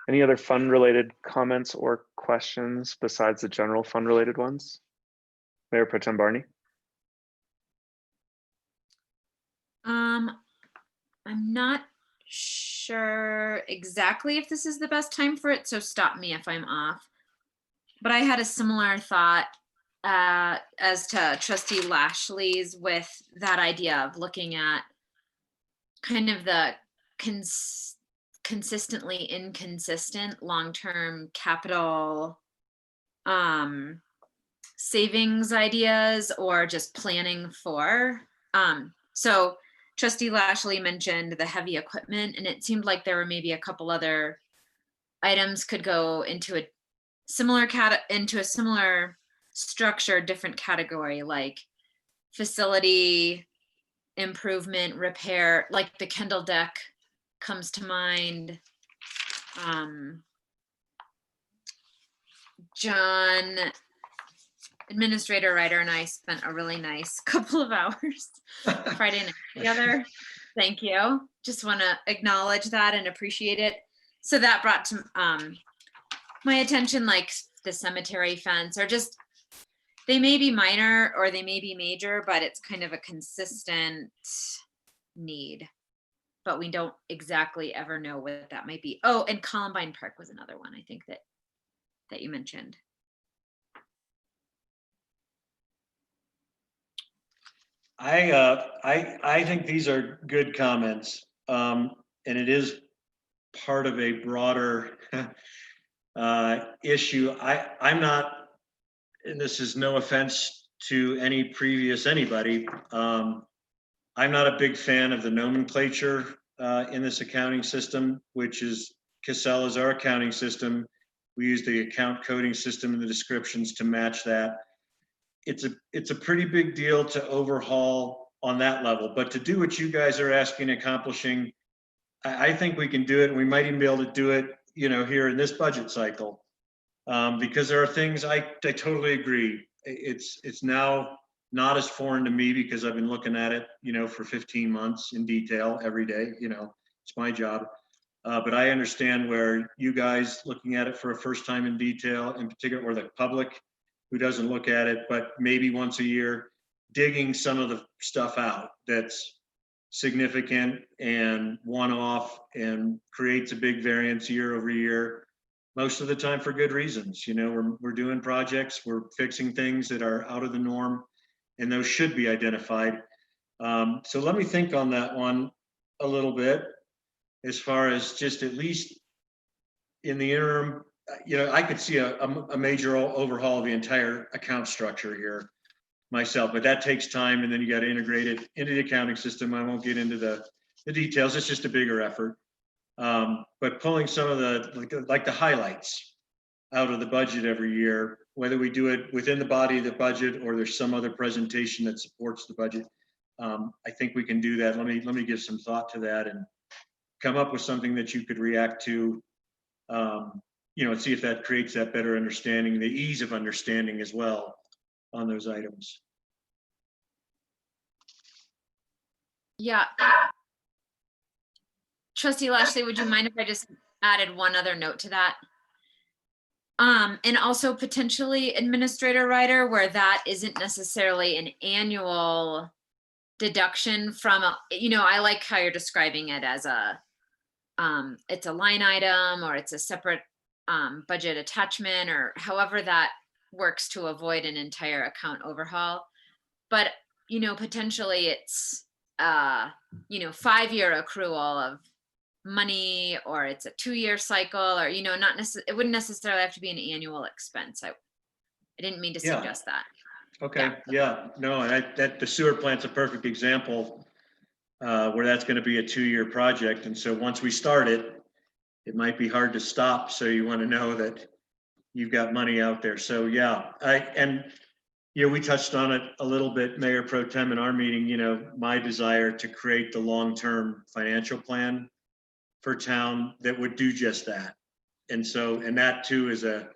Any other fund related comments or questions besides the general fund related ones? Mayor Pro Tem Barney.
I'm not sure exactly if this is the best time for it, so stop me if I'm off. But I had a similar thought as to Trustee Lashley's with that idea of looking at kind of the consistently inconsistent long-term capital savings ideas or just planning for. So Trustee Lashley mentioned the heavy equipment, and it seemed like there were maybe a couple other items could go into a similar structure, different category, like facility improvement, repair, like the Kendall deck comes to mind. John, Administrator Ryder, and I spent a really nice couple of hours Friday night together. Thank you. Just want to acknowledge that and appreciate it. So that brought to my attention, like the cemetery fence, or just, they may be minor or they may be major, but it's kind of a consistent need. But we don't exactly ever know what that might be. Oh, and Columbine Park was another one I think that you mentioned.
I think these are good comments, and it is part of a broader issue. I'm not, and this is no offense to any previous anybody, I'm not a big fan of the nomenclature in this accounting system, which is Casella is our accounting system. We use the account coding system in the descriptions to match that. It's a pretty big deal to overhaul on that level, but to do what you guys are asking, accomplishing, I think we can do it. And we might even be able to do it, you know, here in this budget cycle. Because there are things I totally agree. It's now not as foreign to me because I've been looking at it, for 15 months in detail every day, it's my job. But I understand where you guys looking at it for a first time in detail, in particular, or the public who doesn't look at it, but maybe once a year, digging some of the stuff out that's significant and one-off and creates a big variance year over year, most of the time for good reasons. We're doing projects, we're fixing things that are out of the norm, and those should be identified. So let me think on that one a little bit, as far as just at least in the interim, I could see a major overhaul of the entire account structure here myself, but that takes time, and then you got to integrate it into the accounting system. I won't get into the details. It's just a bigger effort. But pulling some of the highlights out of the budget every year, whether we do it within the body of the budget or there's some other presentation that supports the budget, I think we can do that. Let me give some thought to that and come up with something that you could react to, and see if that creates that better understanding, the ease of understanding as well on those items.
Yeah. Trustee Lashley, would you mind if I just added one other note to that? And also potentially Administrator Ryder, where that isn't necessarily an annual deduction from, I like how you're describing it as it's a line item, or it's a separate budget attachment, or however that works to avoid an entire account overhaul. But, potentially it's 5-year accrual of money, or it's a 2-year cycle, or, it wouldn't necessarily have to be an annual expense. I didn't mean to suggest that.
Okay, yeah, no, and that the sewer plant's a perfect example where that's going to be a 2-year project. And so once we start it, it might be hard to stop. So you want to know that you've got money out there. So yeah, we touched on it a little bit, Mayor Pro Tem, in our meeting, my desire to create the long-term financial plan for town that would do just that. And that too is a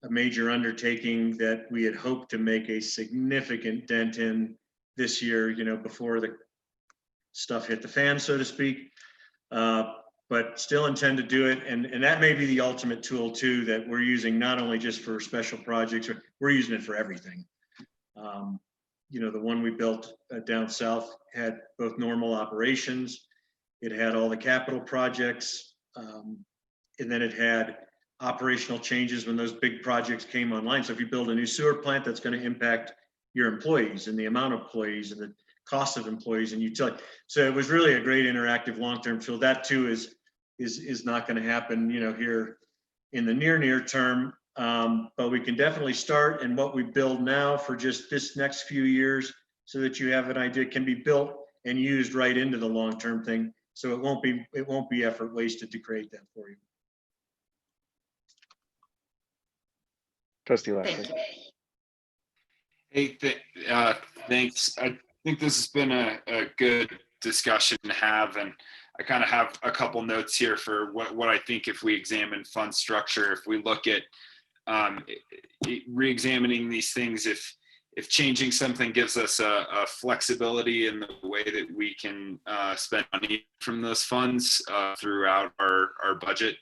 major undertaking that we had hoped to make a significant dent in this year, before the stuff hit the fan, so to speak. But still intend to do it. And that may be the ultimate tool too, that we're using not only just for special projects, we're using it for everything. The one we built down south had both normal operations, it had all the capital projects, and then it had operational changes when those big projects came online. So if you build a new sewer plant, that's going to impact your employees and the amount of employees and the cost of employees and utility. So it was really a great interactive long-term tool. That too is not going to happen, here in the near term. But we can definitely start, and what we build now for just this next few years, so that you have an idea, can be built and used right into the long-term thing. So it won't be effort wasted to create that for you.
Trustee Lashley.
Hey, thanks. I think this has been a good discussion to have, and I kind of have a couple notes here for what I think if we examine fund structure, if we look at re-examining these things, if changing something gives us a flexibility in the way that we can spend money from those funds throughout our budget,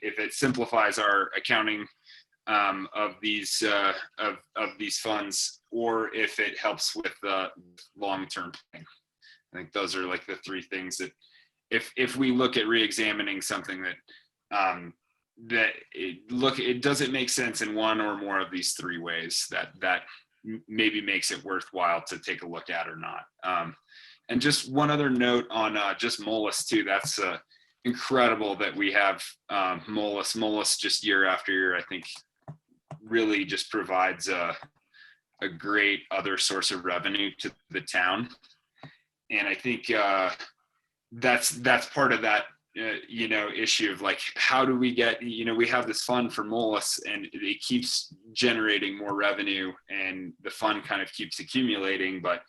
if it simplifies our accounting of these funds, or if it helps with the long-term planning. I think those are like the three things that if we look at re-examining something that it doesn't make sense in one or more of these three ways, that maybe makes it worthwhile to take a look at or not. And just one other note on just MOLIS too. That's incredible that we have MOLIS just year after year. I think really just provides a great other source of revenue to the town. And I think that's part of that issue of like, how do we get, we have this fund for MOLIS and it keeps generating more revenue and the fund kind of keeps accumulating, but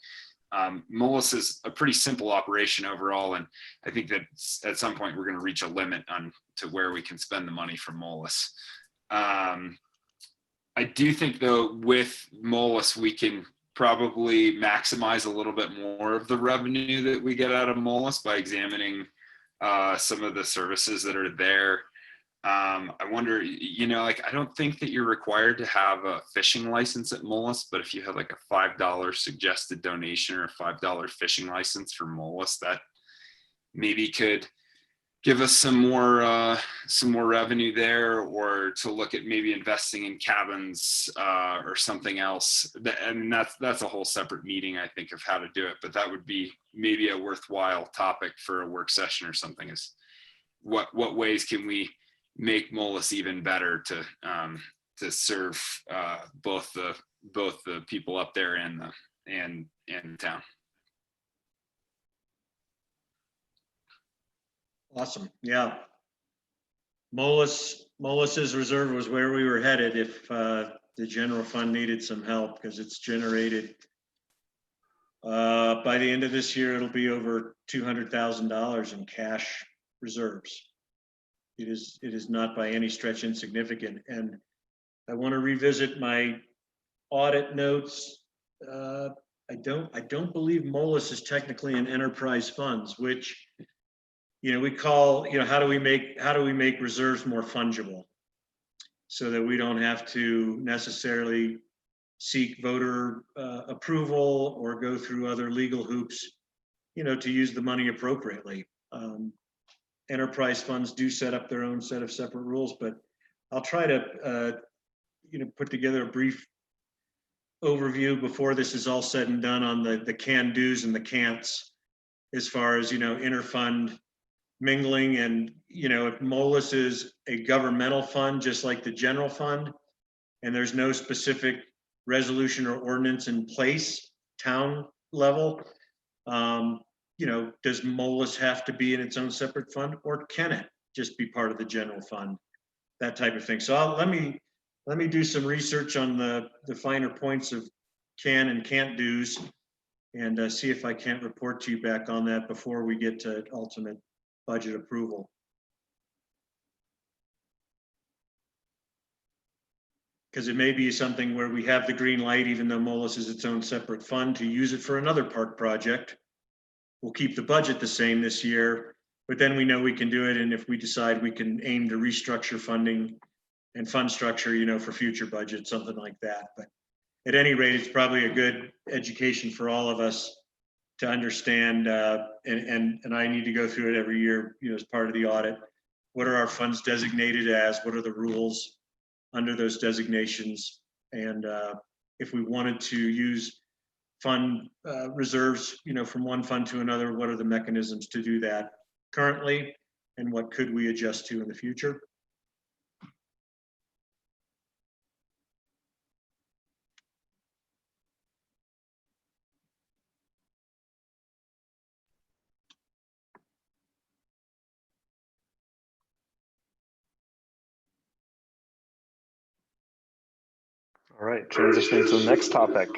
MOLIS is a pretty simple operation overall. And I think that at some point we're going to reach a limit on to where we can spend the money for MOLIS. I do think though with Molus, we can probably maximize a little bit more of the revenue that we get out of Molus by examining some of the services that are there. I wonder, like, I don't think that you're required to have a fishing license at Molus, but if you had like a $5 suggested donation or a $5 fishing license for Molus, that maybe could give us some more revenue there, or to look at maybe investing in cabins or something else. And that's a whole separate meeting, I think, of how to do it. But that would be maybe a worthwhile topic for a work session or something. Is what ways can we make Molus even better to serve both the people up there and the town.
Awesome. Yeah. Molus's reserve was where we were headed if the general fund needed some help, because it's generated by the end of this year, it'll be over $200,000 in cash reserves. It is not by any stretch insignificant. And I want to revisit my audit notes. I don't believe Molus is technically an enterprise funds, which we call, how do we make reserves more fungible so that we don't have to necessarily seek voter approval or go through other legal hoops, to use the money appropriately. Enterprise funds do set up their own set of separate rules, but I'll try to, put together a brief overview before this is all said and done on the can-dos and the can'ts, as far as, interfund mingling. And if Molus is a governmental fund just like the general fund, and there's no specific resolution or ordinance in place town level, does Molus have to be in its own separate fund, or can it just be part of the general fund? That type of thing. So let me do some research on the finer points of can and can't do's, and see if I can't report to you back on that before we get to ultimate budget approval. Because it may be something where we have the green light, even though Molus is its own separate fund, to use it for another park project. We'll keep the budget the same this year, but then we know we can do it. And if we decide we can aim to restructure funding and fund structure, for future budgets, something like that. But at any rate, it's probably a good education for all of us to understand, and I need to go through it every year, as part of the audit. What are our funds designated as? What are the rules under those designations? And if we wanted to use fund reserves, from one fund to another, what are the mechanisms to do that currently, and what could we adjust to in the future?
All right, transitioning to the next topic.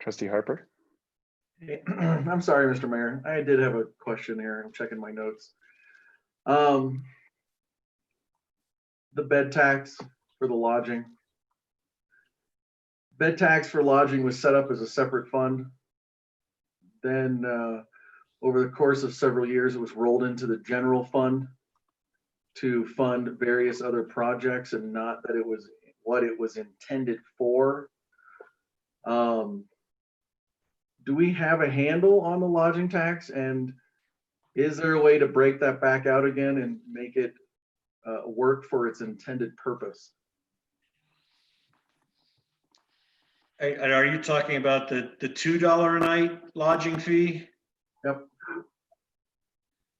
Trustee Harper.
I'm sorry, Mr. Mayor. I did have a question here. I'm checking my notes. The bed tax for the lodging. Bed tax for lodging was set up as a separate fund. Then over the course of several years, it was rolled into the general fund to fund various other projects, and not that it was what it was intended for. Do we have a handle on the lodging tax, and is there a way to break that back out again and make it work for its intended purpose?
And are you talking about the $2 a night lodging fee?
Yep.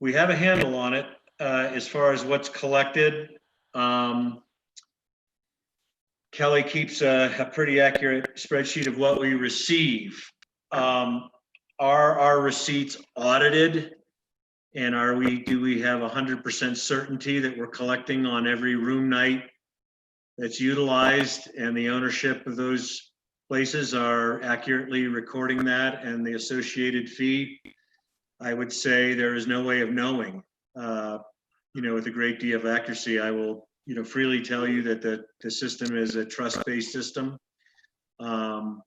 We have a handle on it as far as what's collected. Kelly keeps a pretty accurate spreadsheet of what we receive. Are our receipts audited? And do we have 100% certainty that we're collecting on every room night that's utilized and the ownership of those places are accurately recording that and the associated fee, I would say there is no way of knowing, with a great deal of accuracy. I will, freely tell you that the system is a trust-based system.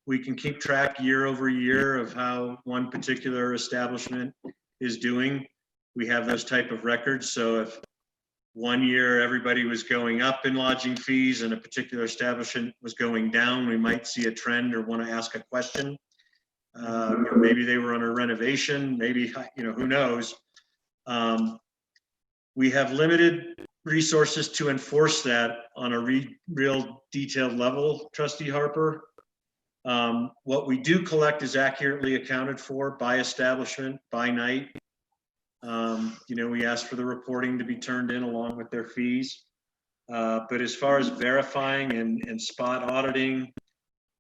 We can keep track year over year of how one particular establishment is doing. We have those type of records. So if one year everybody was going up in lodging fees and a particular establishment was going down, we might see a trend or want to ask a question. Maybe they were on a renovation, maybe, who knows? We have limited resources to enforce that on a real detailed level, Trustee Harper. What we do collect is accurately accounted for by establishment, by night. We ask for the reporting to be turned in along with their fees. But as far as verifying and spot auditing,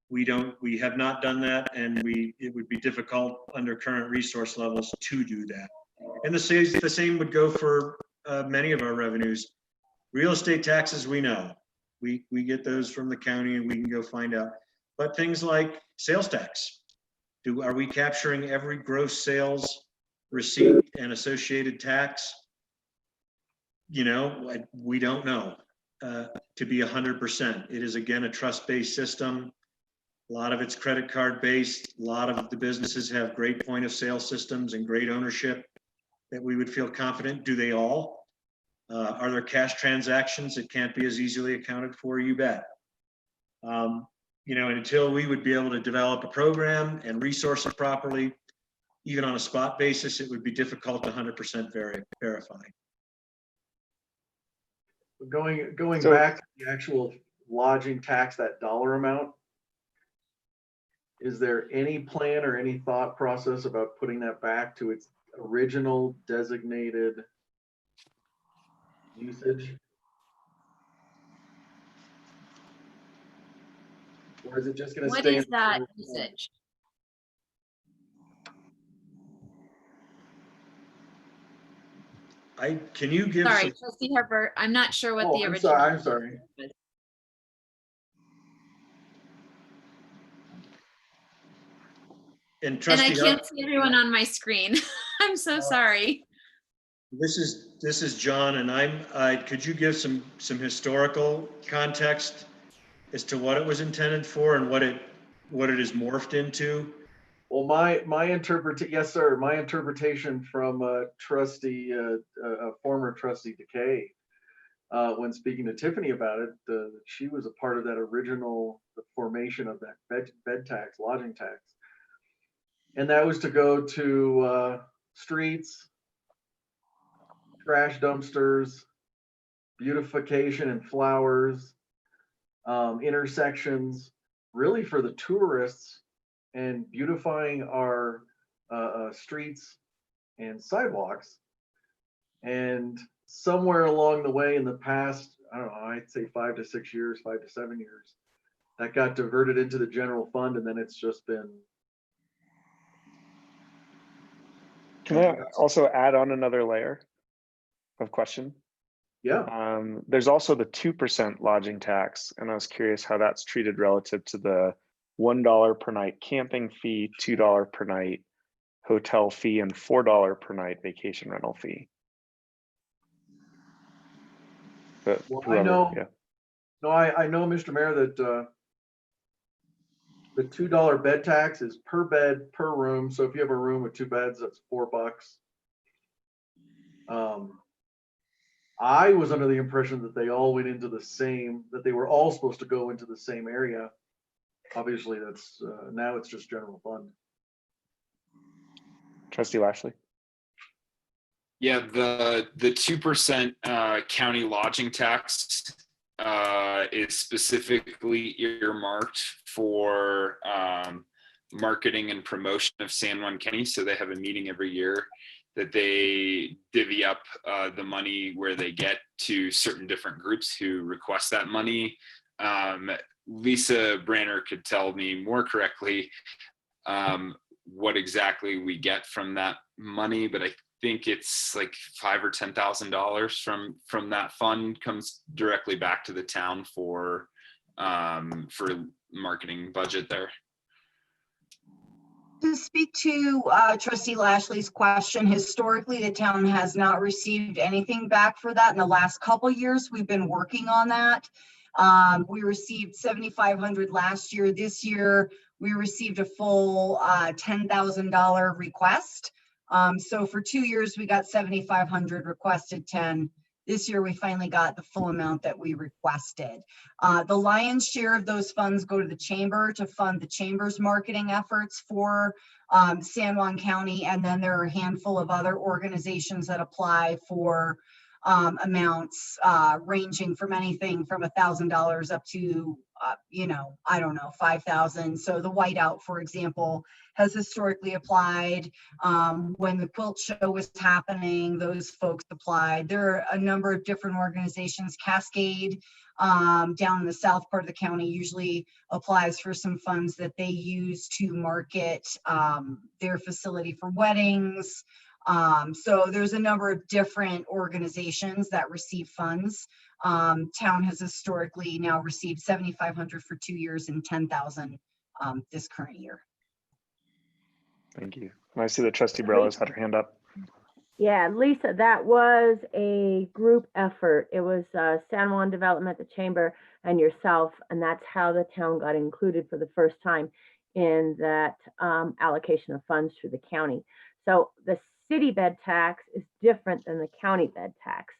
we have not done that, and it would be difficult under current resource levels to do that. And the same would go for many of our revenues. Real estate taxes, we know. We get those from the county and we can go find out. But things like sales tax, are we capturing every gross sales receipt and associated tax? We don't know to be 100%. It is, again, a trust-based system. A lot of it's credit card based. A lot of the businesses have great point of sale systems and great ownership that we would feel confident. Do they all? Are there cash transactions that can't be as easily accounted for? You bet. And until we would be able to develop a program and resource it properly, even on a spot basis, it would be difficult to 100% verify.
Going back to the actual lodging tax, that dollar amount, is there any plan or any thought process about putting that back to its original designated usage? Or is it just going to stay?
What is that usage?
Can you give?
Sorry, Trustee Harper, I'm not sure what the
I'm
original.
I'm sorry.
And
I can't see everyone on my screen. I'm so sorry.
This is John, and could you give some historical context as to what it was intended for and what it is morphed into?
Well, yes, sir. My interpretation from Trustee, former Trustee Decay, when speaking to Tiffany about it, she was a part of that original formation of that bed tax, lodging tax, and that was to go to streets, trash dumpsters, beautification and flowers, intersections, really for the tourists, and beautifying our streets and sidewalks. And somewhere along the way in the past, I don't know, I'd say 5 to 6 years, 5 to 7 years, that got diverted into the general fund, and then it's just been.
Can I also add on another layer of question?
Yeah.
There's also the 2% lodging tax, and I was curious how that's treated relative to the $1 per night camping fee, $2 per night hotel fee, and $4 per night vacation rental fee. But
Well,
whoever,
I know,
yeah.
no, I know, Mr. Mayor, that the $2 bed tax is per bed, per room. So if you have a room with 2 beds, that's $4. I was under the impression that they all went into that they were all supposed to go into the same area. Obviously, that's now it's just general fund.
Trustee Lashley.
Yeah, the 2% county lodging tax is specifically earmarked for marketing and promotion of San Juan County. So they have a meeting every year that they divvy up the money where they get to certain different groups who request that money. Lisa Branner could tell me more correctly what exactly we get from that money, but think it's like $5,000 or $10,000 from that fund comes directly back to the town for marketing budget there.
To speak to Trustee Lashley's question, historically, the town has not received anything back for that. In the last couple of years, we've been working on that. We received $7,500 last year. This year, we received a full $10,000 request. So for 2 years, we got 7,500, requested 10. This year, we finally got the full amount that we requested. The lion's share of those funds go to the chamber to fund the chamber's marketing efforts for San Juan County. And then there are a handful of other organizations that apply for amounts ranging from anything from $1,000 up to, I don't know, 5,000. So the Whiteout, for example, has historically applied. When the quilt show was happening, those folks applied. There are a number of different organizations. Cascade down in the south part of the county usually applies for some funds that they use to market their facility for weddings. So there's a number of different organizations that receive funds. Town has historically now received 7,500 for 2 years and 10,000 this current year.
Thank you. And I see that Trustee Bareilles had her hand up.
Yeah, Lisa, that was a group effort. It was San Juan Development, the Chamber, and yourself, and that's how the town got included for the first time in that allocation of funds through the county. So the city bed tax is different than the county bed tax.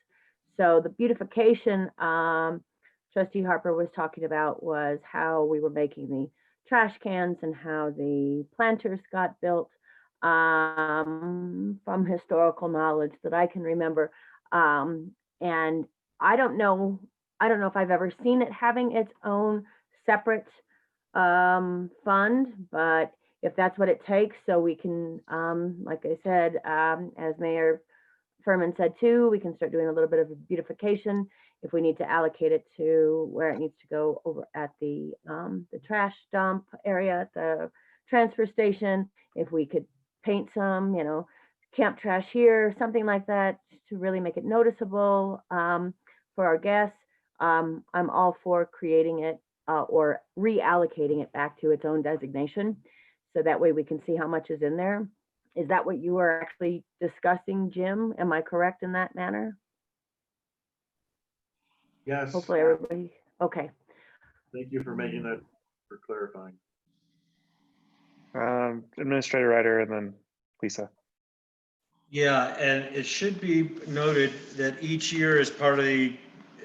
So the beautification Trustee Harper was talking about was how we were making the trash cans and how the planters got built from historical knowledge that I can remember. And I don't know if I've ever seen it having its own separate fund, but if that's what it takes, so we can, like I said, as Mayor Furman said too, we can start doing a little bit of beautification. If we need to allocate it to where it needs to go over at the trash dump area at the transfer station, if we could paint some, camp trash here, something like that to really make it noticeable for our guests. I'm all for creating it or reallocating it back to its own designation. So that way we can see how much is in there. Is that what you are actually discussing, Jim? Am I correct in that manner?
Yes.
Hopefully everybody, okay.
Thank you for making that, for clarifying.
Administrator Ryder and then Lisa.
Yeah, and it should be noted that each year as part of the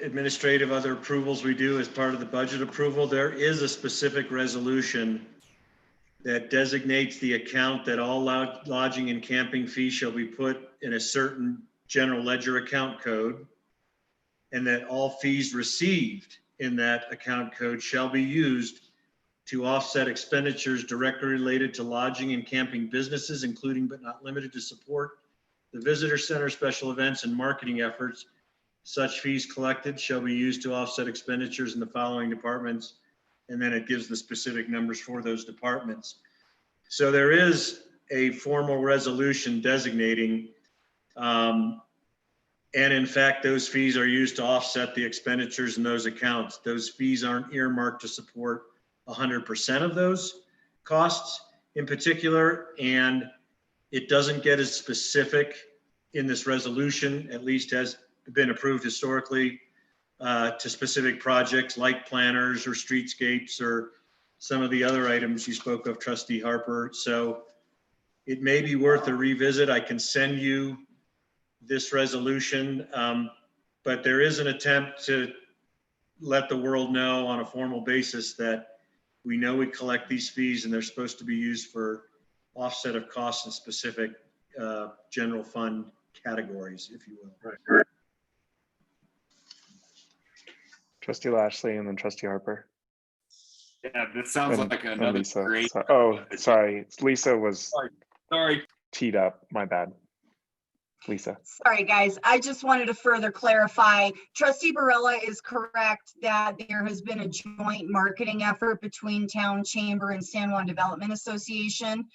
administrative other approvals we do as part of the budget approval, there is a specific resolution that designates the account that all lodging and camping fees shall be put in a certain general ledger account code, and that all fees received in that account code shall be used to offset expenditures directly related to lodging and camping businesses, including but not limited to support the visitor center, special events, and marketing efforts. Such fees collected shall be used to offset expenditures in the following departments, and then it gives the specific numbers for those departments. So there is a formal resolution designating, and in fact, those fees are used to offset the expenditures in those accounts. Those fees aren't earmarked to support 100% of those costs in particular, and it doesn't get as specific in this resolution, at least has been approved historically, to specific projects like planners or streetscapes or some of the other items you spoke of, Trustee Harper. So it may be worth a revisit. I can send you this resolution, but there is an attempt to let the world know on a formal basis that we know we collect these fees and they're supposed to be used for offset of costs in specific general fund categories, if you will.
Right.
Trustee Lashley and then Trustee Harper.
Yeah, this sounds like another
Lisa.
great.
Sorry. Lisa was
Sorry.
teed up. My bad. Lisa.
Sorry, guys. I just wanted to further clarify. Trustee Barilla is correct that there has been a joint marketing effort between Town Chamber and San Juan Development Association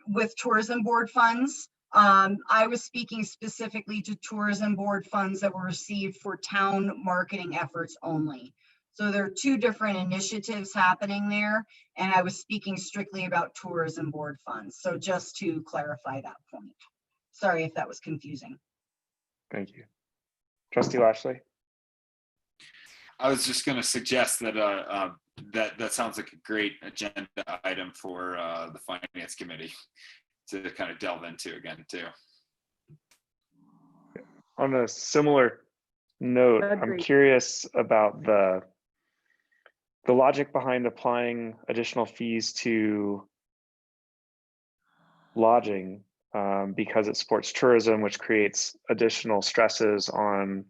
with tourism board funds I was speaking specifically to tourism board funds that were received for town marketing efforts only. So there are two different initiatives happening there, and I was speaking strictly about tourism board funds. So just to clarify that point. Sorry if that was confusing.
Thank you. Trustee Lashley.
I was just going to suggest that that sounds like a great agenda item for the Finance Committee to kind of delve into again too.
On a similar note, I'm
Agreed.
curious about the logic behind applying additional fees to lodging because it supports tourism, which creates additional stresses on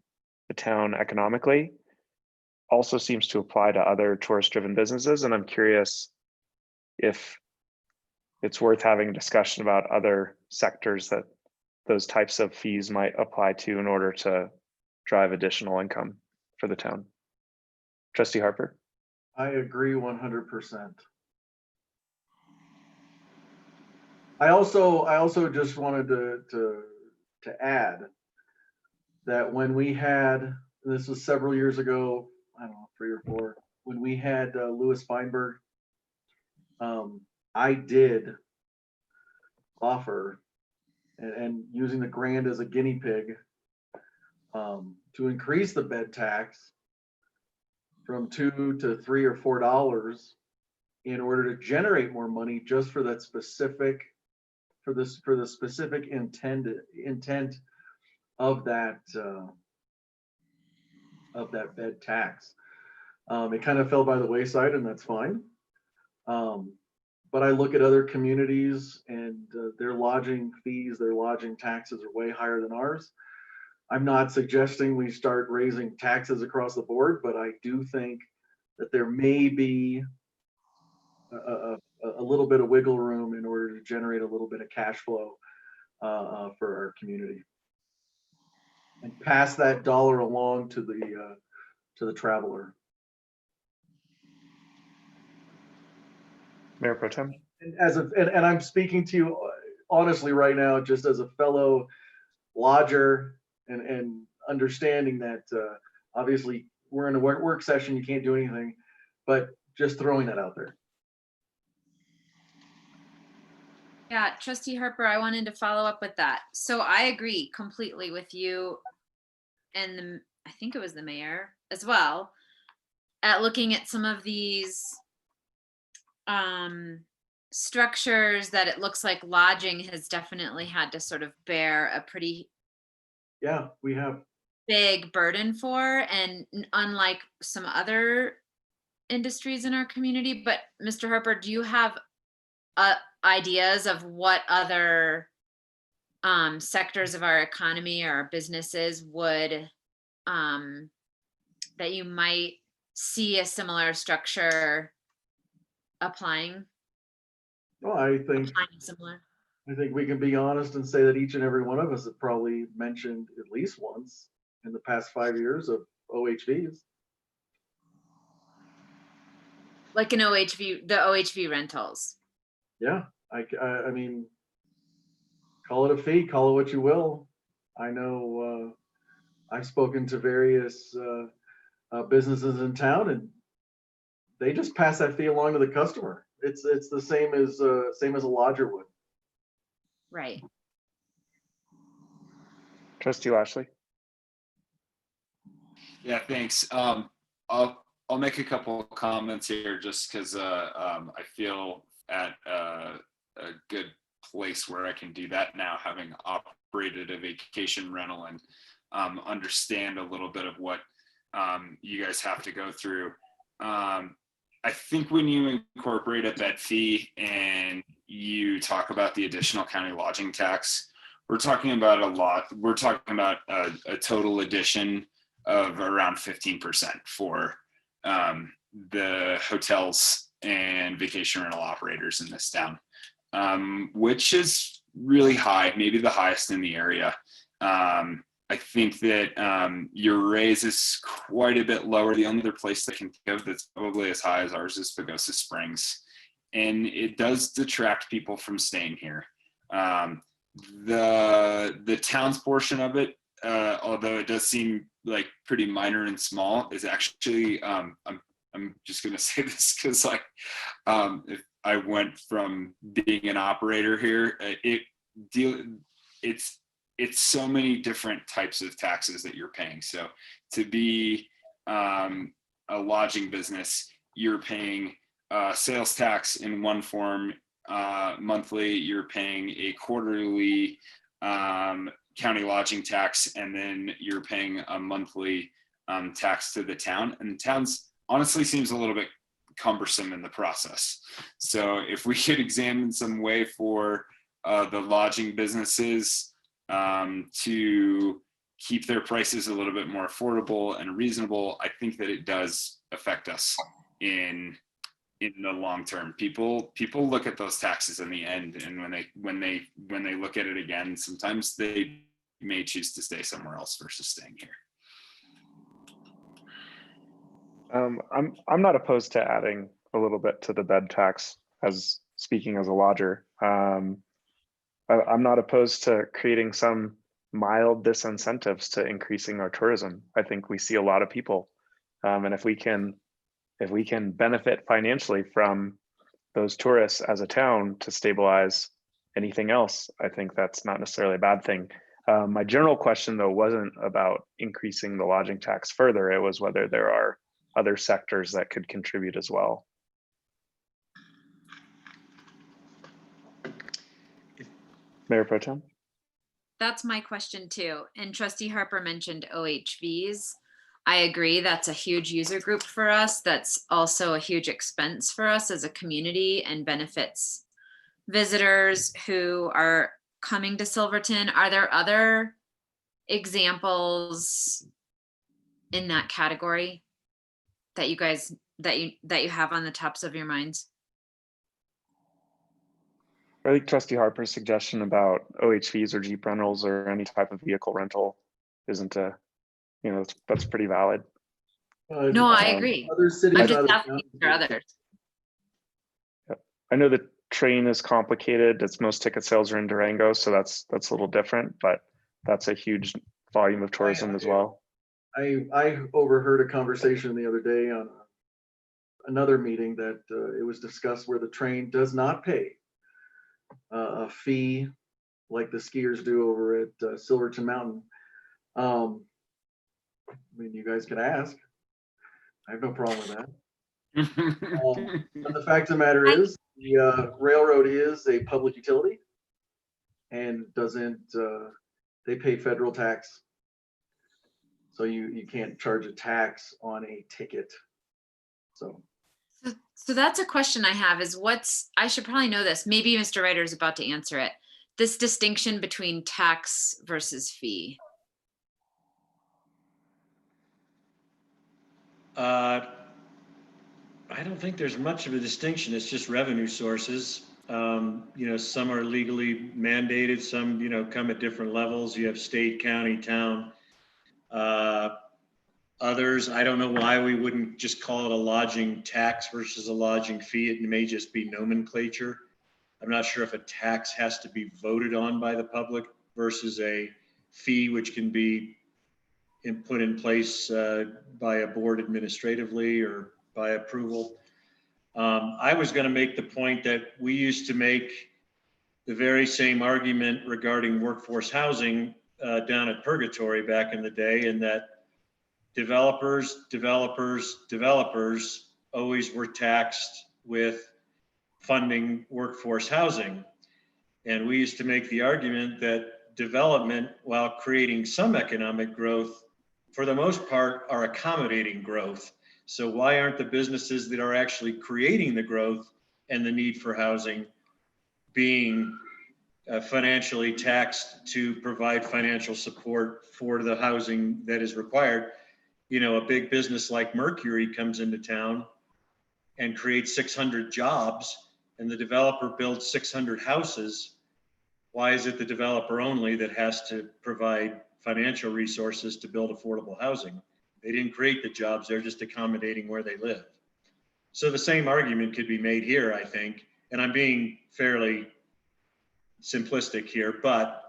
the town economically. Also seems to apply to other tourist-driven businesses, and I'm curious if it's worth having a discussion about other sectors that those types of fees might apply to in order to drive additional income for the town. Trustee Harper.
I agree 100%. I also just wanted to add that when we had, this was several years ago, I don't know, 3 or 4, when we had Louis Feinberg, I did offer, and using the grant as a guinea pig, to increase the bed tax from $2 to $3 or $4 in order to generate more money just for that specific, for the specific intent of that bed tax. It kind of fell by the wayside, and that's fine. But I look at other communities and their lodging fees, their lodging taxes are way higher than ours. I'm not suggesting we start raising taxes across the board, but I do think that there may be a little bit of wiggle room in order to generate a little bit of cash flow for our community, and pass that dollar along to the traveler.
Mayor Pro Tem.
And I'm speaking to you honestly right now, just as a fellow lodger, and understanding that obviously we're in a work session, you can't do anything, but just throwing that out there.
Yeah, Trustee Harper, I wanted to follow up with that. So I agree completely with you, and I think it was the mayor as well, at looking at some of these structures that it looks like lodging has definitely had to sort of bear a pretty
We have.
big burden for, and unlike some other industries in our community. But Mr. Harper, do you have ideas of what other sectors of our economy or businesses would that you might see a similar structure applying?
Well, I think we can be honest and say that each and every one of us have probably mentioned at least once in the past 5 years of OHVs.
Like an OHV, the OHV rentals.
Yeah, I mean, call it a fee, call it what you will. I know I've spoken to various businesses in town, and they just pass that fee along to the customer. It's the same as a lodger would.
Right.
Trustee Lashley.
Yeah, thanks. I'll make a couple of comments here just because I feel at a good place where I can do that now, having operated a vacation rental, and understand a little bit of what you guys have to go through. I think when you incorporate a bed fee and you talk about the additional county lodging tax, we're talking about a lot. We're talking about a total addition of around 15% for the hotels and vacation rental operators in this town, which is really high, maybe the highest in the area. I think that your raise is quite a bit lower. The only other place that can think of that's probably as high as ours is Pagosa Springs. And it does detract people from staying here. The town's portion of it, although it does seem like pretty minor and small, is actually I'm just gonna say this because if I went from being an operator here, it's so many different types of taxes that you're paying. So to be a lodging business, you're paying sales tax in one form monthly, you're paying a quarterly county lodging tax, and then you're paying a monthly tax to the town. And the town's honestly seems a little bit cumbersome in the process. So if we could examine some way for the lodging businesses to keep their prices a little bit more affordable and reasonable, I think that it does affect us in the long term. People look at those taxes in the end, and when they look at it again, sometimes they may choose to stay somewhere else versus staying here.
I'm not opposed to adding a little bit to the bed tax, as speaking as a lodger. I'm not opposed to creating some mild disincentives to increasing our tourism. I think we see a lot of people, and if we can benefit financially from those tourists as a town to stabilize anything else, I think that's not necessarily a bad thing. My general question, though, wasn't about increasing the lodging tax further. It was whether there are other sectors that could contribute as well. Mayor Pro Tem?
That's my question too. And Trustee Harper mentioned OHVs. I agree, that's a huge user group for us. That's also a huge expense for us as a community and benefits visitors who are coming to Silverton. Are there other examples in that category that you guys that you have on the tops of your minds?
I think Trustee Harper's suggestion about OHVs or Jeep rentals or any type of vehicle rental isn't that's pretty valid.
No, I agree.
Other cities
I'm
out
just
of
asking for others.
I know the train is complicated. Most ticket sales are in Durango, so that's a little different, but that's a huge volume of tourism as well.
I overheard a conversation the other day on another meeting that it was discussed where the train does not pay a fee like the skiers do over at Silverton Mountain. I mean, you guys can ask. I have no problem with that. But the fact of the matter is, the railroad is a public utility and doesn't, they pay federal tax. So you can't charge a tax on a ticket. So
that's a question I have is I should probably know this. Maybe Mr. Ryder is about to answer it. This distinction between tax versus fee.
I don't think there's much of a distinction. It's just revenue sources. Some are legally mandated, some, come at different levels. You have state, county, town. Others, I don't know why we wouldn't just call it a lodging tax versus a lodging fee. It may just be nomenclature. I'm not sure if a tax has to be voted on by the public versus a fee, which can be put in place by a board administratively or by approval. I was going to make the point that we used to make the very same argument regarding workforce housing down at Purgatory back in the day, and that developers always were taxed with funding workforce housing. And we used to make the argument that development, while creating some economic growth, for the most part are accommodating growth. So why aren't the businesses that are actually creating the growth and the need for housing being financially taxed to provide financial support for the housing that is required? A big business like Mercury comes into town and creates 600 jobs, and the developer builds 600 houses. Why is it the developer only that has to provide financial resources to build affordable housing? They didn't create the jobs, they're just accommodating where they live. So the same argument could be made here, I think, and I'm being fairly simplistic here, but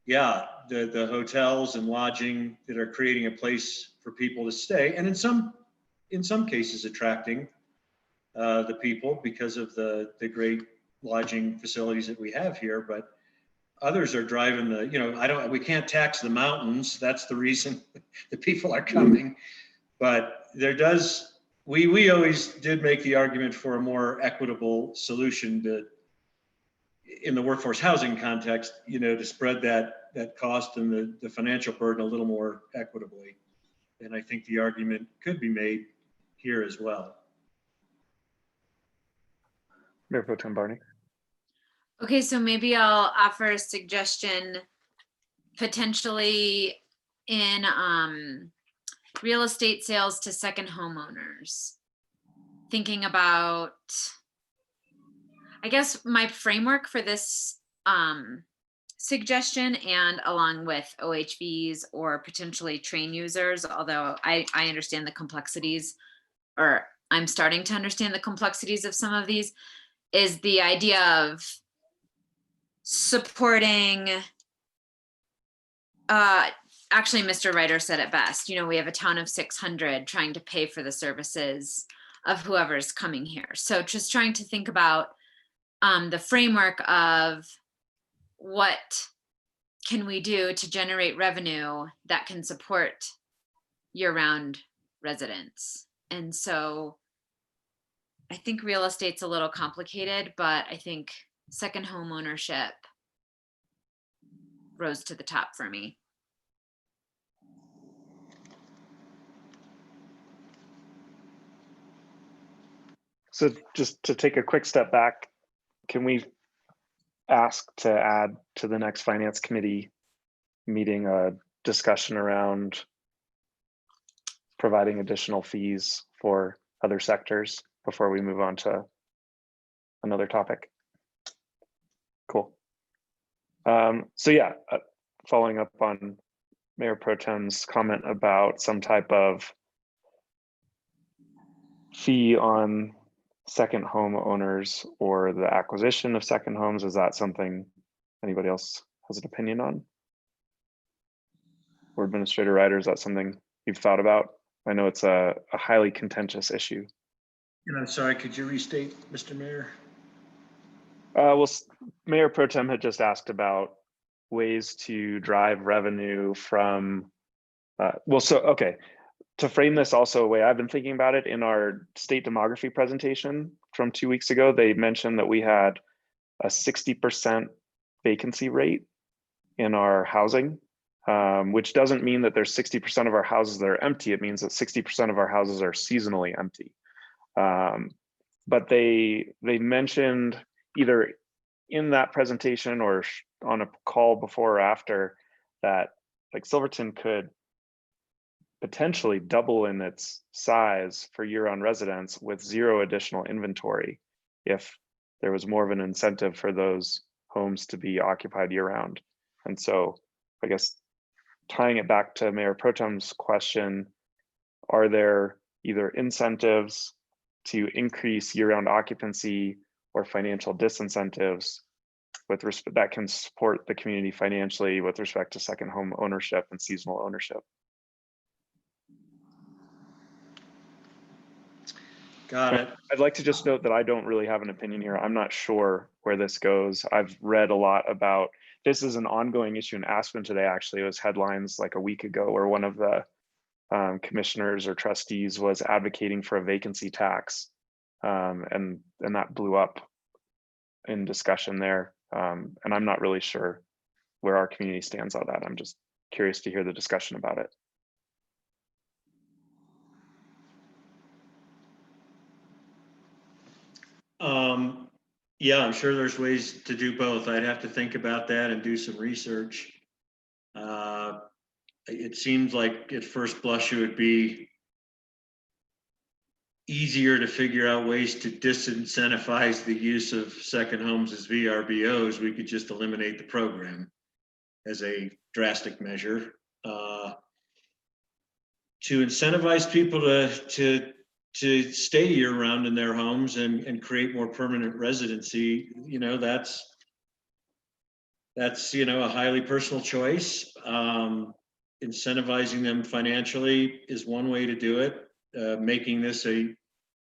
yeah, the hotels and lodging that are creating a place for people to stay, and in some cases attracting the people because of the great lodging facilities that we have here, but others are driving we can't tax the mountains. That's the reason the people are coming. But we always did make the argument for a more equitable solution in the workforce housing context, to spread that cost and the financial burden a little more equitably. And I think the argument could be made here as well.
Mayor Pro Tem Barney.
Okay, so maybe I'll offer a suggestion, potentially in real estate sales to second homeowners. Thinking about, I guess my framework for this suggestion, and along with OHVs or potentially train users, although I understand the complexities, or I'm starting to understand the complexities of some of these, is the idea of supporting, actually Mr. Ryder said it best, we have a town of 600 trying to pay for the services of whoever's coming here. So just trying to think about the framework of what can we do to generate revenue that can support year-round residents. And so I think real estate's a little complicated, but I think second home ownership rose to the top for me.
So just to take a quick step back, can we ask to add to the next finance committee meeting a discussion around providing additional fees for other sectors before we move on to another topic? Cool. So yeah, following up on Mayor Pro Tem's comment about some type of fee on second home owners or the acquisition of second homes, is that something anybody else has an opinion on? Or Administrator Ryder, is that something you've thought about? I know it's a highly contentious issue.
And I'm sorry, could you restate, Mr. Mayor?
Well, Mayor Pro Tem had just asked about ways to drive revenue from, okay. To frame this also a way I've been thinking about it, in our state demography presentation from 2 weeks ago, they mentioned that we had a 60% vacancy rate in our housing, which doesn't mean that there's 60% of our houses that are empty. It means that 60% of our houses are seasonally empty. But they mentioned either in that presentation or on a call before or after that, like Silverton could potentially double in its size for year-round residents with zero additional inventory if there was more of an incentive for those homes to be occupied year-round. And so I guess tying it back to Mayor Pro Tem's question, are there either incentives to increase year-round occupancy or financial disincentives with respect that can support the community financially with respect to second home ownership and seasonal ownership?
Got it.
I'd like to just note that I don't really have an opinion here. I'm not sure where this goes. I've read a lot about, this is an ongoing issue in Aspen today, actually. It was headlines like a week ago where one of the commissioners or trustees was advocating for a vacancy tax. And that blew up in discussion there. And I'm not really sure where our community stands on that. I'm just curious to hear the discussion about it.
Yeah, I'm sure there's ways to do both. I'd have to think about that and do some research. It seems like at first blush, it would be easier to figure out ways to disincentivize the use of second homes as VRBOs. We could just eliminate the program as a drastic measure. To incentivize people to stay year-round in their homes and create more permanent residency, That's, a highly personal choice. Incentivizing them financially is one way to do it. Making this a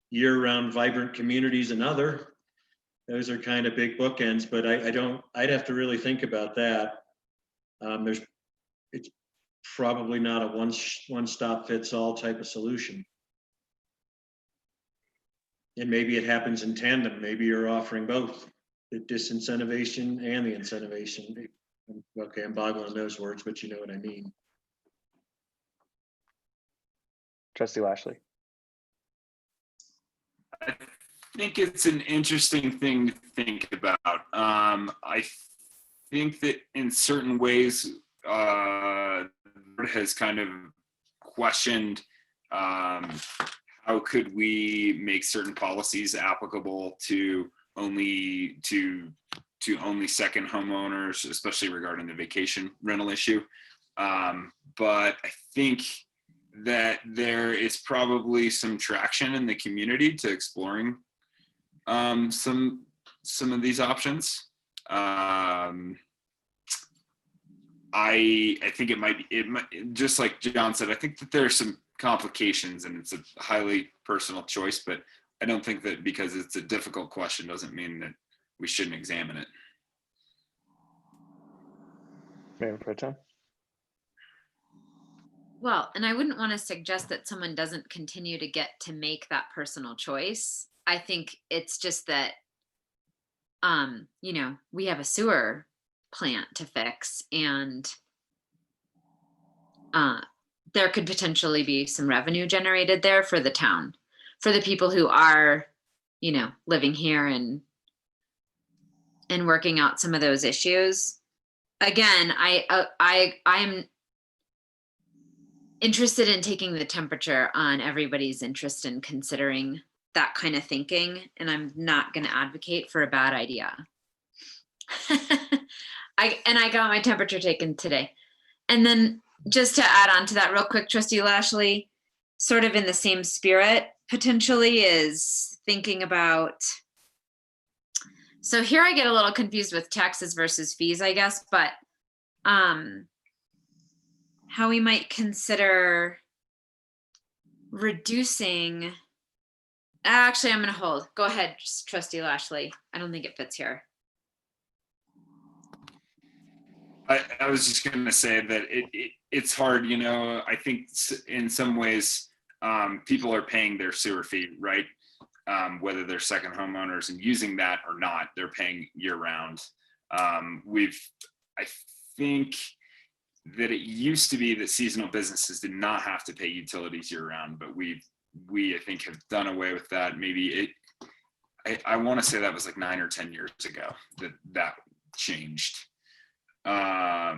year-round vibrant community is another. Those are kind of big bookends, but I'd have to really think about that. It's probably not a one-stop fits all type of solution. And maybe it happens in tandem. Maybe you're offering both, the disincentivation and the incentivation. Okay, I'm boggling those words, but you know what I mean.
Trustee Lashley.
I think it's an interesting thing to think about. I think that in certain ways, has kind of questioned how could we make certain policies applicable to only second homeowners, especially regarding the vacation rental issue. But I think that there is probably some traction in the community to exploring some of these options. I think it might just like John said, I think that there are some complications and it's a highly personal choice, but I don't think that because it's a difficult question doesn't mean that we shouldn't examine it.
Mayor Pro Tem.
Well, and I wouldn't want to suggest that someone doesn't continue to get to make that personal choice. I think it's just that, we have a sewer plant to fix, and there could potentially be some revenue generated there for the town, for the people who are, living here and working out some of those issues. Again, I'm interested in taking the temperature on everybody's interest in considering that kind of thinking, and I'm not going to advocate for a bad idea. I got my temperature taken today. And then just to add on to that real quick, Trustee Lashley, sort of in the same spirit, potentially is thinking about, so here I get a little confused with taxes versus fees, I guess, but how we might consider reducing, actually, I'm going to hold. Go ahead, Trustee Lashley. I don't think it fits here.
I was just going to say that it's hard, I think in some ways people are paying their sewer fee, right? Whether they're second homeowners and using that or not, they're paying year round. I think that it used to be that seasonal businesses did not have to pay utilities year round, but we I think have done away with that. Maybe I want to say that was like 9 or 10 years ago that changed. I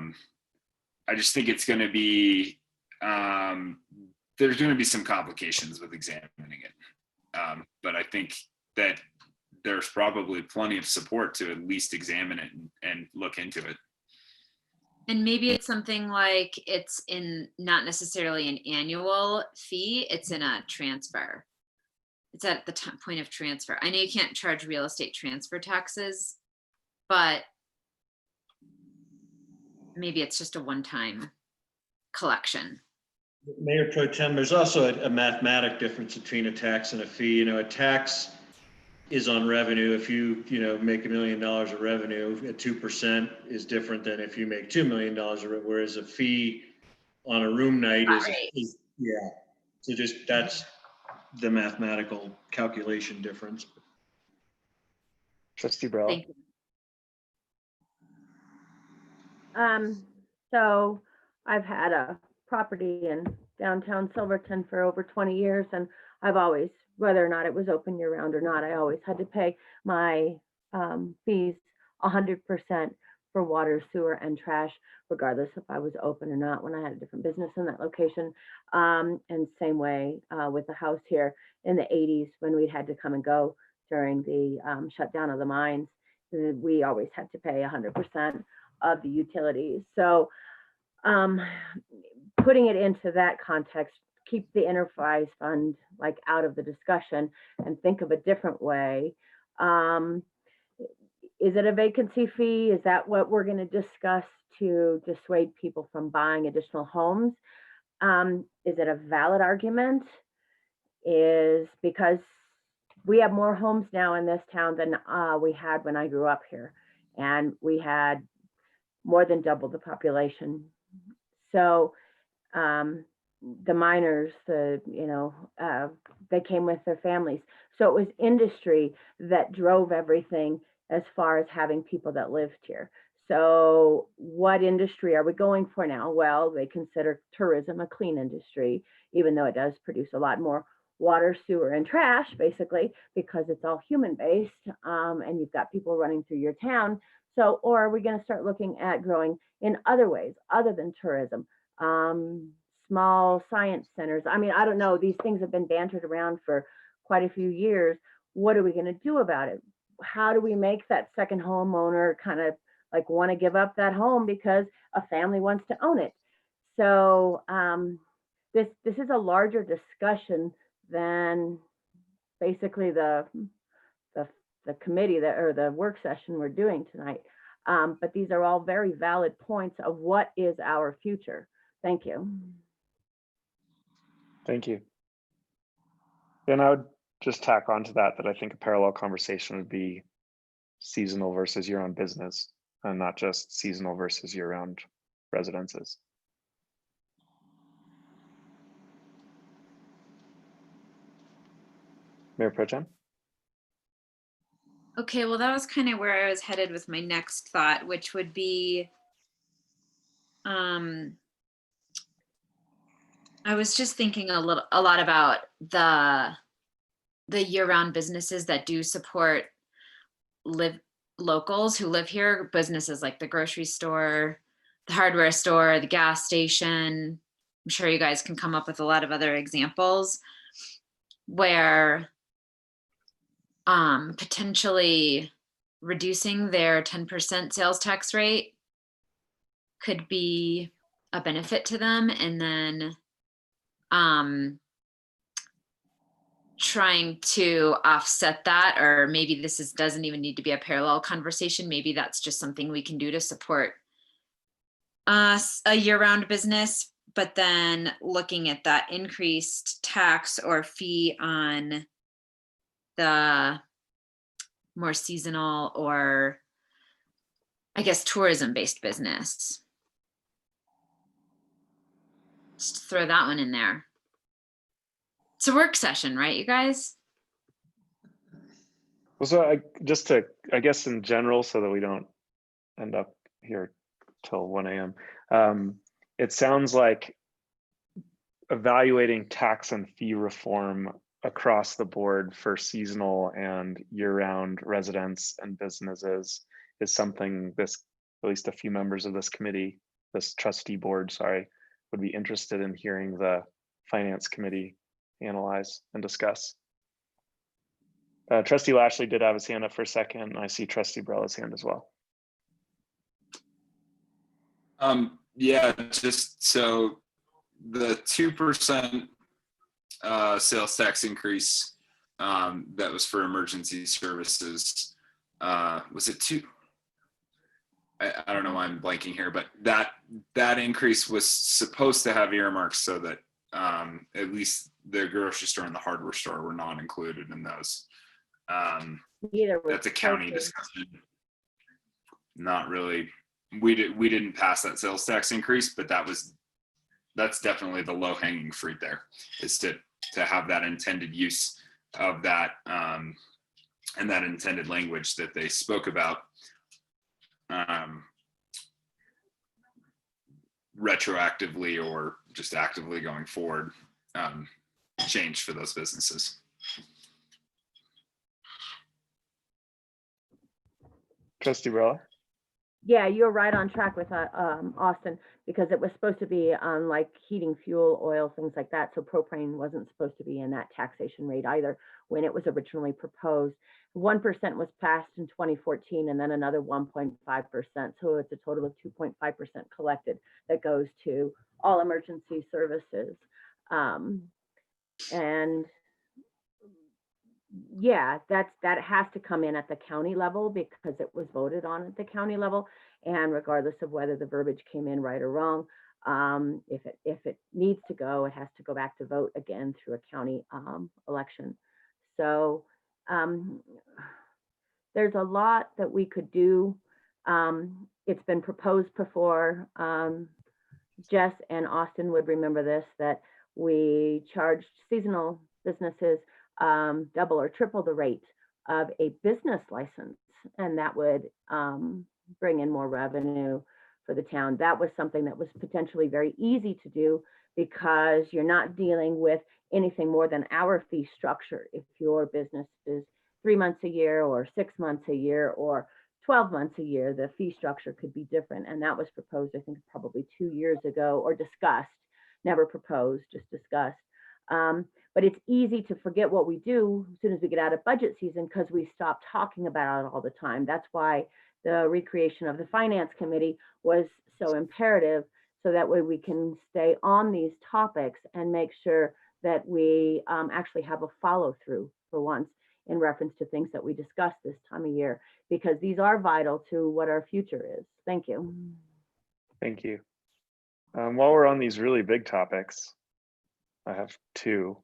just think it's going to be, there's going to be some complications with examining it. But I think that there's probably plenty of support to at least examine it and look into it.
And maybe it's something like it's in not necessarily an annual fee, it's in a transfer. It's at the point of transfer. I know you can't charge real estate transfer taxes, but maybe it's just a one-time collection.
Mayor Pro Tem, there's also a mathematic difference between a tax and a fee. A tax is on revenue. If you make $1 million of revenue, at 2% is different than if you make $2 million of revenue, whereas a fee on a room night is yeah. So just that's the mathematical calculation difference.
Trustee Bro.
Thank you.
So I've had a property in downtown Silverton for over 20 years, and I've always, whether or not it was open year round or not, I always had to pay my fees 100% for water, sewer, and trash, regardless if I was open or not when I had a different business in that location. And same way with the house here in the 80s when we had to come and go during the shutdown of the mines, we always had to pay 100% of the utilities. So putting it into that context, keep the enterprise fund like out of the discussion and think of a different way. Is it a vacancy fee? Is that what we're going to discuss to dissuade people from buying additional homes? Is it a valid argument? Is because we have more homes now in this town than we had when I grew up here, and we had more than double the population. So the miners, they came with their families. So it was industry that drove everything as far as having people that lived here. So what industry are we going for now? Well, they consider tourism a clean industry, even though it does produce a lot more water, sewer, and trash, basically, because it's all human-based, and you've got people running through your town. So, or are we going to start looking at growing in other ways, other than tourism? Small science centers. I mean, I don't know. These things have been bantered around for quite a few years. What are we going to do about it? How do we make that second homeowner kind of like want to give up that home because a family wants to own it? So this is a larger discussion than basically the committee that, or the work session we're doing tonight. But these are all very valid points of what is our future. Thank you.
Thank you. Then I would just tack on to that I think a parallel conversation would be seasonal versus year-round business, and not just seasonal versus year-round residences. Mayor Pro Tem?
Okay, well, that was kind of where I was headed with my next thought, which would be, I was just thinking a lot about the year-round businesses that do support locals who live here, businesses like the grocery store, the hardware store, the gas station. I'm sure you guys can come up with a lot of other examples where potentially reducing their 10% sales tax rate could be a benefit to them, and then trying to offset that, or maybe this doesn't even need to be a parallel conversation. Maybe that's just something we can do to support a year-round business, but then looking at that increased tax or fee on the more seasonal, or I guess tourism-based business. Just throw that one in there. It's a work session, right, you guys?
Well, so I guess in general, so that we don't end up here till 1 a.m. It sounds like evaluating tax and fee reform across the board for seasonal and year-round residents and businesses is something at least a few members of this committee, this trustee board, sorry, would be interested in hearing the finance committee analyze and discuss. Trustee Lashley did have his hand up for a second, and I see Trustee Brella's hand as well.
Yeah, just so the 2% sales tax increase that was for emergency services, was it 2? I don't know why I'm blanking here, but that increase was supposed to have earmarks so that at least the grocery store and the hardware store were not included in those. That's a county discussion. Not really. We didn't pass that sales tax increase, but that's definitely the low hanging fruit there, is to have that intended use of that and that intended language that they spoke about retroactively or just actively going forward change for those businesses.
Trustee Brella?
Yeah, you're right on track with Austin, because it was supposed to be on like heating, fuel, oil, things like that. So propane wasn't supposed to be in that taxation rate either when it was originally proposed. 1% was passed in 2014 and then another 1.5%. So it's a total of 2.5% collected that goes to all emergency services. And yeah, that has to come in at the county level because it was voted on at the county level. And regardless of whether the verbiage came in right or wrong, if it needs to go, it has to go back to vote again through a county election. So there's a lot that we could do. It's been proposed before. Jess and Austin would remember this, that we charged seasonal businesses double or triple the rate of a business license, and that would bring in more revenue for the town. That was something that was potentially very easy to do because you're not dealing with anything more than our fee structure. If your business is 3 months a year or 6 months a year or 12 months a year, the fee structure could be different. And that was proposed, I think, probably 2 years ago, or discussed, never proposed, just discussed. But it's easy to forget what we do as soon as we get out of budget season because we stop talking about it all the time. That's why the recreation of the finance committee was so imperative, so that way we can stay on these topics and make sure that we actually have a follow through for once in reference to things that we discuss this time of year, because these are vital to what our future is. Thank you.
Thank you. While we're on these really big topics, I have two.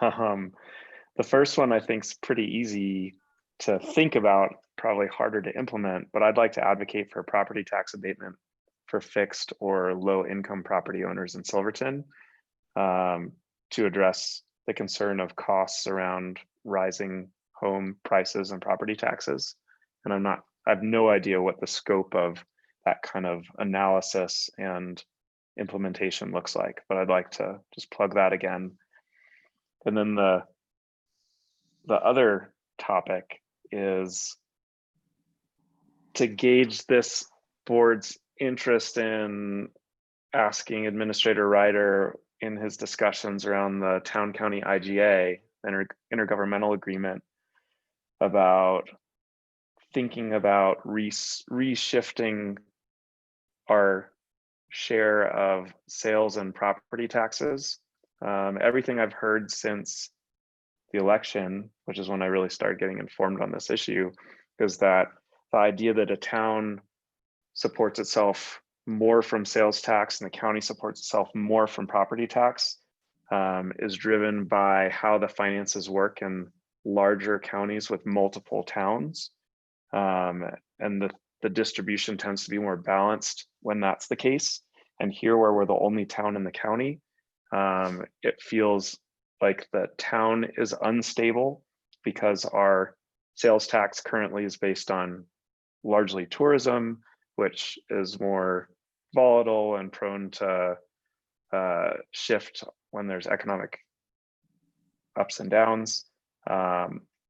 The first one I think is pretty easy to think about, probably harder to implement, but I'd like to advocate for property tax abatement for fixed or low income property owners in Silverton, to address the concern of costs around rising home prices and property taxes. And I have no idea what the scope of that kind of analysis and implementation looks like, but I'd like to just plug that again. And then the other topic is to gauge this board's interest in asking Administrator Ryder in his discussions around the town county IGA, intergovernmental agreement, about thinking about reshifting our share of sales and property taxes. Everything I've heard since the election, which is when I really started getting informed on this issue, is that the idea that a town supports itself more from sales tax and the county supports itself more from property tax is driven by how the finances work in larger counties with multiple towns. And the distribution tends to be more balanced when that's the case. And here, where we're the only town in the county, it feels like the town is unstable because our sales tax currently is based on largely tourism, which is more volatile and prone to shift when there's economic ups and downs,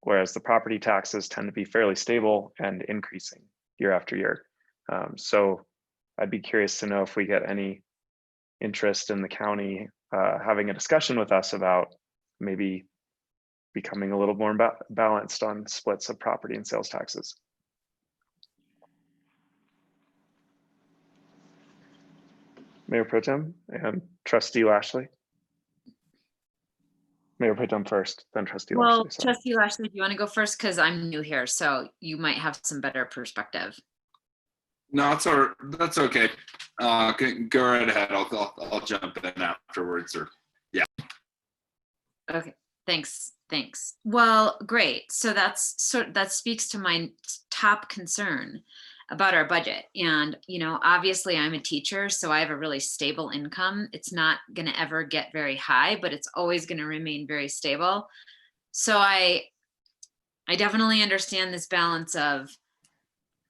whereas the property taxes tend to be fairly stable and increasing year after year. So I'd be curious to know if we get any interest in the county having a discussion with us about maybe becoming a little more balanced on splits of property and sales taxes. Mayor Pro Tem and Trustee Lashley. Mayor Pro Tem first, then Trustee
Well,
Lashley. Sorry.
Trustee Lashley, do you want to go first? Because I'm new here, so you might have some better perspective.
No, that's okay. Go right ahead. I'll jump in afterwards, or yeah.
Okay, thanks. Well, great. So that speaks to my top concern about our budget. And, obviously I'm a teacher, so I have a really stable income. It's not going to ever get very high, but it's always going to remain very stable. So I definitely understand this balance of,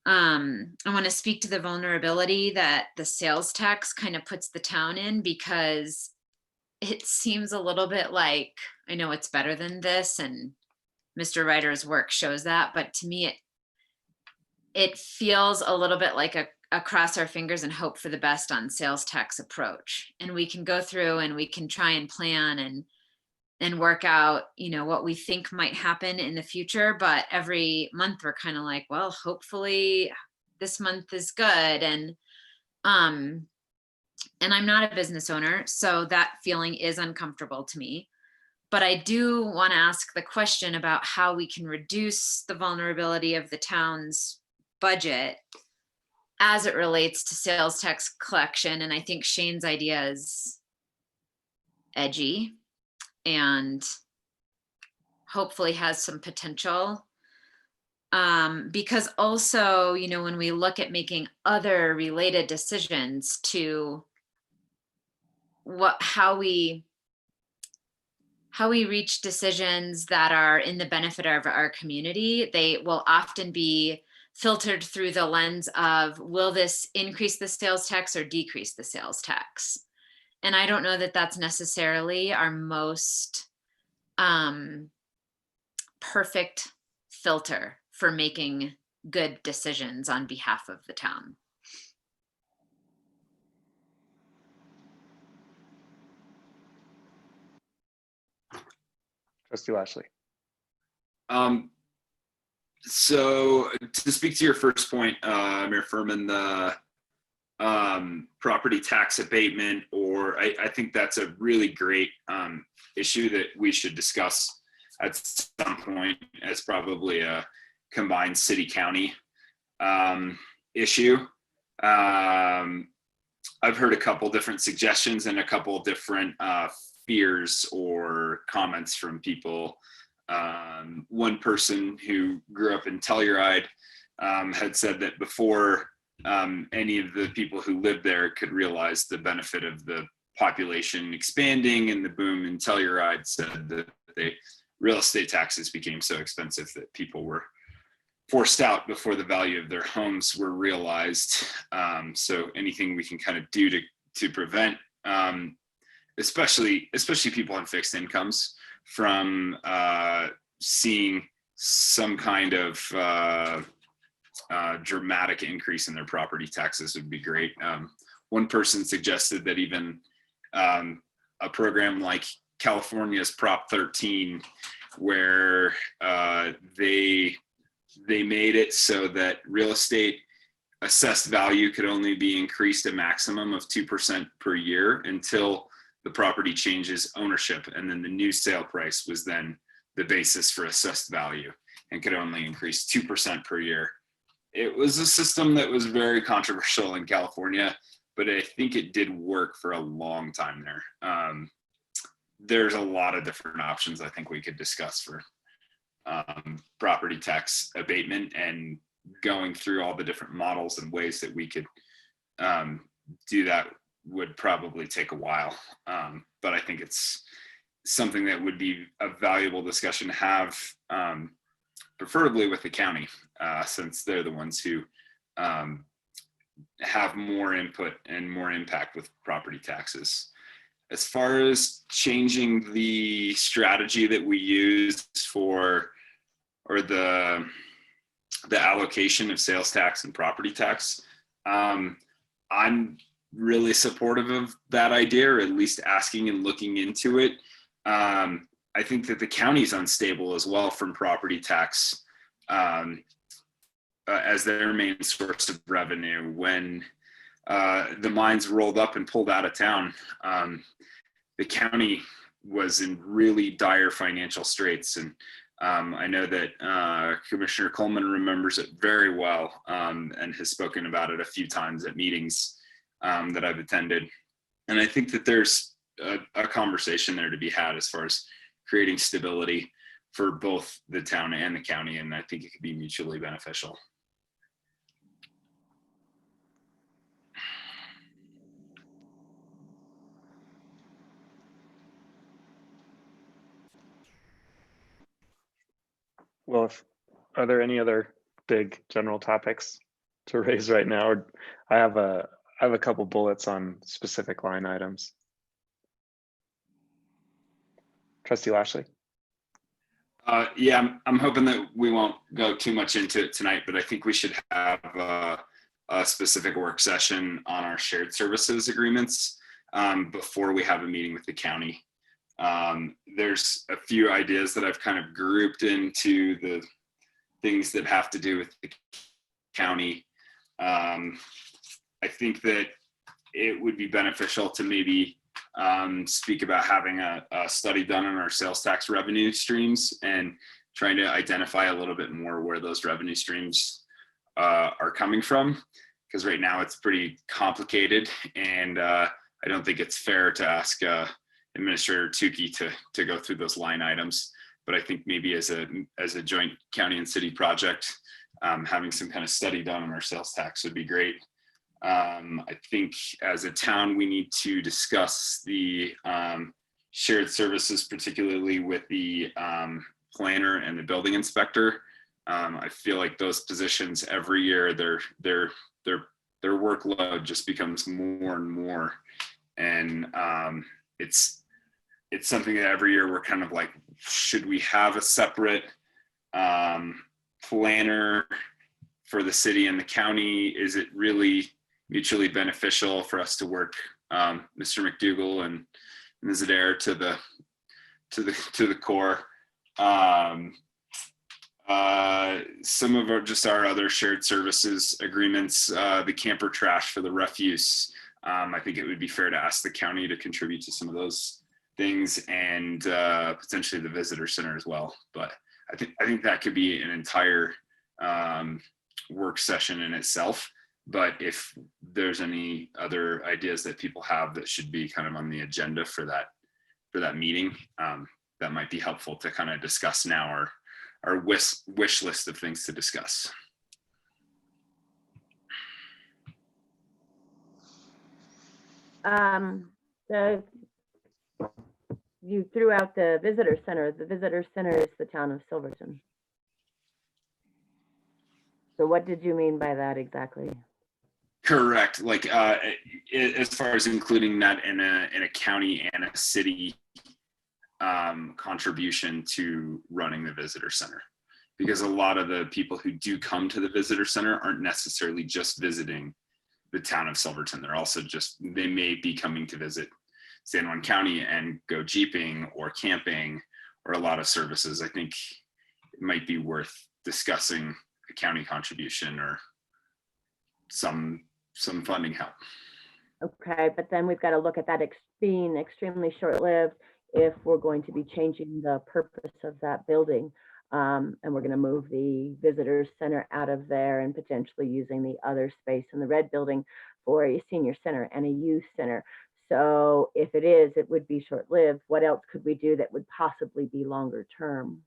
I want to speak to the vulnerability that the sales tax kind of puts the town in, because it seems a little bit like, I know it's better than this, and Mr. Ryder's work shows that, but to me, it feels a little bit like a cross our fingers and hope for the best on sales tax approach. And we can go through and we can try and plan and work out, what we think might happen in the future. But every month we're kind of like, well, hopefully this month is good. And I'm not a business owner, so that feeling is uncomfortable to me. But I do want to ask the question about how we can reduce the vulnerability of the town's budget as it relates to sales tax collection. And I think Shane's idea is edgy and hopefully has some potential. Because also, you know, when we look at making other related decisions to how we reach decisions that are in the benefit of our community, they will often be filtered through the lens of, will this increase the sales tax or decrease the sales tax? And I don't know that that's necessarily our most perfect filter for making good decisions on behalf of the town.
Trustee Lashley.
So to speak to your first point, Mayor Furman, the property tax abatement, or I think that's a really great issue that we should discuss at some point as probably a combined city-county issue. I've heard a couple different suggestions and a couple different fears or comments from people. One person who grew up in Telluride had said that before any of the people who lived there could realize the benefit of the population expanding and the boom in Telluride, said that real estate taxes became so expensive that people were forced out before the value of their homes were realized. So anything we can kind of do to prevent, especially people on fixed incomes, from seeing some kind of dramatic increase in their property taxes would be great. One person suggested that even a program like California's Prop 13, where they made it so that real estate assessed value could only be increased a maximum of 2% per year until the property changes ownership, and then the new sale price was then the basis for assessed value and could only increase 2% per year. It was a system that was very controversial in California, but I think it did work for a long time there. There's a lot of different options I think we could discuss for property tax abatement, and going through all the different models and ways that we could do that would probably take a while. But I think it's something that would be a valuable discussion to have, preferably with the county, since they're the ones who have more input and more impact with property taxes. As far as changing the strategy that we use for, or the allocation of sales tax and property tax, I'm really supportive of that idea, or at least asking and looking into it. I think that the county's unstable as well from property tax as their main source of revenue. When the mines rolled up and pulled out of town, the county was in really dire financial straits. And I know that Commissioner Coleman remembers it very well, and has spoken about it a few times at meetings that I've attended. And I think that there's a conversation there to be had as far as creating stability for both the town and the county. And I think it could be mutually beneficial.
Well, are there any other big general topics to raise right now? Or I have a couple bullets on specific line items. Trustee Lashley.
Yeah, I'm hoping that we won't go too much into it tonight, but I think we should have a specific work session on our shared services agreements before we have a meeting with the county. There's a few ideas that I've kind of grouped into the things that have to do with the county. I think that it would be beneficial to maybe speak about having a study done on our sales tax revenue streams and trying to identify a little bit more where those revenue streams are coming from. Because right now it's pretty complicated, and I don't think it's fair to ask Administrator Tukey to go through those line items. But I think maybe as a joint county and city project, having some kind of study done on our sales tax would be great. I think as a town, we need to discuss the shared services, particularly with the planner and the building inspector. I feel like those positions every year, their workload just becomes more and more. And it's something that every year we're kind of like, should we have a separate planner for the city and the county? Is it really mutually beneficial for us to work Mr. McDougall and Ms. Adair to the core? Some of our other shared services agreements, the camper trash for the refuse. I think it would be fair to ask the county to contribute to some of those things, and potentially the visitor center as well. But I think that could be an entire work session in itself. But if there's any other ideas that people have that should be kind of on the agenda for that meeting, that might be helpful to kind of discuss now, or our wish list of things to discuss.
You threw out the visitor center. The visitor center is the town of Silverton. So what did you mean by that exactly?
Correct. Like as far as including that in a county and a city contribution to running the visitor center, because a lot of the people who do come to the visitor center aren't necessarily just visiting the town of Silverton. They're also they may be coming to visit San Juan County and go jeeping or camping or a lot of services. I think it might be worth discussing a county contribution or some funding help.
Okay, but then we've got to look at that being extremely short-lived if we're going to be changing the purpose of that building. And we're going to move the visitor center out of there and potentially using the other space in the red building for a senior center and a youth center. So if it is, it would be short-lived. What else could we do that would possibly be longer term?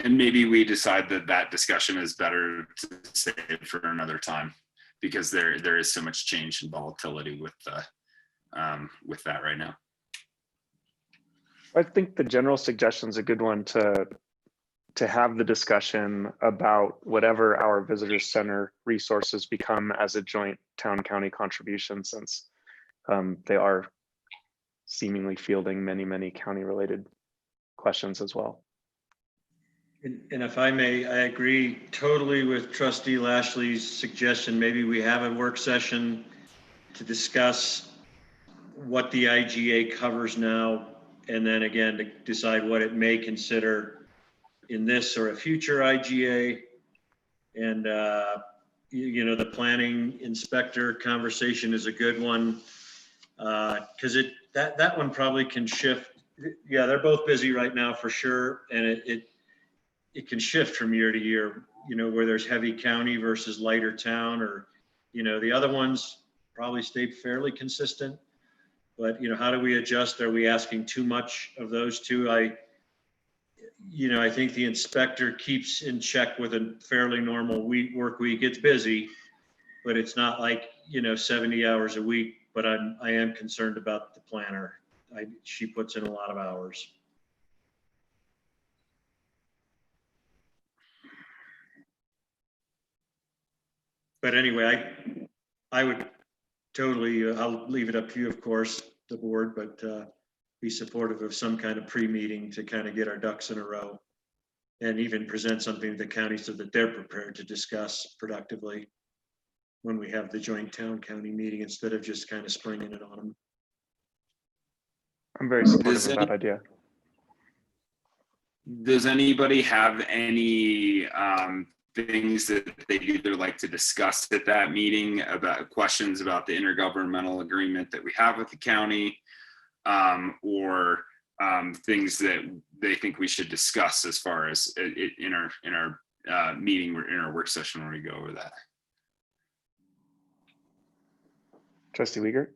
And maybe we decide that discussion is better to save for another time, because there is so much change and volatility with that right now.
I think the general suggestion is a good one to have the discussion about whatever our visitor center resources become as a joint town-county contribution, since they are seemingly fielding many county-related questions as well.
And if I may, I agree totally with Trustee Lashley's suggestion. Maybe we have a work session to discuss what the IGA covers now, and then again to decide what it may consider in this or a future IGA. And the planning inspector conversation is a good one, because that one probably can shift. Yeah, they're both busy right now for sure, and it can shift from year to year, where there's heavy county versus lighter town, or, the other ones probably stayed fairly consistent. But, how do we adjust? Are we asking too much of those two? I think the inspector keeps in check with a fairly normal work week. It's busy, but it's not like, 70 hours a week. But I am concerned about the planner. She puts in a lot of hours. But anyway, I would totally, I'll leave it up to you, of course, the board, but be supportive of some kind of pre-meeting to kind of get our ducks in a row, and even present something to the county so that they're prepared to discuss productively when we have the joint town-county meeting, instead of just kind of springing it on them.
I'm very supportive of that idea.
Does anybody have any things that they'd either like to discuss at that meeting, about questions about the intergovernmental agreement that we have with the county, or things that they think we should discuss as far as in our meeting or in our work session where we go over that.
Trustee Uyghur?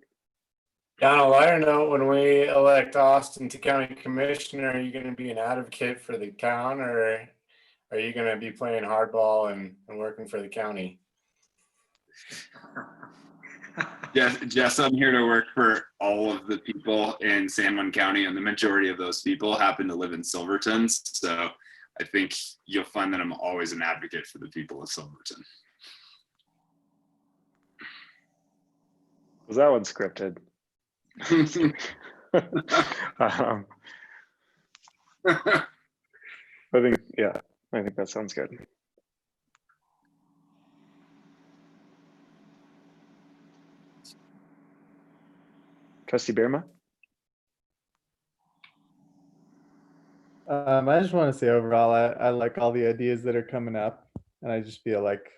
Donald, I don't know, when we elect Austin to county commissioner, are you going to be an advocate for the town, or are you going to be playing hardball and working for the county?
Yes, Jess, I'm here to work for all of the people in San Juan County, and the majority of those people happen to live in Silverton. So I think you'll find that I'm always an advocate for the people of Silverton.
Was that one scripted? I think that sounds good. Trustee Birma?
I just want to say overall, I like all the ideas that are coming up, and I just feel like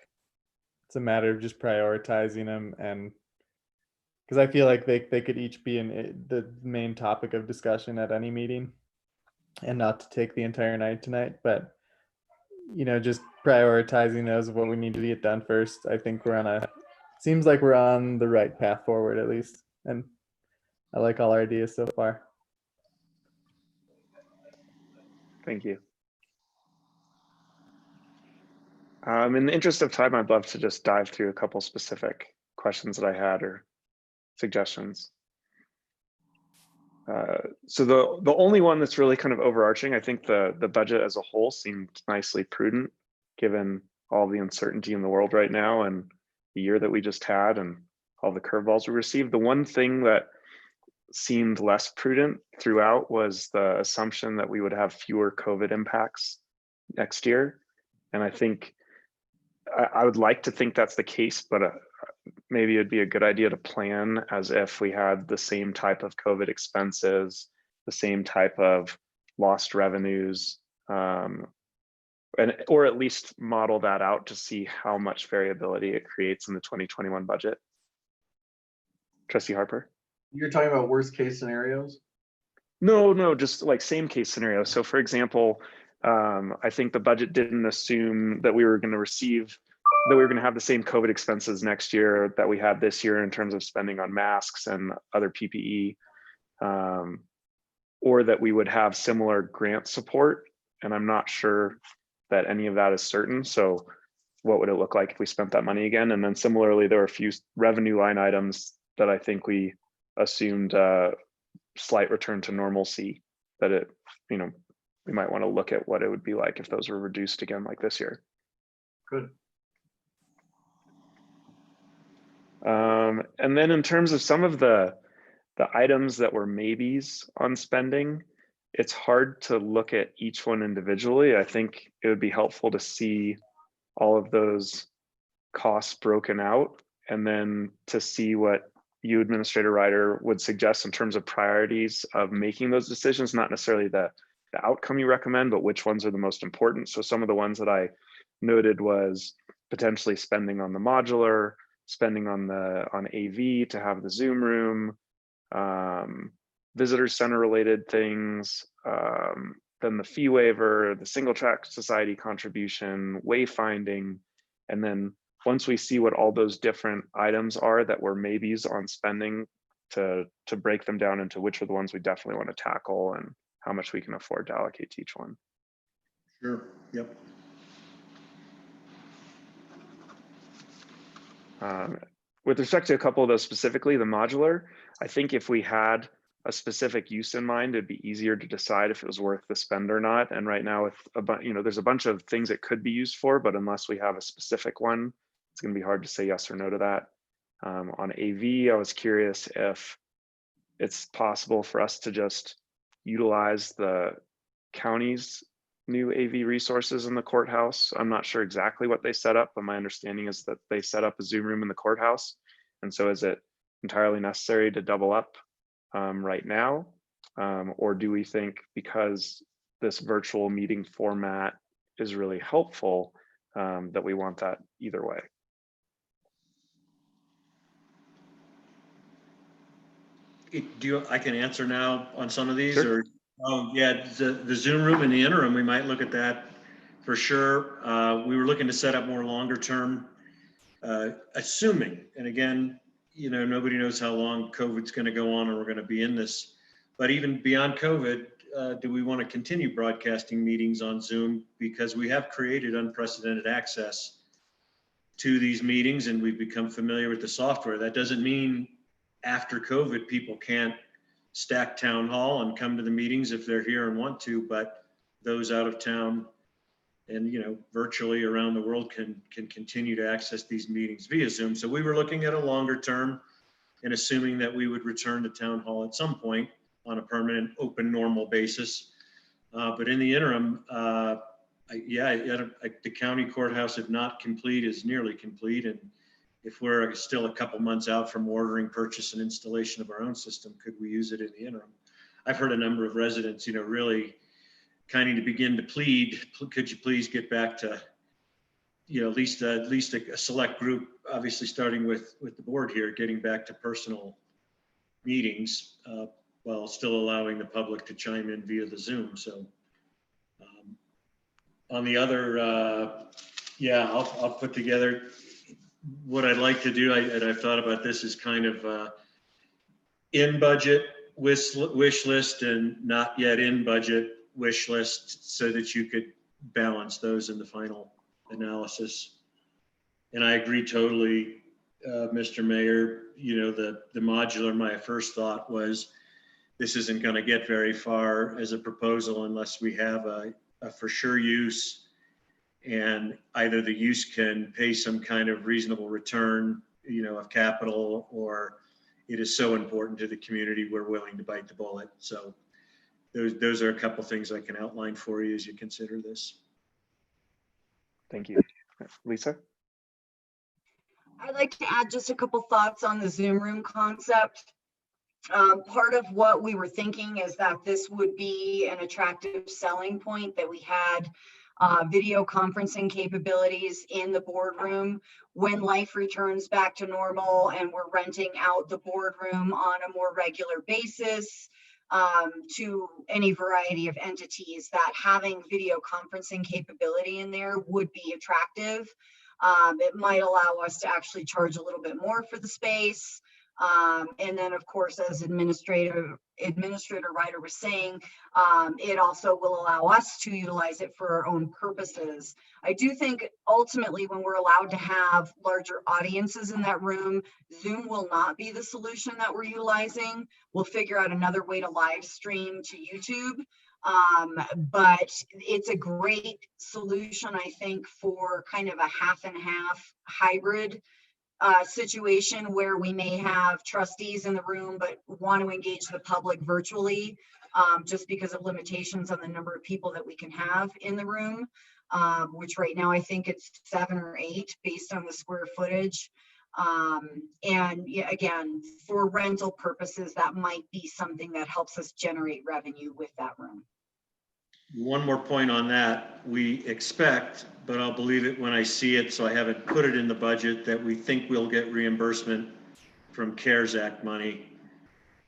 it's a matter of just prioritizing them, and because I feel like they could each be in the main topic of discussion at any meeting, and not to take the entire night tonight, but just prioritizing those of what we need to get done first. I think seems like we're on the right path forward at least, and I like all our ideas so far.
Thank you. In the interest of time, I'd love to just dive through a couple specific questions that I had or suggestions. So the only one that's really kind of overarching, I think the budget as a whole seemed nicely prudent given all the uncertainty in the world right now and the year that we just had and all the curveballs we received. The one thing that seemed less prudent throughout was the assumption that we would have fewer COVID impacts next year. And I think I would like to think that's the case, but maybe it'd be a good idea to plan as if we had the same type of COVID expenses, the same type of lost revenues, or at least model that out to see how much variability it creates in the 2021 budget. Trustee Harper?
You're talking about worst case scenarios?
No, just like same case scenario. So for example, I think the budget didn't assume that we were going to have the same COVID expenses next year that we had this year in terms of spending on masks and other PPE, or that we would have similar grant support. And I'm not sure that any of that is certain. So what would it look like if we spent that money again? And then similarly, there are a few revenue line items that I think we assumed a slight return to normalcy, that we might want to look at what it would be like if those were reduced again like this year.
Good.
And then in terms of some of the items that were maybes on spending, it's hard to look at each one individually. I think it would be helpful to see all of those costs broken out, and then to see what you, Administrator Ryder, would suggest in terms of priorities of making those decisions, not necessarily the outcome you recommend, but which ones are the most important. So some of the ones that I noted was potentially spending on the modular, spending on AV to have the Zoom room, visitor center related things, then the fee waiver, the single track society contribution, wayfinding, and then once we see what all those different items are that were maybes on spending, to break them down into which are the ones we definitely want to tackle and how much we can afford to allocate to each one.
Sure. Yep.
With respect to a couple of those specifically, the modular, I think if we had a specific use in mind, it'd be easier to decide if it was worth the spend or not. And right now, there's a bunch of things it could be used for, but unless we have a specific one, it's going to be hard to say yes or no to that. On AV, I was curious if it's possible for us to just utilize the county's new AV resources in the courthouse. I'm not sure exactly what they set up, but my understanding is that they set up a Zoom room in the courthouse. And so is it entirely necessary to double up right now? Or do we think because this virtual meeting format is really helpful, that we want that either way.
I can answer now on some of these,
Sure.
or, yeah, the Zoom room in the interim, we might look at that for sure. We were looking to set up more longer term, assuming, and again, nobody knows how long COVID's going to go on, or we're going to be in this. But even beyond COVID, do we want to continue broadcasting meetings on Zoom? Because we have created unprecedented access to these meetings and we've become familiar with the software. That doesn't mean after COVID, people can't stack town hall and come to the meetings if they're here and want to, but those out of town and virtually around the world can continue to access these meetings via Zoom. So we were looking at a longer term and assuming that we would return to town hall at some point on a permanent, open, normal basis. But in the interim, the county courthouse, if not complete, is nearly complete. And if we're still a couple months out from ordering, purchase, and installation of our own system, could we use it in the interim? I've heard a number of residents, really kind of to begin to plead, could you please get back to, at least a select group, obviously starting with the board here, getting back to personal meetings while still allowing the public to chime in via the Zoom. So on the other, I'll put together what I'd like to do, and I've thought about this, is kind of in budget wish list and not yet in budget wish list, so that you could balance those in the final analysis. And I agree totally, Mr. Mayor, the modular, my first thought was this isn't going to get very far as a proposal unless we have a for sure use, and either the use can pay some kind of reasonable return, of capital, or it is so important to the community we're willing to bite the bullet. So those are a couple things I can outline for you as you consider this.
Thank you. Lisa?
I'd like to add just a couple thoughts on the Zoom room concept. Part of what we were thinking is that this would be an attractive selling point, that we had video conferencing capabilities in the boardroom when life returns back to normal and we're renting out the boardroom on a more regular basis to any variety of entities, that having video conferencing capability in there would be attractive. It might allow us to actually charge a little bit more for the space. And then, of course, as Administrator Ryder was saying, it also will allow us to utilize it for our own purposes. I do think ultimately when we're allowed to have larger audiences in that room, Zoom will not be the solution that we're utilizing. We'll figure out another way to live stream to YouTube. But it's a great solution, I think, for kind of a half and half hybrid situation where we may have trustees in the room but want to engage the public virtually, just because of limitations on the number of people that we can have in the room, which right now I think it's 7 or 8 based on the square footage. And yeah, again, for rental purposes, that might be something that helps us generate revenue with that room.
One more point on that. We expect, but I'll believe it when I see it, so I haven't put it in the budget, that we think we'll get reimbursement from CARES Act money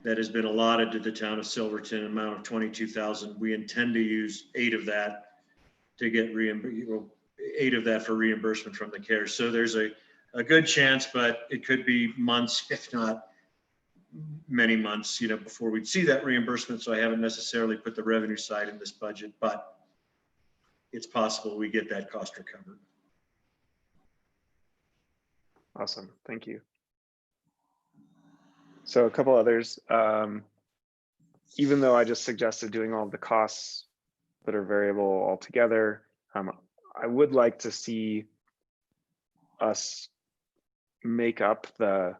that has been allotted to the town of Silverton, amount of $22,000. We intend to use 8 of that to get $8 of that for reimbursement from the CARES. So there's a good chance, but it could be months, if not many months, before we'd see that reimbursement. So I haven't necessarily put the revenue side in this budget, but it's possible we get that cost recovered.
Awesome, thank you. So a couple others. Even though I just suggested doing all of the costs that are variable altogether, I would like to see us make up the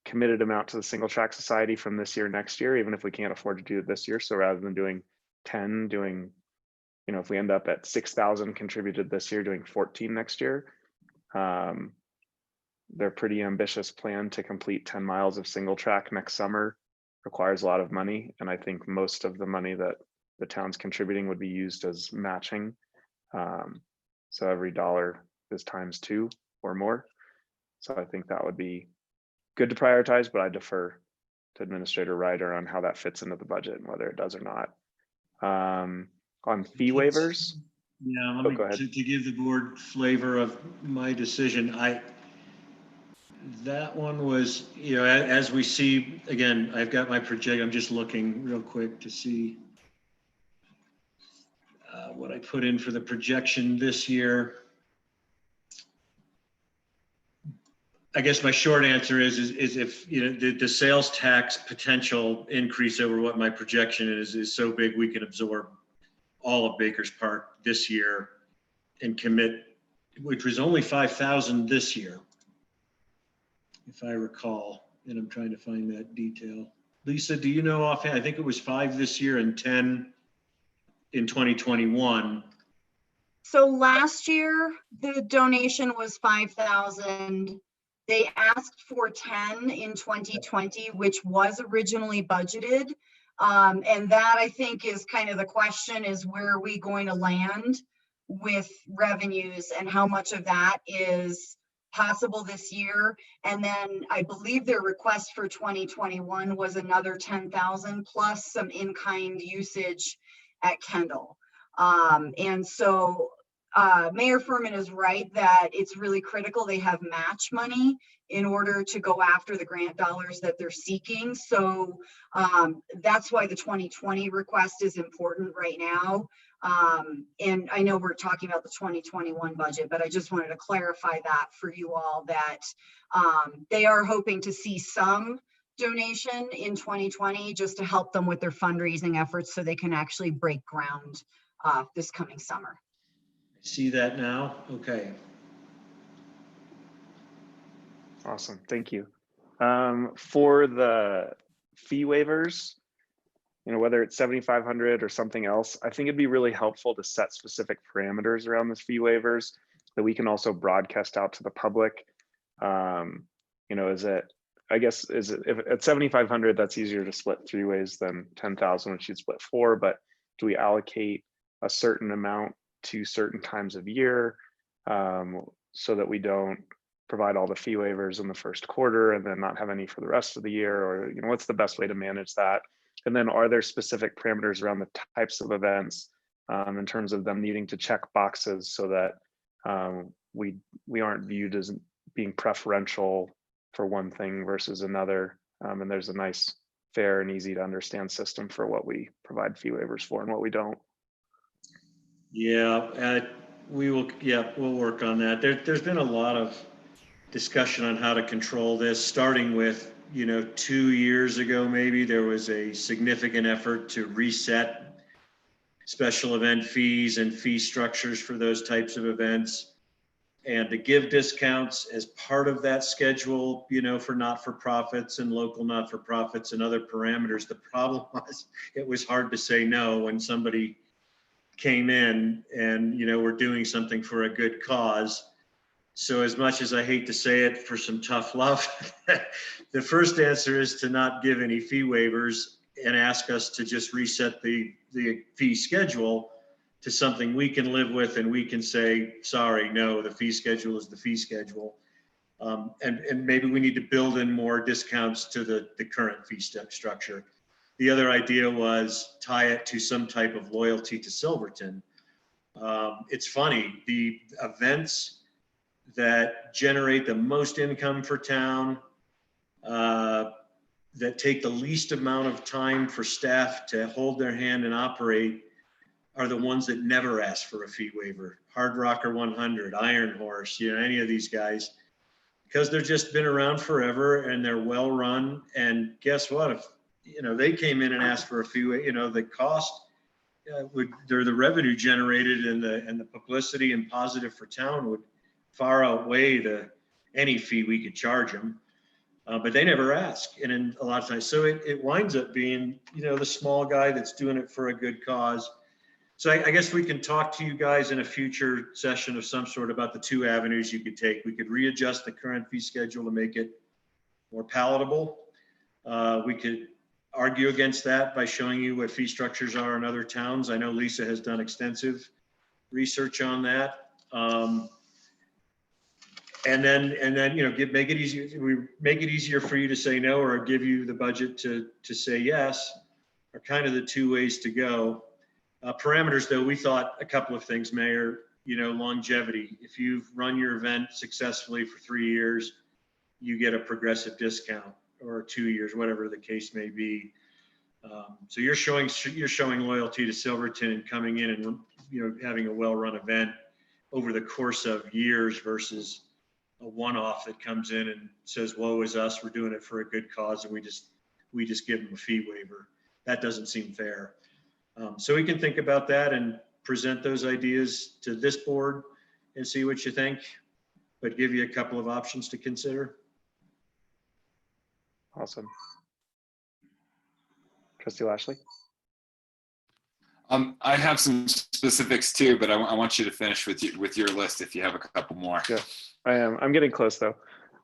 committed amount to the Single Track Society from this year next year, even if we can't afford to do it this year. So rather than doing 10, if we end up at 6,000 contributed this year, doing 14 next year. Their pretty ambitious plan to complete 10 miles of single track next summer requires a lot of money. And I think most of the money that the town's contributing would be used as matching. So every dollar is ×2 or more. So I think that would be good to prioritize, but I defer to Administrator Ryder on how that fits into the budget and whether it does or not. On fee waivers.
Yeah, let
Oh,
me,
go ahead.
to give the board flavor of my decision, that one was, as we see, again, I've got my project, I'm just looking real quick to see what I put in for the projection this year. I guess my short answer is if, the sales tax potential increase over what my projection is so big, we can absorb all of Baker's Park this year and commit, which was only 5,000 this year, if I recall, and I'm trying to find that detail. Lisa, do you know offhand? I think it was 5 this year and 10 in 2021.
So last year, the donation was 5,000. They asked for 10 in 2020, which was originally budgeted. And that, I think, is kind of the question, is where are we going to land with revenues and how much of that is possible this year? And then I believe their request for 2021 was another 10,000 plus some in-kind usage at Kendall. And so Mayor Furman is right that it's really critical they have match money in order to go after the grant dollars that they're seeking. So that's why the 2020 request is important right now. And I know we're talking about the 2021 budget, but I just wanted to clarify that for you all, that they are hoping to see some donation in 2020 just to help them with their fundraising efforts so they can actually break ground this coming summer.
See that now? Okay.
Awesome, thank you. For the fee waivers, whether it's 7,500 or something else, I think it'd be really helpful to set specific parameters around the fee waivers that we can also broadcast out to the public. Is it if at 7,500, that's easier to split 3 ways than 10,000, which you'd split 4, but do we allocate a certain amount to certain times of year so that we don't provide all the fee waivers in the first quarter and then not have any for the rest of the year? Or what's the best way to manage that? And then are there specific parameters around the types of events in terms of them needing to check boxes so that we aren't viewed as being preferential for one thing versus another, and there's a nice, fair and easy to understand system for what we provide fee waivers for and what we don't.
Yeah, we'll work on that. There's been a lot of discussion on how to control this, starting with, 2 years ago, maybe there was a significant effort to reset special event fees and fee structures for those types of events, and to give discounts as part of that schedule, for not-for-profits and local not-for-profits and other parameters. The problem was it was hard to say no when somebody came in and, we're doing something for a good cause. So as much as I hate to say it, for some tough love, the first answer is to not give any fee waivers and ask us to just reset the fee schedule to something we can live with, and we can say, sorry, no, the fee schedule is the fee schedule. And maybe we need to build in more discounts to the current fee structure. The other idea was tie it to some type of loyalty to Silverton. It's funny, the events that generate the most income for town, that take the least amount of time for staff to hold their hand and operate, are the ones that never ask for a fee waiver. Hard Rocker 100, Iron Horse, any of these guys, because they've just been around forever and they're well run. And guess what? If they came in and asked for a fee waiver, the cost the revenue generated and the publicity and positive for town would far outweigh any fee we could charge them. But they never ask, and in a lot of times, so it winds up being the small guy that's doing it for a good cause. So I guess we can talk to you guys in a future session of some sort about the 2 avenues you could take. We could readjust the current fee schedule to make it more palatable. We could argue against that by showing you what fee structures are in other towns. I know Lisa has done extensive research on that. And then, make it easier. We make it easier for you to say no or give you the budget to say yes are kind of the two ways to go. Parameters, though, we thought a couple of things, Mayor, longevity. If you've run your event successfully for 3 years, you get a progressive discount, or 2 years, whatever the case may be. So you're showing loyalty to Silverton and coming in and, having a well-run event over the course of years versus a one-off that comes in and says, woe is us, we're doing it for a good cause, and we just give them a fee waiver. That doesn't seem fair. So we can think about that and present those ideas to this board and see what you think, but give you a couple of options to consider.
Awesome. Trustee Lashley?
I have some specifics too, but I want you to finish with your list if you have a couple more.
Yeah, I am. I'm getting close though.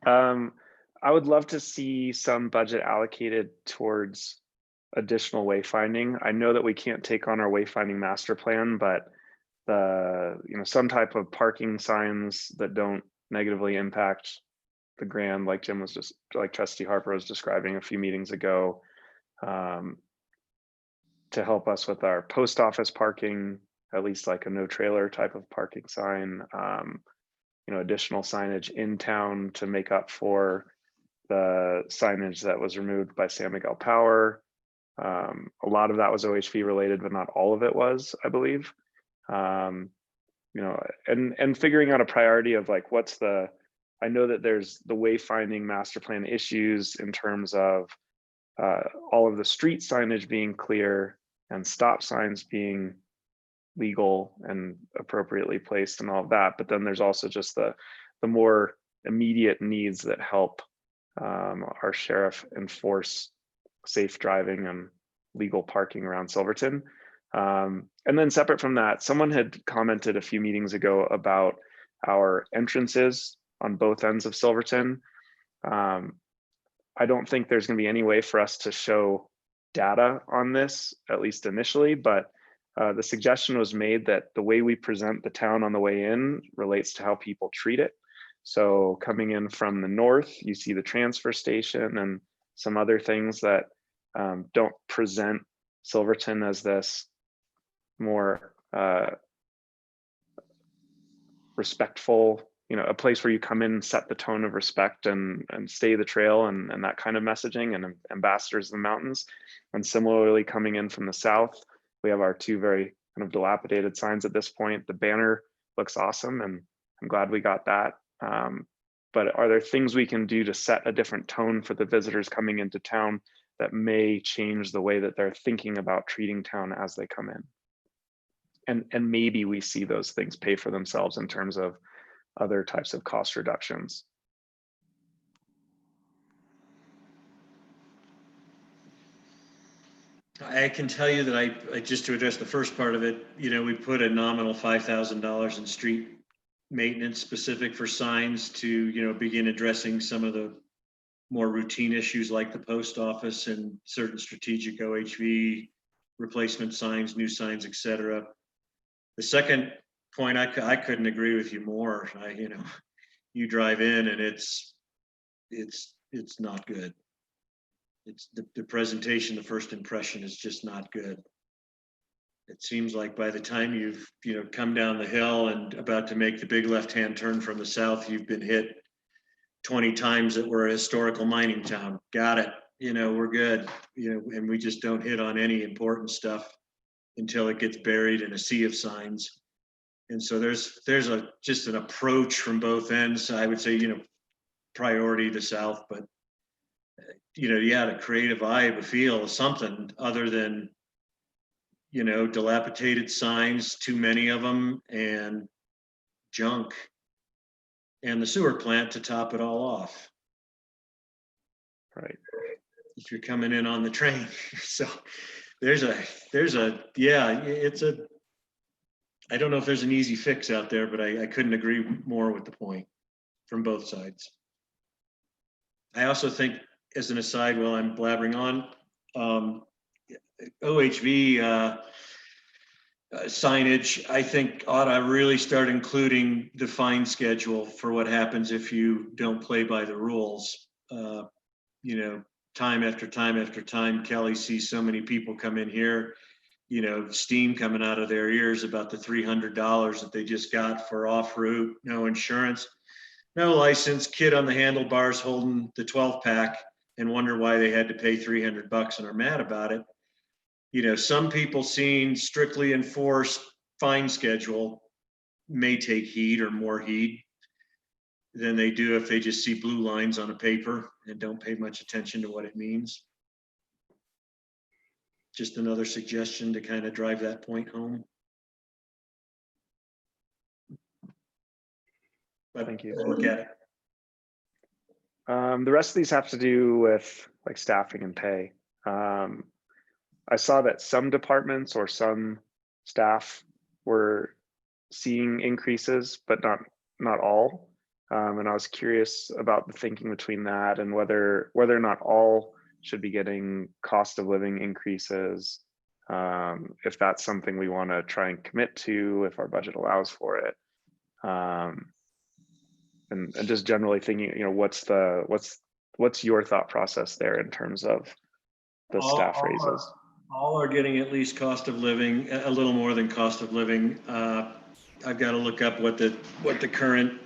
I would love to see some budget allocated towards additional wayfinding. I know that we can't take on our wayfinding master plan, but some type of parking signs that don't negatively impact the grand, like Trustee Harper was describing a few meetings ago, to help us with our post office parking, at least like a no trailer type of parking sign, additional signage in town to make up for the signage that was removed by San Miguel Power. A lot of that was OHV related, but not all of it was, I believe. And figuring out a priority of like, I know that there's the wayfinding master plan issues in terms of all of the street signage being clear and stop signs being legal and appropriately placed and all of that. But then there's also just the more immediate needs that help our sheriff enforce safe driving and legal parking around Silverton. And then separate from that, someone had commented a few meetings ago about our entrances on both ends of Silverton. I don't think there's going to be any way for us to show data on this, at least initially, but the suggestion was made that the way we present the town on the way in relates to how people treat it. So coming in from the north, you see the transfer station and some other things that don't present Silverton as this more respectful, a place where you come in and set the tone of respect and stay the trail and that kind of messaging, and ambassadors of the mountains. And similarly, coming in from the south, we have our two very kind of dilapidated signs at this point. The banner looks awesome, and I'm glad we got that. But are there things we can do to set a different tone for the visitors coming into town that may change the way that they're thinking about treating town as they come in? And maybe we see those things pay for themselves in terms of other types of cost reductions.
I can tell you that I just to address the first part of it, we put a nominal $5,000 in street maintenance specific for signs to, begin addressing some of the more routine issues like the post office and certain strategic OHV replacement signs, new signs, etc. The second point, I couldn't agree with you more. You drive in and it's not good. It's the presentation, the first impression is just not good. It seems like by the time you've come down the hill and about to make the big left-hand turn from the south, you've been hit 20 times that we're a historical mining town. Got it. We're good. And we just don't hit on any important stuff until it gets buried in a sea of signs. And so there's just an approach from both ends. I would say, priority to south, but to create a vibe, a feel, something other than, dilapidated signs, too many of them, and junk, and the sewer plant to top it all off.
Right.
If you're coming in on the train. So I don't know if there's an easy fix out there, but I couldn't agree more with the point from both sides. I also think, as an aside, while I'm blabbering on, OHV, signage, I think ought to really start including the fine schedule for what happens if you don't play by the rules. You know, time after time after time, Kelly sees so many people come in here, you know, steam coming out of their ears about the $300 that they just got for off route, no insurance, no license, kid on the handlebars holding the 12 pack and wonder why they had to pay $300 and are mad about it. You know, some people seeing strictly enforced fine schedule may take heed or more heed than they do if they just see blue lines on a paper and don't pay much attention to what it means. Just another suggestion to kind of drive that point home. But
Thank you.
look at it.
The rest of these have to do with like staffing and pay. I saw that some departments or some staff were seeing increases, but not all. And I was curious about the thinking between that and whether or not all should be getting cost of living increases. If that's something we want to try and commit to, if our budget allows for it. And just generally thinking, you know, what's your thought process there in terms of the staff raises?
All are getting at least cost of living, a little more than cost of living. I've got to look up what the current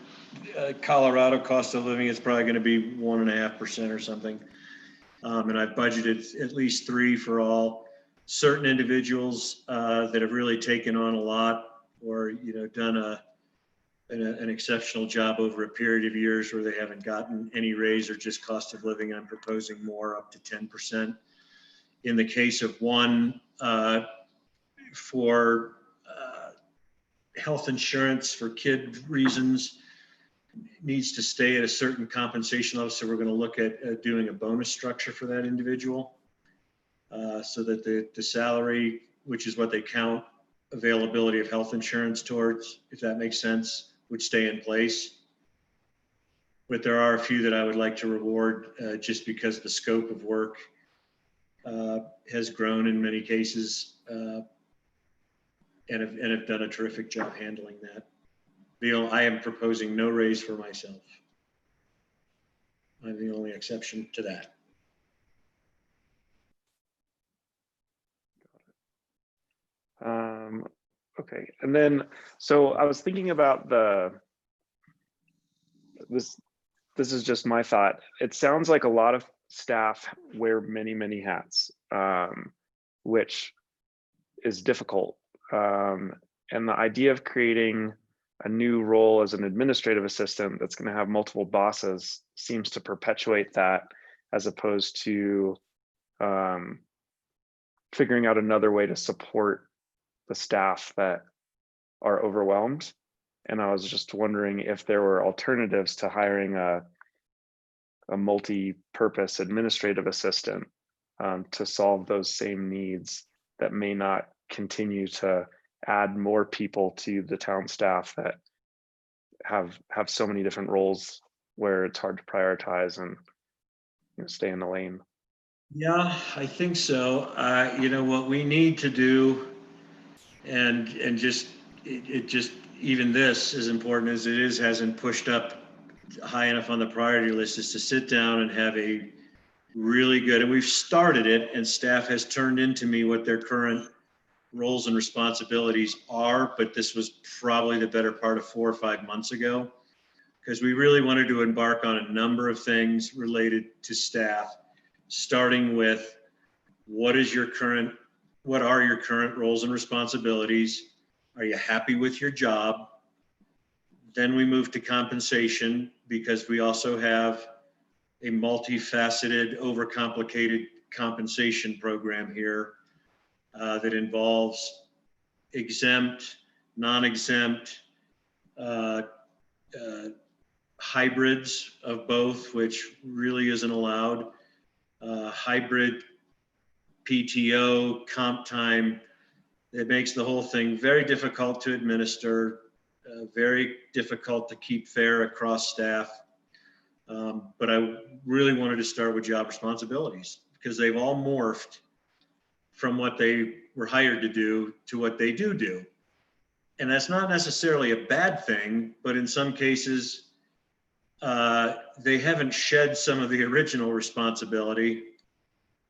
Colorado cost of living is. Probably going to be 1.5% or something. And I've budgeted at least 3 for all. Certain individuals that have really taken on a lot, or you know, done an exceptional job over a period of years where they haven't gotten any raise or just cost of living, I'm proposing more, up to 10%. In the case of one, for health insurance for kid reasons, needs to stay at a certain compensation level. So we're going to look at doing a bonus structure for that individual, so that the salary, which is what they count availability of health insurance towards, if that makes sense, would stay in place. But there are a few that I would like to reward just because the scope of work has grown in many cases, and have done a terrific job handling that. I am proposing no raise for myself. I'm the only exception to that.
Okay, and then, so I was thinking about this is just my thought. It sounds like a lot of staff wear many hats, which is difficult. And the idea of creating a new role as an administrative assistant that's going to have multiple bosses seems to perpetuate that, as opposed to figuring out another way to support the staff that are overwhelmed. And I was just wondering if there were alternatives to hiring a multi-purpose administrative assistant to solve those same needs that may not continue to add more people to the town staff that have so many different roles where it's hard to prioritize and, you know, stay in the lane.
Yeah, I think so. You know, what we need to do, and just even this, as important as it is, hasn't pushed up high enough on the priority list, is to sit down and have a really good, and we've started it, and staff has turned into me what their current roles and responsibilities are, but this was probably the better part of 4 or 5 months ago, because we really wanted to embark on a number of things related to staff, starting with what are your current roles and responsibilities? Are you happy with your job? Then we move to compensation, because we also have a multifaceted, overcomplicated compensation program here that involves exempt, non-exempt, hybrids of both, which really isn't allowed, hybrid PTO, comp time. It makes the whole thing very difficult to administer, very difficult to keep fair across staff. But I really wanted to start with job responsibilities, because they've all morphed from what they were hired to do to what they do. And that's not necessarily a bad thing, but in some cases, they haven't shed some of the original responsibility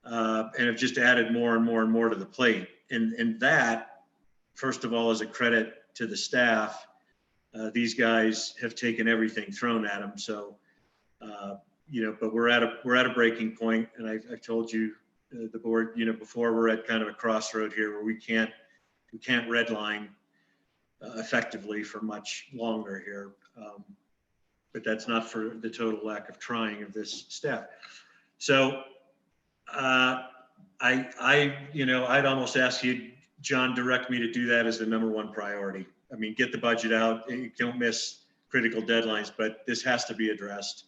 and have just added more and more and more to the plate. And that, first of all, is a credit to the staff. These guys have taken everything thrown at them. So, but we're at a breaking point, and I've told you, the board, before, we're at kind of a crossroad here where we can't redline effectively for much longer here. But that's not for the total lack of trying of this staff. So I'd almost ask you, John, direct me to do that as the #1 priority. I mean, get the budget out, don't miss critical deadlines, but this has to be addressed.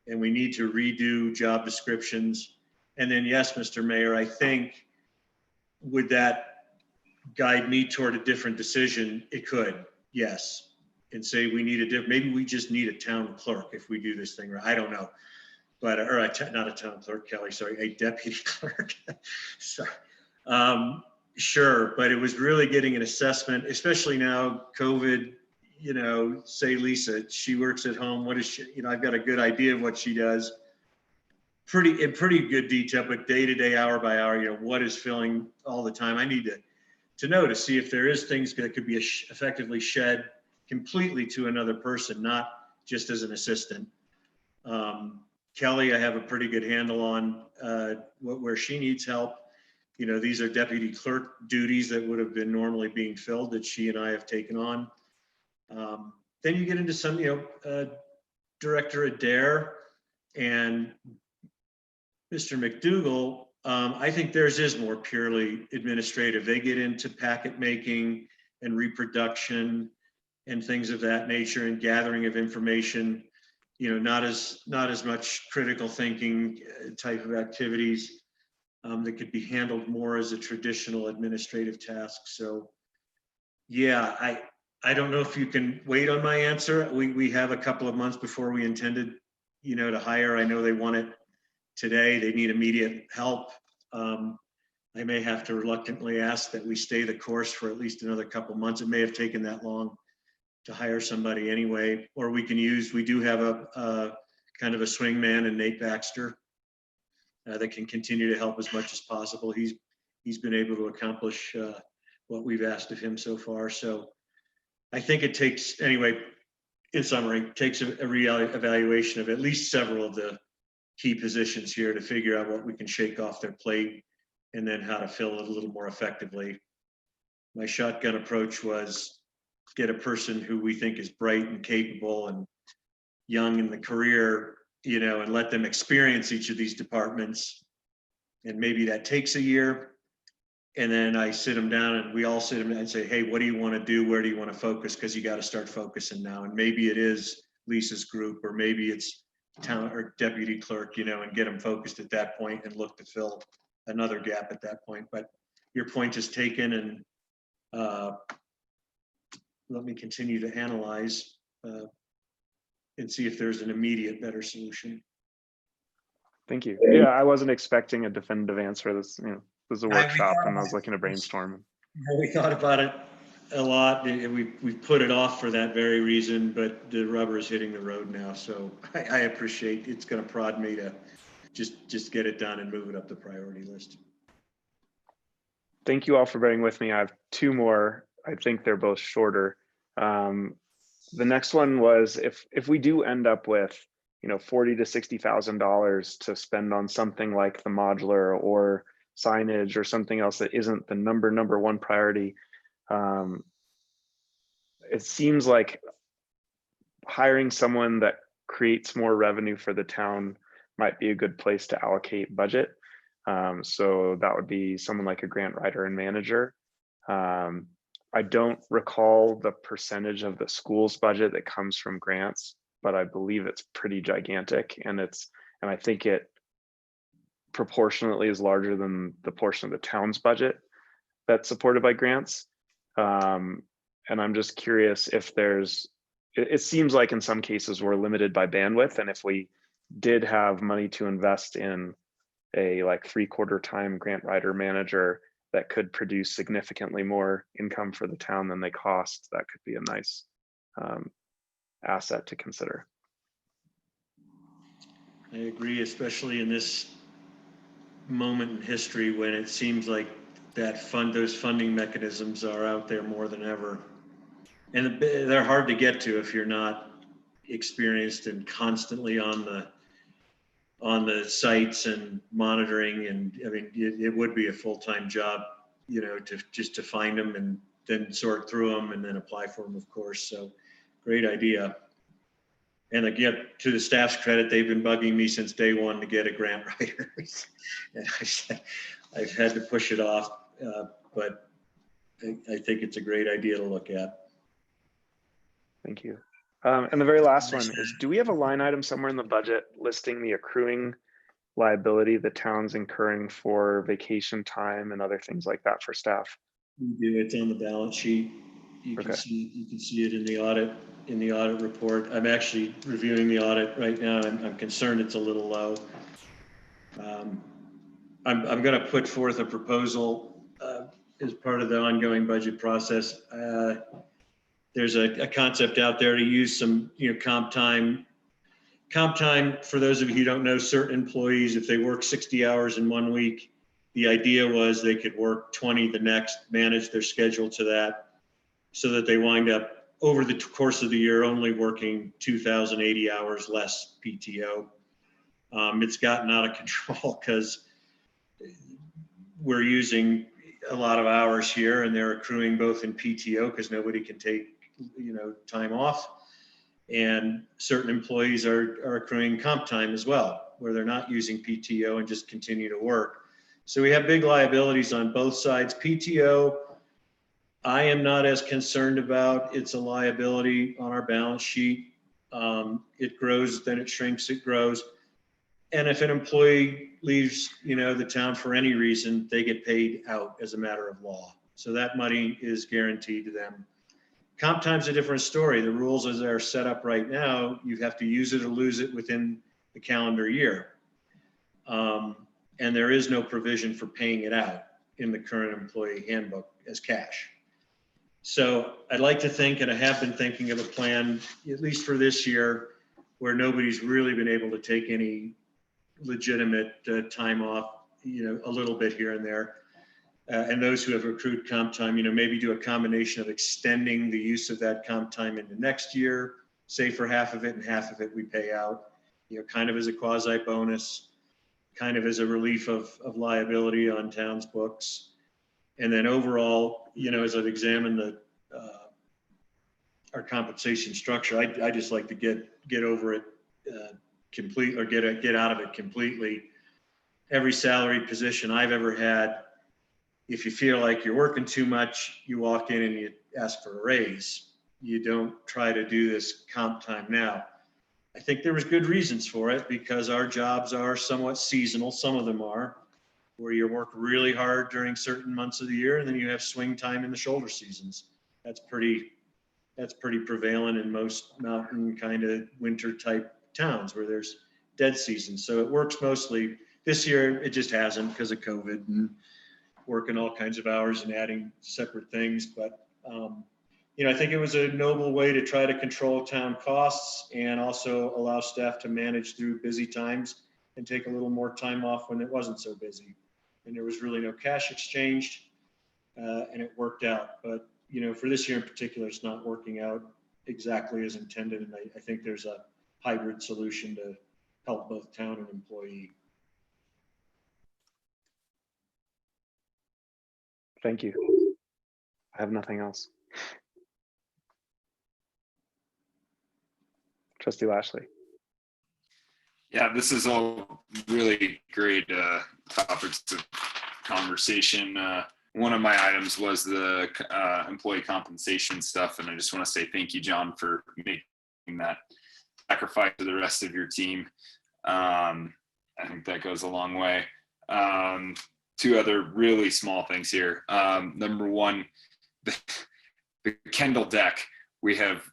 And we need to redo job descriptions. And then, yes, Mr. Mayor, I think, would that guide me toward a different decision? It could, yes. And say we need maybe we just need a town clerk if we do this thing right. I don't know. But, not a town clerk, Kelly, sorry, a deputy clerk. Sorry. Sure, but it was really getting an assessment, especially now, COVID, say Lisa, she works at home. What is she, I've got a good idea of what she does. In pretty good detail, but day to day, hour by hour, what is filling all the time. I need to know to see if there is things that could be effectively shed completely to another person, not just as an assistant. Kelly, I have a pretty good handle on where she needs help. These are deputy clerk duties that would have been normally being filled that she and I have taken on. Then you get into some, Director Adair and Mr. McDougall. I think theirs is more purely administrative. They get into packet making and reproduction and things of that nature and gathering of information, not as much critical thinking type of activities that could be handled more as a traditional administrative task. So yeah, I don't know if you can wait on my answer. We have a couple of months before we intended, to hire. I know they want it today. They need immediate help. I may have to reluctantly ask that we stay the course for at least another couple of months. It may have taken that long to hire somebody anyway, or we do have a kind of a swingman in Nate Baxter that can continue to help as much as possible. He's been able to accomplish what we've asked of him so far. So I think it takes, anyway, in summary, takes a reevaluation of at least several of the key positions here to figure out what we can shake off their plate and then how to fill it a little more effectively. My shotgun approach was get a person who we think is bright and capable and young in the career, and let them experience each of these departments. And maybe that takes a year. And then I sit them down and we all sit them down and say, hey, what do you want to do? Where do you want to focus? Because you got to start focusing now. And maybe it is Lisa's group, or maybe it's town or deputy clerk, and get them focused at that point and look to fill another gap at that point. But your point is taken, and let me continue to analyze and see if there's an immediate better solution.
Thank you. Yeah, I wasn't expecting a definitive answer. This was a workshop, and I was looking to brainstorm.
We thought about it a lot, and we put it off for that very reason, but the rubber is hitting the road now. So I appreciate it's going to prod me to just get it done and move it up the priority list.
Thank you all for bearing with me. I have two more. I think they're both shorter. The next one was if we do end up with $40,000 to $60,000 to spend on something like the modular or signage or something else that isn't the number one priority, it seems like hiring someone that creates more revenue for the town might be a good place to allocate budget. So that would be someone like a grant writer and manager. I don't recall the percentage of the school's budget that comes from grants, but I believe it's pretty gigantic, and I think it proportionately is larger than the portion of the town's budget that's supported by grants. And I'm just curious if it seems like in some cases we're limited by bandwidth, and if we did have money to invest in a like 3/4 time grant writer manager that could produce significantly more income for the town than they cost, that could be a nice asset to consider.
I agree, especially in this moment in history when it seems like those funding mechanisms are out there more than ever. And they're hard to get to if you're not experienced and constantly on the sites and monitoring. And I mean, it would be a full-time job, to find them and then sort through them and then apply for them, of course. So great idea. And again, to the staff's credit, they've been bugging me since day one to get a grant writer. And I've had to push it off, but I think it's a great idea to look at.
Thank you. And the very last one is, do we have a line item somewhere in the budget listing the accruing liability the town's incurring for vacation time and other things like that for staff?
We do. It's on the balance sheet. You can see it in the audit report. I'm actually reviewing the audit right now. I'm concerned it's a little low. I'm going to put forth a proposal as part of the ongoing budget process. There's a concept out there to use some, comp time. Comp time, for those of you who don't know, certain employees, if they work 60 hours in 1 week, the idea was they could work 20 the next, manage their schedule to that, so that they wind up over the course of the year only working 2,080 hours less PTO. It's gotten out of control because we're using a lot of hours here and they're accruing both in PTO because nobody can take, time off. And certain employees are accruing comp time as well, where they're not using PTO and just continue to work. So we have big liabilities on both sides. PTO, I am not as concerned about. It's a liability on our balance sheet. It grows, then it shrinks, it grows. And if an employee leaves, the town for any reason, they get paid out as a matter of law. So that money is guaranteed to them. Comp time's a different story. The rules as they're set up right now, you have to use it or lose it within the calendar year. And there is no provision for paying it out in the current employee handbook as cash. So I'd like to think, and I have been thinking of a plan, at least for this year, where nobody's really been able to take any legitimate time off, a little bit here and there. And those who have accrued comp time, maybe do a combination of extending the use of that comp time into next year, say for half of it and half of it we pay out, kind of as a quasi bonus, kind of as a relief of liability on town's books. And then overall, as I've examined our compensation structure, I just like to get over it complete, or get out of it completely. Every salaried position I've ever had, if you feel like you're working too much, you walk in and you ask for a raise. You don't try to do this comp time now. I think there was good reasons for it because our jobs are somewhat seasonal. Some of them are, where you work really hard during certain months of the year and then you have swing time in the shoulder seasons. That's pretty prevalent in most mountain kind of winter type towns where there's dead seasons. So it works mostly. This year it just hasn't because of COVID and working all kinds of hours and adding separate things. But I think it was a noble way to try to control town costs and also allow staff to manage through busy times and take a little more time off when it wasn't so busy. And there was really no cash exchanged, and it worked out. But, for this year in particular, it's not working out exactly as intended. And I think there's a hybrid solution to help both town and employee.
Thank you. I have nothing else. Trustee Lashley.
Yeah, this is all really great topics of conversation. One of my items was the employee compensation stuff, and I just want to say thank you, John, for making that sacrifice to the rest of your team. I think that goes a long way. Two other really small things here. Number one, the Kendall deck we have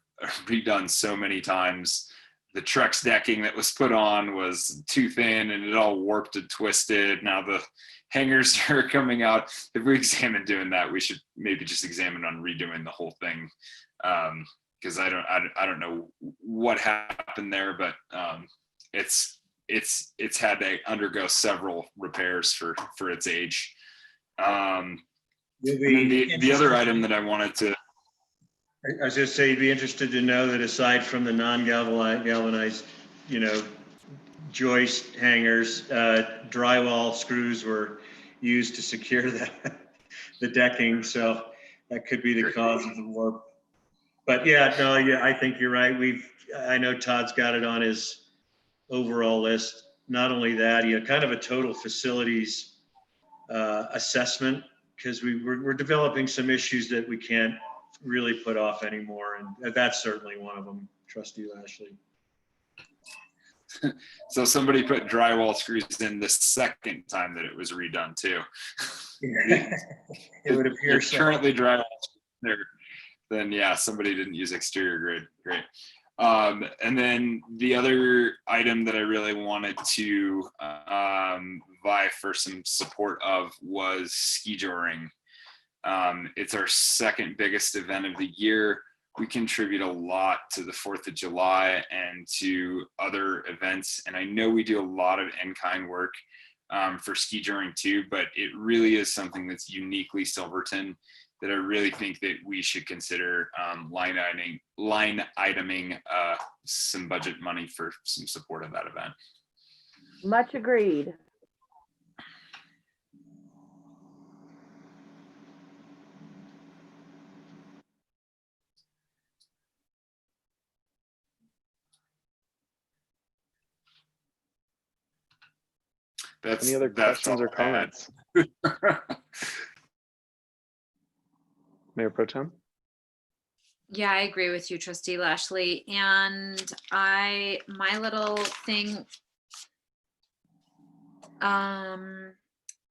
redone so many times. the Trex decking that was put on was too thin and it all warped and twisted. Now the hangers are coming out. If we examine doing that, we should maybe just examine on redoing the whole thing. Because I don't know what happened there, but it's had to undergo several repairs for its age. And then the other item that I wanted to,
I was just saying, you'd be interested to know that aside from the non-galvanized, joist hangers, drywall screws were used to secure the decking. So that could be the cause of the warp. But yeah, no, yeah, I think you're right. I know Todd's got it on his overall list. Not only that, kind of a total facilities assessment, because we're developing some issues that we can't really put off anymore, and that's certainly one of them, Trustee Lashley.
So somebody put drywall screws in the second time that it was redone too.
It would appear
There's currently drywall there. Then yeah, somebody didn't use exterior grade. Great. And then the other item that I really wanted to vie for some support of was ski joring. It's our second biggest event of the year. We contribute a lot to the 4th of July and to other events. And I know we do a lot of in-kind work for ski joring too, but it really is something that's uniquely Silverton that I really think that we should consider line iteming some budget money for some support of that event.
Much agreed.
Any other questions or comments? Mayor Pro Tem?
Yeah, I agree with you, Trustee Lashley. And my little thing,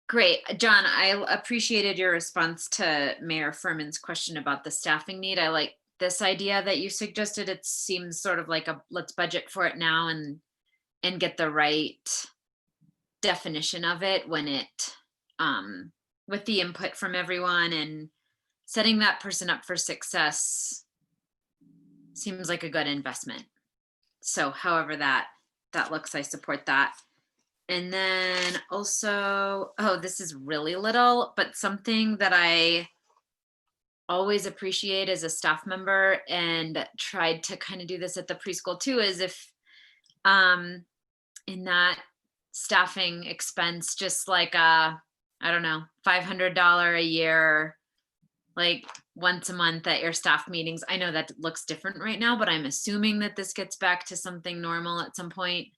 great. John, I appreciated your response to Mayor Furman's question about the staffing need. I like this idea that you suggested. It seems sort of like let's budget for it now and get the right definition of it when it, with the input from everyone and setting that person up for success seems like a good investment. So however that looks, I support that. And then also, this is really little, but something that I always appreciate as a staff member and tried to kind of do this at the preschool too, is if in that staffing expense, just like I don't know, $500 a year, like once a month at your staff meetings. I know that looks different right now, but I'm assuming that this gets back to something normal at some point,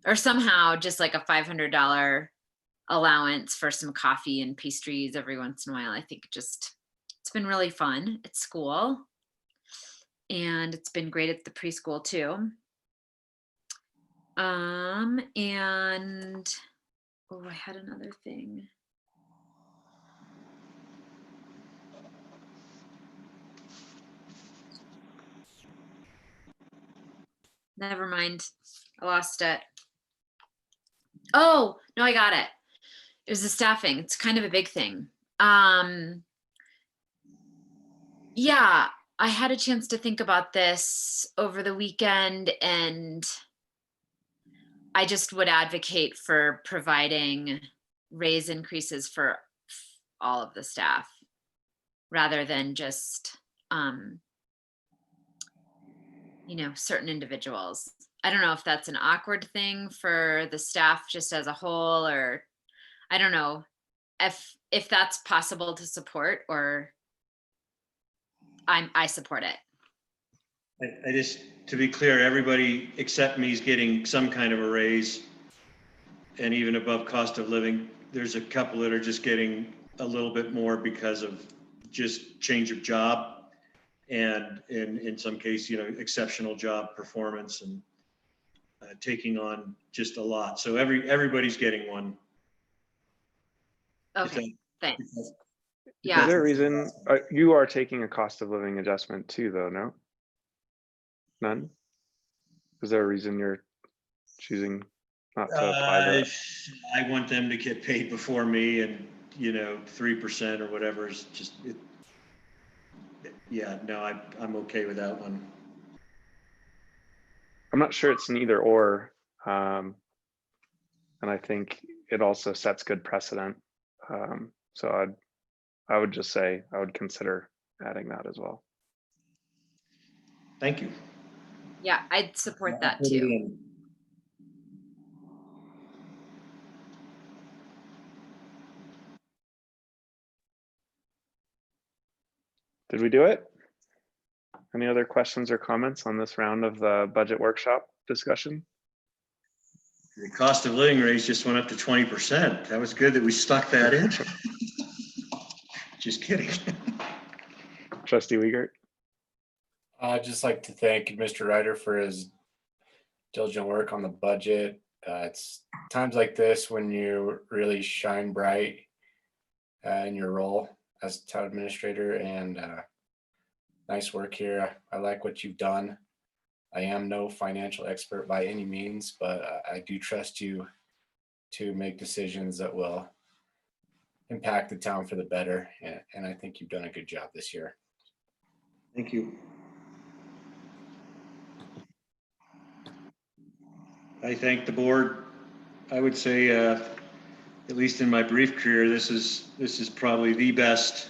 or somehow just like a $500 allowance for some coffee and pastries every once in a while. I think it's been really fun at school, and it's been great at the preschool too. And I had another thing. Never mind. I lost it. Oh, no, I got it. It was the staffing. It's kind of a big thing. Yeah, I had a chance to think about this over the weekend, and I just would advocate for providing raise increases for all of the staff rather than just, certain individuals. I don't know if that's an awkward thing for the staff just as a whole, or I don't know if that's possible to support, or I support it.
I just, to be clear, everybody except me is getting some kind of a raise, and even above cost of living. There's a couple that are just getting a little bit more because of just change of job, and in some case, exceptional job performance and taking on just a lot. So everybody's getting one.
Okay, thanks.
Is
Yeah.
there a reason you are taking a cost of living adjustment too, though? No, none. Is there a reason you're choosing not to apply that?
I want them to get paid before me, and 3% or whatever is just, yeah, no, I'm okay with that one.
I'm not sure it's an either or. And I think it also sets good precedent. So I would just say I would consider adding that as well.
Thank you.
Yeah, I'd support that
Put it
too.
in.
Did we do it? Any other questions or comments on this round of the budget workshop discussion?
The cost of living raise just went up to 20%. That was good that we stuck that in. Just kidding.
Trustee Wiegert?
I'd just like to thank Mr. Ryder for his diligent work on the budget. It's times like this when you really shine bright in your role as town administrator, and nice work here. I like what you've done. I am no financial expert by any means, but I do trust you to make decisions that will impact the town for the better. And I think you've done a good job this year.
Thank you. I thank the board. I would say, at least in my brief career, this is probably the best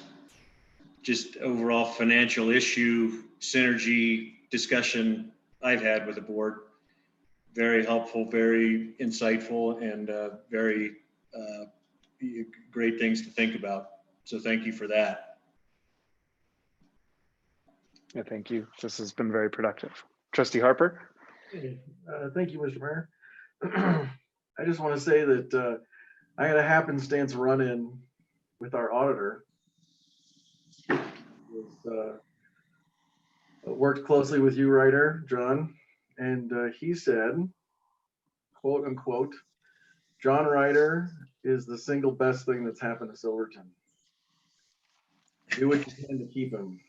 just overall financial issue synergy discussion I've had with the board. Very helpful, very insightful, and very great things to think about. So thank you for that.
Yeah, thank you. This has been very productive. Trustee Harper?
Thank you, Mr. Mayor. I just want to say that I had a happenstance run-in with our auditor. Worked closely with you, Ryder, John, and he said, quote unquote, John Ryder is the single best thing that's happened to Silverton. Do what you can to keep him.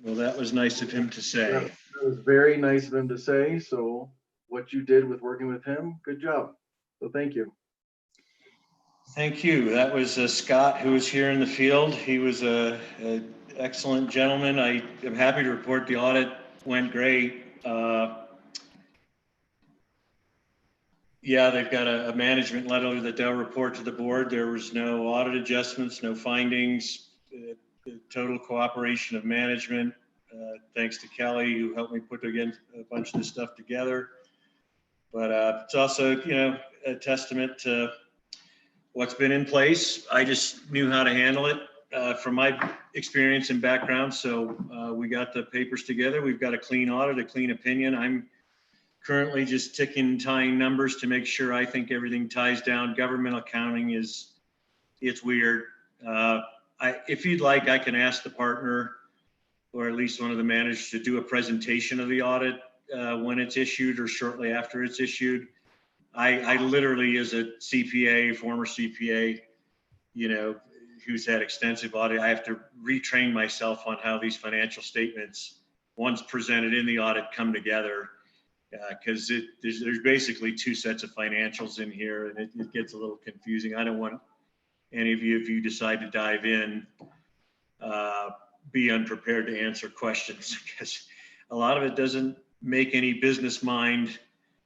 Well, that was nice of him to say.
That was very nice of him to say. So what you did with working with him, good job. So thank you.
Thank you. That was Scott, who was here in the field. He was a excellent gentleman. I am happy to report the audit went great. Yeah, they've got a management letter that they'll report to the board. There was no audit adjustments, no findings, total cooperation of management. Thanks to Kelly, who helped me put again a bunch of this stuff together. But it's also, a testament to what's been in place. I just knew how to handle it from my experience and background. So we got the papers together. We've got a clean audit, a clean opinion. I'm currently just ticking, tying numbers to make sure I think everything ties down. Governmental accounting it's weird. If you'd like, I can ask the partner or at least one of the managers to do a presentation of the audit when it's issued or shortly after it's issued. I literally, as a CPA, former CPA, who's had extensive audit, I have to retrain myself on how these financial statements, once presented in the audit, come together. Because there's basically two sets of financials in here, and it gets a little confusing. I don't want any of you, if you decide to dive in, be unprepared to answer questions, because a lot of it doesn't make any business mind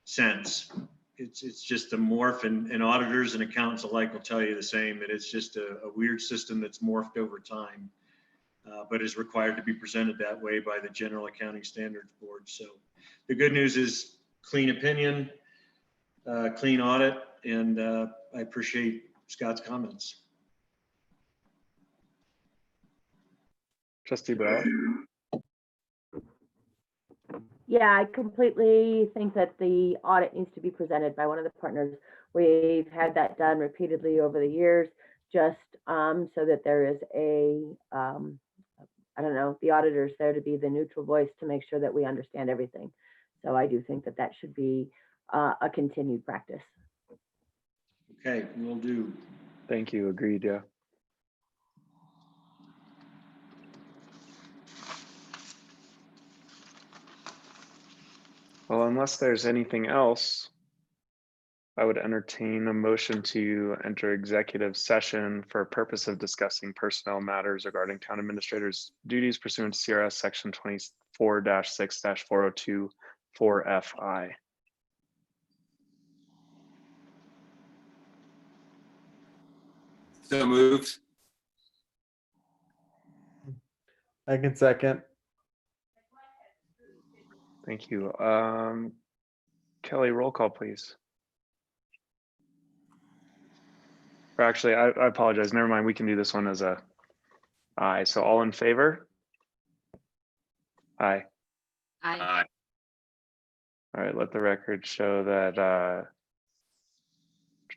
sense. It's just a morph, and auditors and accountants alike will tell you the same, that it's just a weird system that's morphed over time, but is required to be presented that way by the General Accounting Standards Board. So the good news is clean opinion, clean audit, and I appreciate Scott's comments.
Trustee Brown?
Yeah, I completely think that the audit needs to be presented by one of the partners. We've had that done repeatedly over the years, just so that there is the auditor's there to be the neutral voice to make sure that we understand everything. So I do think that should be a continued practice.
Okay, will do.
Thank you. Agreed. Yeah. Well, unless there's anything else, I would entertain a motion to enter executive session for a purpose of discussing personnel matters regarding town administrators' duties pursuant to CRS section 24-6-402 4FI.
So moved.
I can second.
Thank you. Kelly, roll call, please. Or actually, I apologize. Never mind. We can do this one as a aye. So all in favor? Aye.
Aye.
All right. Let the record show that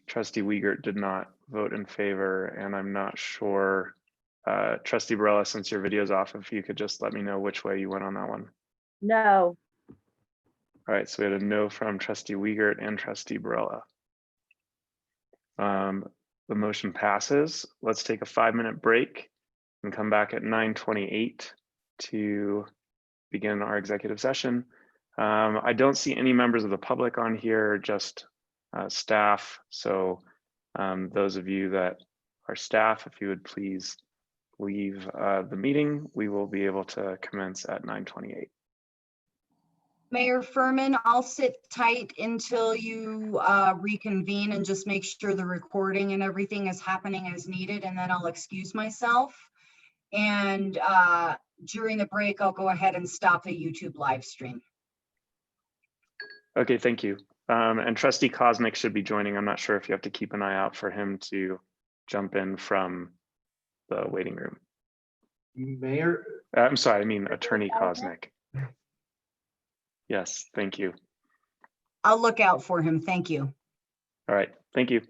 Trustee Wiegert did not vote in favor, and I'm not sure. Trustee Barella, since your video's off, if you could just let me know which way you went on that one.
No.
All right, so we had a no from Trustee Wiegert and Trustee Barella. The motion passes. Let's take a 5-minute break and come back at 9:28 to begin our executive session. I don't see any members of the public on here, just staff. So those of you that are staff, if you would please leave the meeting, we will be able to commence at 9:28.
Mayor Furman, I'll sit tight until you reconvene and just make sure the recording and everything is happening as needed, and then I'll excuse myself. And during the break, I'll go ahead and stop the YouTube live stream.
Okay, thank you. And Trustee Koznick should be joining. I'm not sure if you have to keep an eye out for him to jump in from the waiting room.
Mayor,
I'm sorry, I mean Attorney Koznick. Yes, thank you.
I'll look out for him. Thank you.
All right, thank you.